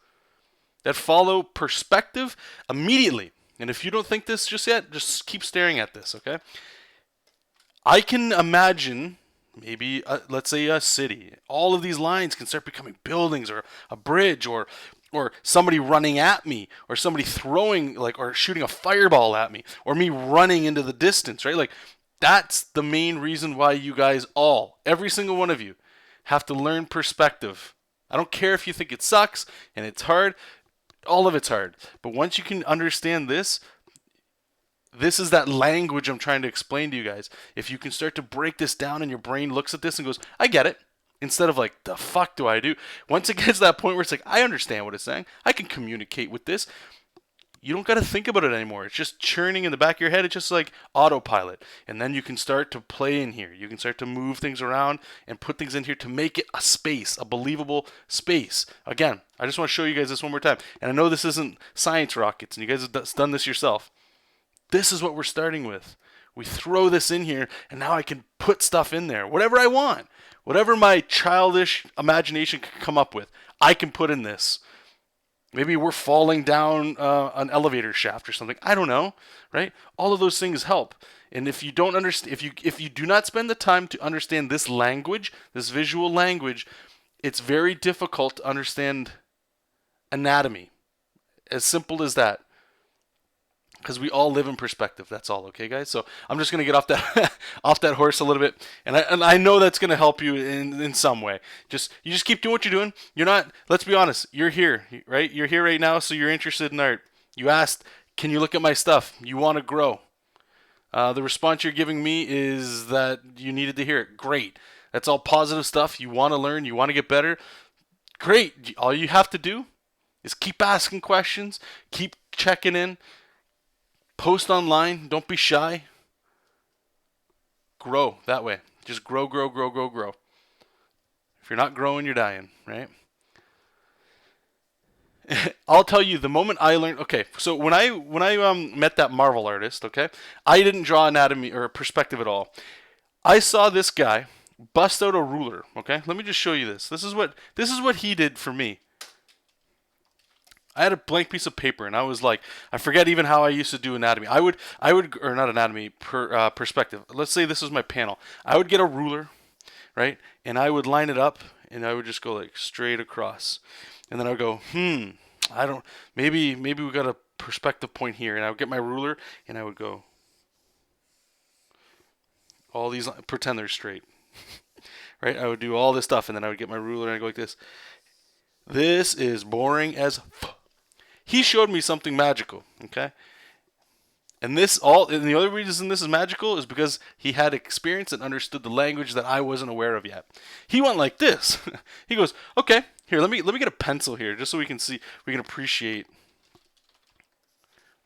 that follow perspective immediately, and if you don't think this just yet, just keep staring at this, okay? I can imagine maybe, let's say, a city. All of these lines can start becoming buildings or a bridge or somebody running at me, or somebody throwing, like, or shooting a fireball at me, or me running into the distance, right? Like, that's the main reason why you guys every single one of you, have to learn perspective. I don't care if you think it sucks and it's hard. All of it's hard. But once you can understand this is that language I'm trying to explain to you guys. If you can start to break this down and your brain looks at this and goes, I get it. Instead of like, the fuck do I do? Once it gets to that point where it's like, I understand what it's saying. I can communicate with this. You don't got to think about it anymore. It's just churning in the back of your head. It's just like autopilot. And then you can start to play in here. You can start to move things around and put things in here to make it a space, a believable space. Again, I just want to show you guys this one more time. And I know this isn't science rockets, and you guys have done this yourself. This is what we're starting with. We throw this in here, and now I can put stuff in there. Whatever I want. Whatever my childish imagination can come up with, I can put in this. Maybe we're falling down an elevator shaft or something. I don't know, right? All of those things help. And if you don't understand, if you do not spend the time to understand this language, this visual language, it's very difficult to understand anatomy. As simple as that. Because we all live in perspective. That's all, okay, guys? So I'm just gonna get off that off that horse a little bit, and I know that's gonna help you in some way. You just keep doing what you're doing. You're not. Let's be honest. You're here, right? You're here right now, so you're interested in art. You asked, "Can you look at my stuff?" You want to grow. The response you're giving me is that you needed to hear it. Great. That's all positive stuff. You want to learn. You want to get better. Great. All you have to do is keep asking questions. Keep checking in. Post online. Don't be shy. Grow that way. Just grow, grow, grow, grow, grow. If you're not growing, you're dying, right? I'll tell you, the moment I learned, okay, so when I met that Marvel artist, okay, I didn't draw anatomy or perspective at all. I saw this guy bust out a ruler, okay? Let me just show you this. This is what he did for me. I had a blank piece of paper, and I was like, I forget even how I used to do anatomy. I would, or not anatomy, perspective. Let's say this is my panel. I would get a ruler, right, and I would line it up, and I would just go like straight across, and then I would go, I don't, maybe we got a perspective point here, and I would get my ruler, and I would go, all these, pretend they're straight, right? I would do all this stuff, and then I would get my ruler, and I'd go like this. This is boring as He showed me something magical, okay? And the other reason this is magical is because he had experience and understood the language that I wasn't aware of yet. He went like this. He goes, okay, here, let me get a pencil here just so we can appreciate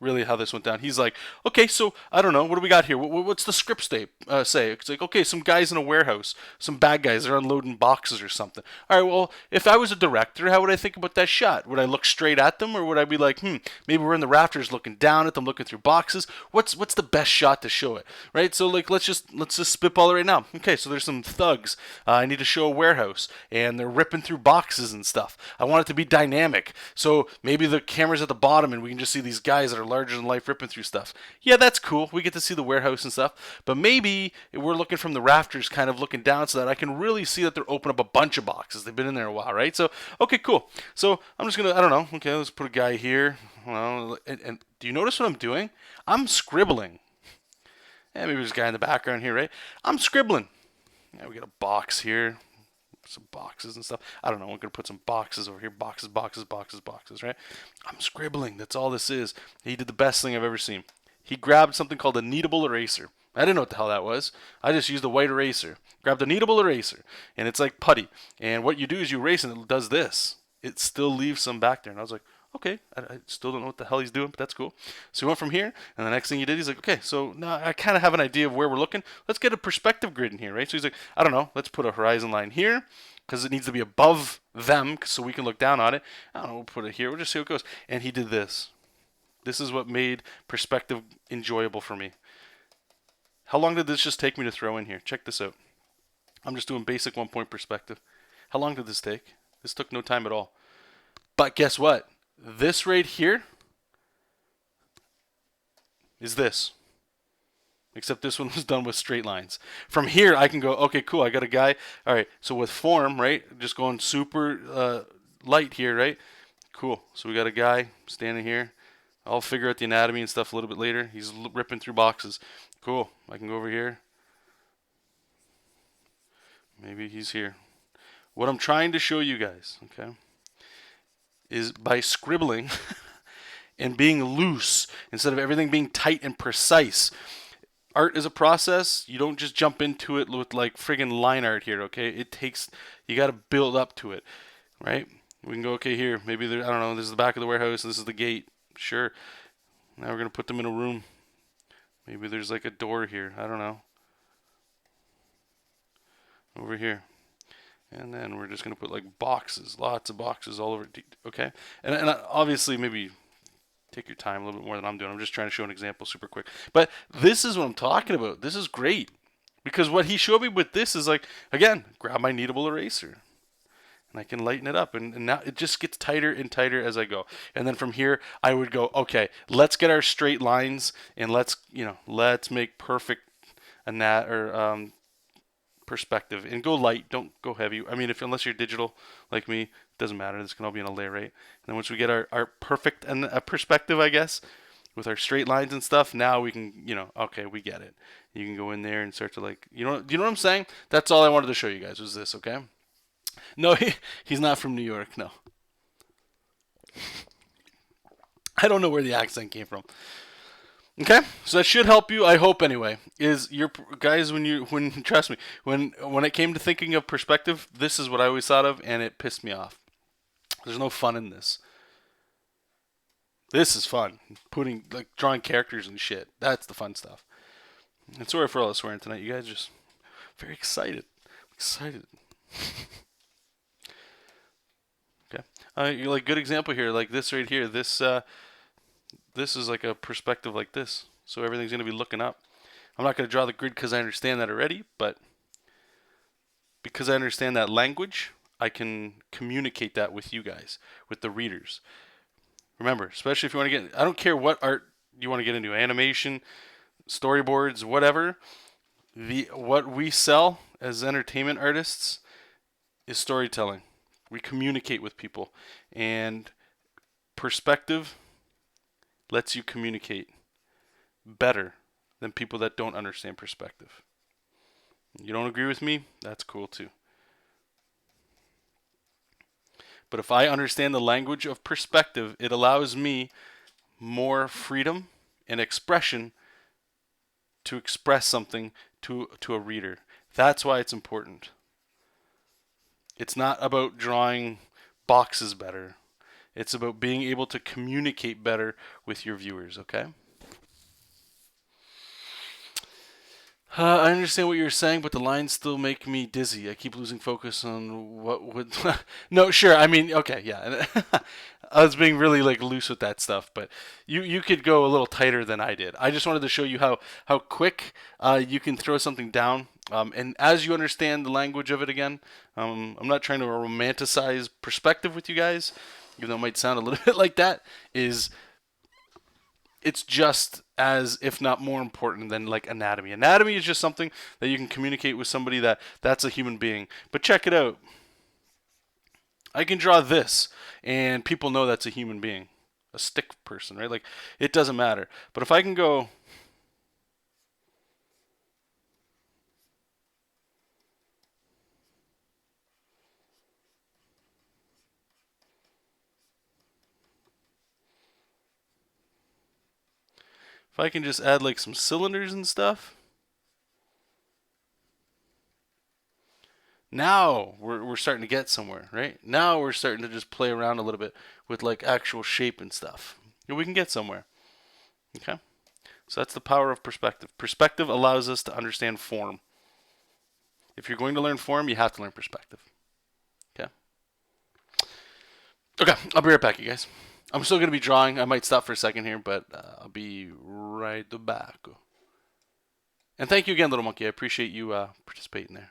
really how this went down. He's like, okay, so I don't know, what do we got here? What's the script say? It's like, okay, some guys in a warehouse, some bad guys, they're unloading boxes or something. All right, well, if I was a director, how would I think about that shot? Would I look straight at them, or would I be like, maybe we're in the rafters looking down at them, looking through boxes? What's the best shot to show it, right? So like, let's just spitball it right now. Okay, so there's some thugs. I need to show a warehouse, and they're ripping through boxes and stuff. I want it to be dynamic, so maybe the camera's at the bottom, and we can just see these guys that are larger than life ripping through stuff. Yeah, that's cool. We get to see the warehouse and stuff. But maybe we're looking from the rafters, kind of looking down, so that I can really see that they're opening up a bunch of boxes. They've been in there a while, right? So, okay, cool. So I'm just gonna, I don't know. Okay, let's put a guy here. Well, and do you notice what I'm doing? I'm scribbling. Yeah, maybe there's a guy in the background here, right? I'm scribbling. Yeah, we got a box here. Some boxes and stuff. I don't know. We're gonna put some boxes over here. Boxes, right? I'm scribbling. That's all this is. He did the best thing I've ever seen. He grabbed something called a Kneadable Eraser. I didn't know what the hell that was. I just used a white eraser. Grabbed a Kneadable Eraser, and it's like putty. And what you do is you erase, and it does this. It still leaves some back there. And I was like, okay, I still don't know what the hell he's doing, but that's cool. So he went from here, and the next thing he did, he's like, okay, so now I kind of have an idea of where we're looking. Let's get a perspective grid in here, right? So he's like, I don't know, let's put a horizon line here, because it needs to be above them, so we can look down on it. I don't know, we'll put it here. We'll just see how it goes. And he did this. This is what made perspective enjoyable for me. How long did this just take me to throw in here? Check this out. I'm just doing basic 1-point perspective. How long did this take? This took no time at all. But guess what? This right here is this. Except this one was done with straight lines. From here, I can go, okay, cool, I got a guy. All right, so with form, right, just going super light here, right? Cool. So we got a guy standing here. I'll figure out the anatomy and stuff a little bit later. He's ripping through boxes. Cool. I can go over here. Maybe he's here. What I'm trying to show you guys, okay, is by scribbling and being loose instead of everything being tight and precise. Art is a process. You don't just jump into it with like friggin' line art here, okay? It takes, you got to build up to it, right? We can go, okay, here, maybe there, I don't know, this is the back of the warehouse, this is the gate. Sure. Now we're going to put them in a room. Maybe there's like a door here. I don't know. Over here. And then we're just going to put like boxes, lots of boxes all over. Okay. And obviously maybe take your time a little bit more than I'm doing. I'm just trying to show an example super quick. But this is what I'm talking about. This is great. Because what he showed me with this is like, again, grab my Kneadable Eraser. And I can lighten it up. And now it just gets tighter and tighter as I go. And then from here, I would go, okay, let's get our straight lines and let's make perfect perspective, and go light, don't go heavy. I mean, unless you're digital like me, it doesn't matter. This can all be in a layer, right? And then once we get our perfect perspective, I guess, with our straight lines and stuff, now we can, okay, we get it. You can go in there and start to like, do you know what I'm saying? That's all I wanted to show you guys was this, okay? No, he's not from New York, no. I don't know where the accent came from. Okay, so that should help you. I hope anyway. Is your guys when trust me, when it came to thinking of perspective, this is what I always thought of, and it pissed me off. There's no fun in this. This is fun, drawing characters and shit. That's the fun stuff. And sorry for all the swearing tonight. You guys are just very excited. Excited. Okay, like good example here, like this right here. This is like a perspective like this. So everything's going to be looking up. I'm not going to draw the grid because I understand that already, but because I understand that language, I can communicate that with you guys, with the readers. Remember, especially if you want to get, I don't care what art you want to get into, animation, storyboards, whatever. What we sell as entertainment artists is storytelling. We communicate with people, and perspective lets you communicate better than people that don't understand perspective. You don't agree with me? That's cool too. But if I understand the language of perspective, it allows me more freedom and expression to express something to a reader. That's why it's important. It's not about drawing boxes better. It's about being able to communicate better with your viewers, okay? I understand what you're saying, but the lines still make me dizzy. I keep losing focus on what would. No, sure. I mean, okay, yeah. I was being really like loose with that stuff, but you could go a little tighter than I did. I just wanted to show you how quick you can throw something down, and as you understand the language of it again, I'm not trying to romanticize perspective with you guys, even though it might sound a little bit like that. It's just as if not more important than like anatomy. Anatomy is just something that you can communicate with somebody that's a human being. But check it out. I can draw this and people know that's a human being. A stick person, right? Like it doesn't matter. But if I can go if I can just add like some cylinders and stuff, now we're starting to get somewhere, right? Now we're starting to just play around a little bit with like actual shape and stuff. And we can get somewhere. Okay? So that's the power of perspective. Perspective allows us to understand form. If you're going to learn form, you have to learn perspective. Okay? Okay, I'll be right back, you guys. I'm still going to be drawing. I might stop for a second here, but I'll be right back. And thank you again, Little Monkey. I appreciate you participating there.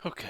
Okay.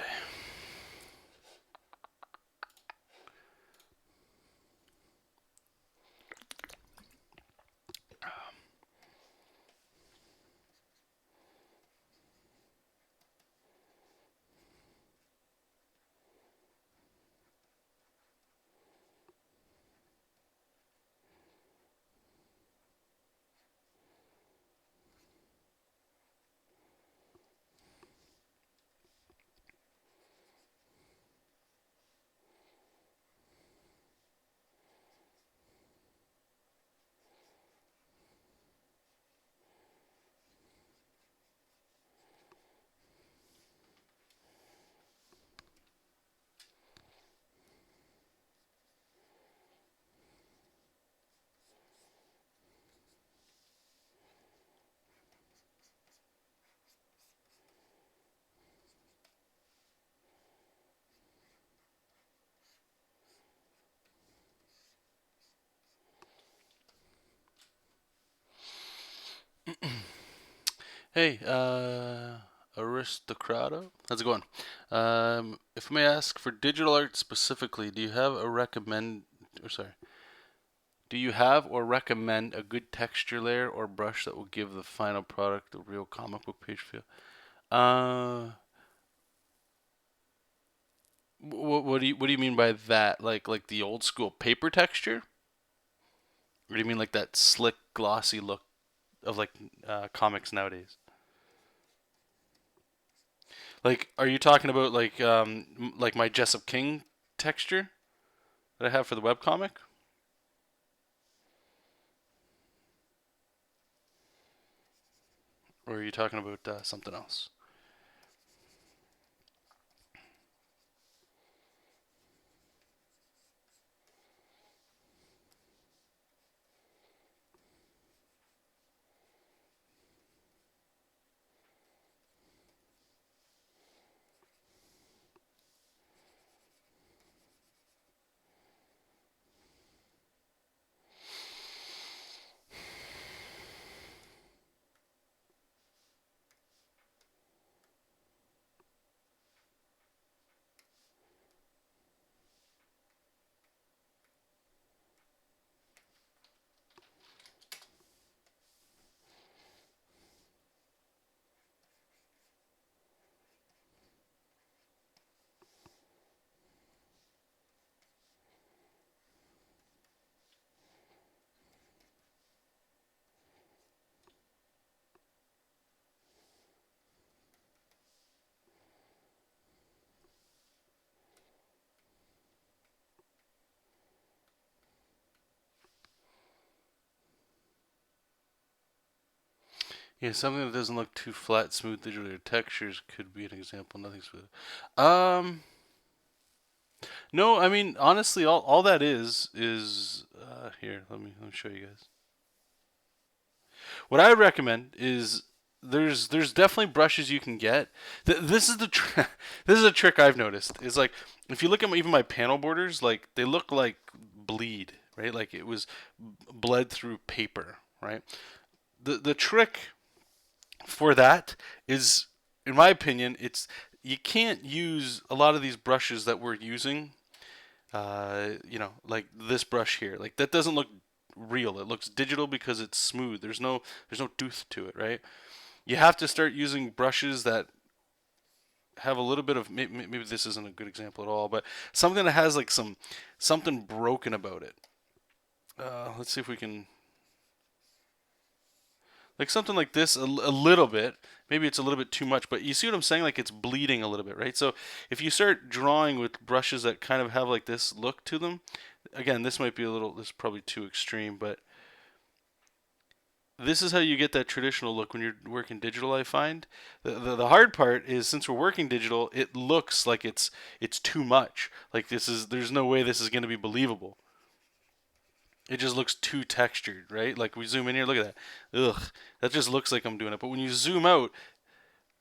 Hey, Aristocrata, how's it going? If I may ask, for digital art specifically, do you have a recommend, or sorry, do you have or recommend a good texture layer or brush that will give the final product a real comic book page feel? Uh, what do you mean by that? Like the old school paper texture, or do you mean like that slick, glossy look of like comics nowadays? Like, are you talking about like my Jessup King texture that I have for the webcomic? Or are you talking about something else? Yeah, something that doesn't look too flat, smooth, digital textures could be an example. Nothing smooth. Um, no, I mean honestly, all that is here. Let me show you guys. What I recommend is there's definitely brushes you can get. This is this is a trick I've noticed. Is like if you look at even my panel borders, like they look like bleed, right? Like it was bled through paper, right? The trick for that is, in my opinion, it's you can't use a lot of these brushes that we're using. Like this brush here, like that doesn't look real. It looks digital because it's smooth. There's no tooth to it, right? You have to start using brushes that have a little bit of maybe this isn't a good example at all, but something that has like something broken about it. Let's see if we can like something like this a little bit. Maybe it's a little bit too much, but you see what I'm saying? Like it's bleeding a little bit, right? So if you start drawing with brushes that kind of have like this look to them, again, this might be a little, this is probably too extreme, but this is how you get that traditional look when you're working digital. I find the hard part is since we're working digital, it looks like it's too much. Like there's no way this is going to be believable. It just looks too textured, right? Like we zoom in here, look at that. Ugh, that just looks like I'm doing it. But when you zoom out,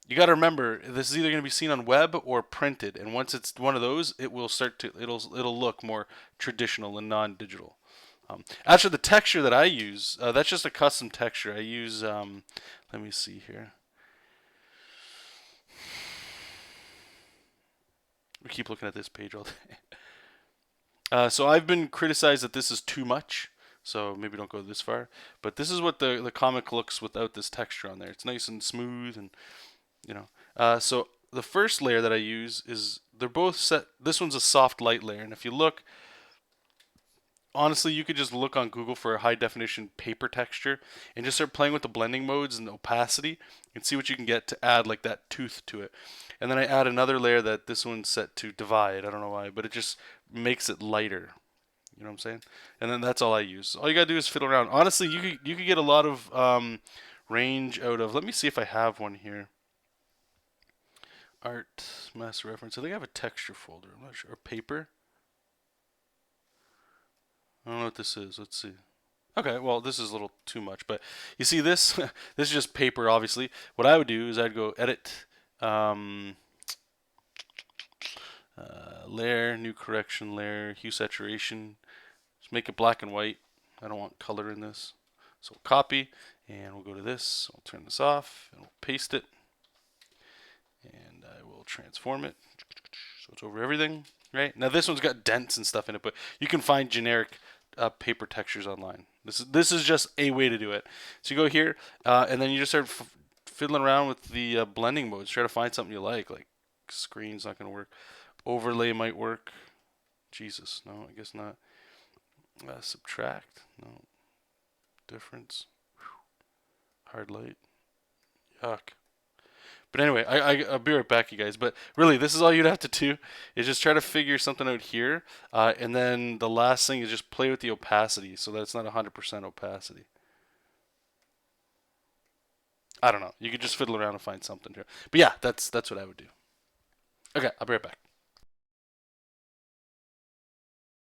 you got to remember this is either going to be seen on web or printed, and once it's one of those, it will start to it'll look more traditional and non-digital. Actually, the texture that I use, that's just a custom texture. I use, let me see here. We keep looking at this page all day. So I've been criticized that this is too much. So maybe don't go this far. But this is what the comic looks without this texture on there. It's nice and smooth, and you know. So the first layer that I use is they're both set. This one's a soft light layer, and if you look, honestly, you could just look on Google for a high definition paper texture and just start playing with the blending modes and the opacity and see what you can get to add like that tooth to it. And then I add another layer that this one's set to divide. I don't know why, but it just makes it lighter. You know what I'm saying? And then that's all I use. All you gotta do is fiddle around. Honestly, you could get a lot of range out of. Let me see if I have one here. Art master reference. I think I have a texture folder. I'm not sure. Or paper. I don't know what this is. Let's see. Okay, well, this is a little too much, but you see this? This is just paper, obviously. What I would do is I'd go edit, layer, new correction layer, hue saturation. Just make it black and white. I don't want color in this. So we'll copy, and we'll go to this. We'll turn this off, and we'll paste it, and I will transform it. So it's over everything, right? Now this one's got dents and stuff in it, but you can find generic paper textures online. This is just a way to do it. So you go here, and then you just start fiddling around with the blending modes. Try to find something you like. Like screen's not going to work. Overlay might work. Jesus, no, I guess not. Subtract, no. Difference. Whew. Hard light. Yuck. But anyway, I'll be right back, you guys. But really, this is all you'd have to do is just try to figure something out here. And then the last thing is just play with the opacity so that it's not 100% opacity. I don't know. You could just fiddle around and find something here. But yeah, that's what I would do. Okay, I'll be right back.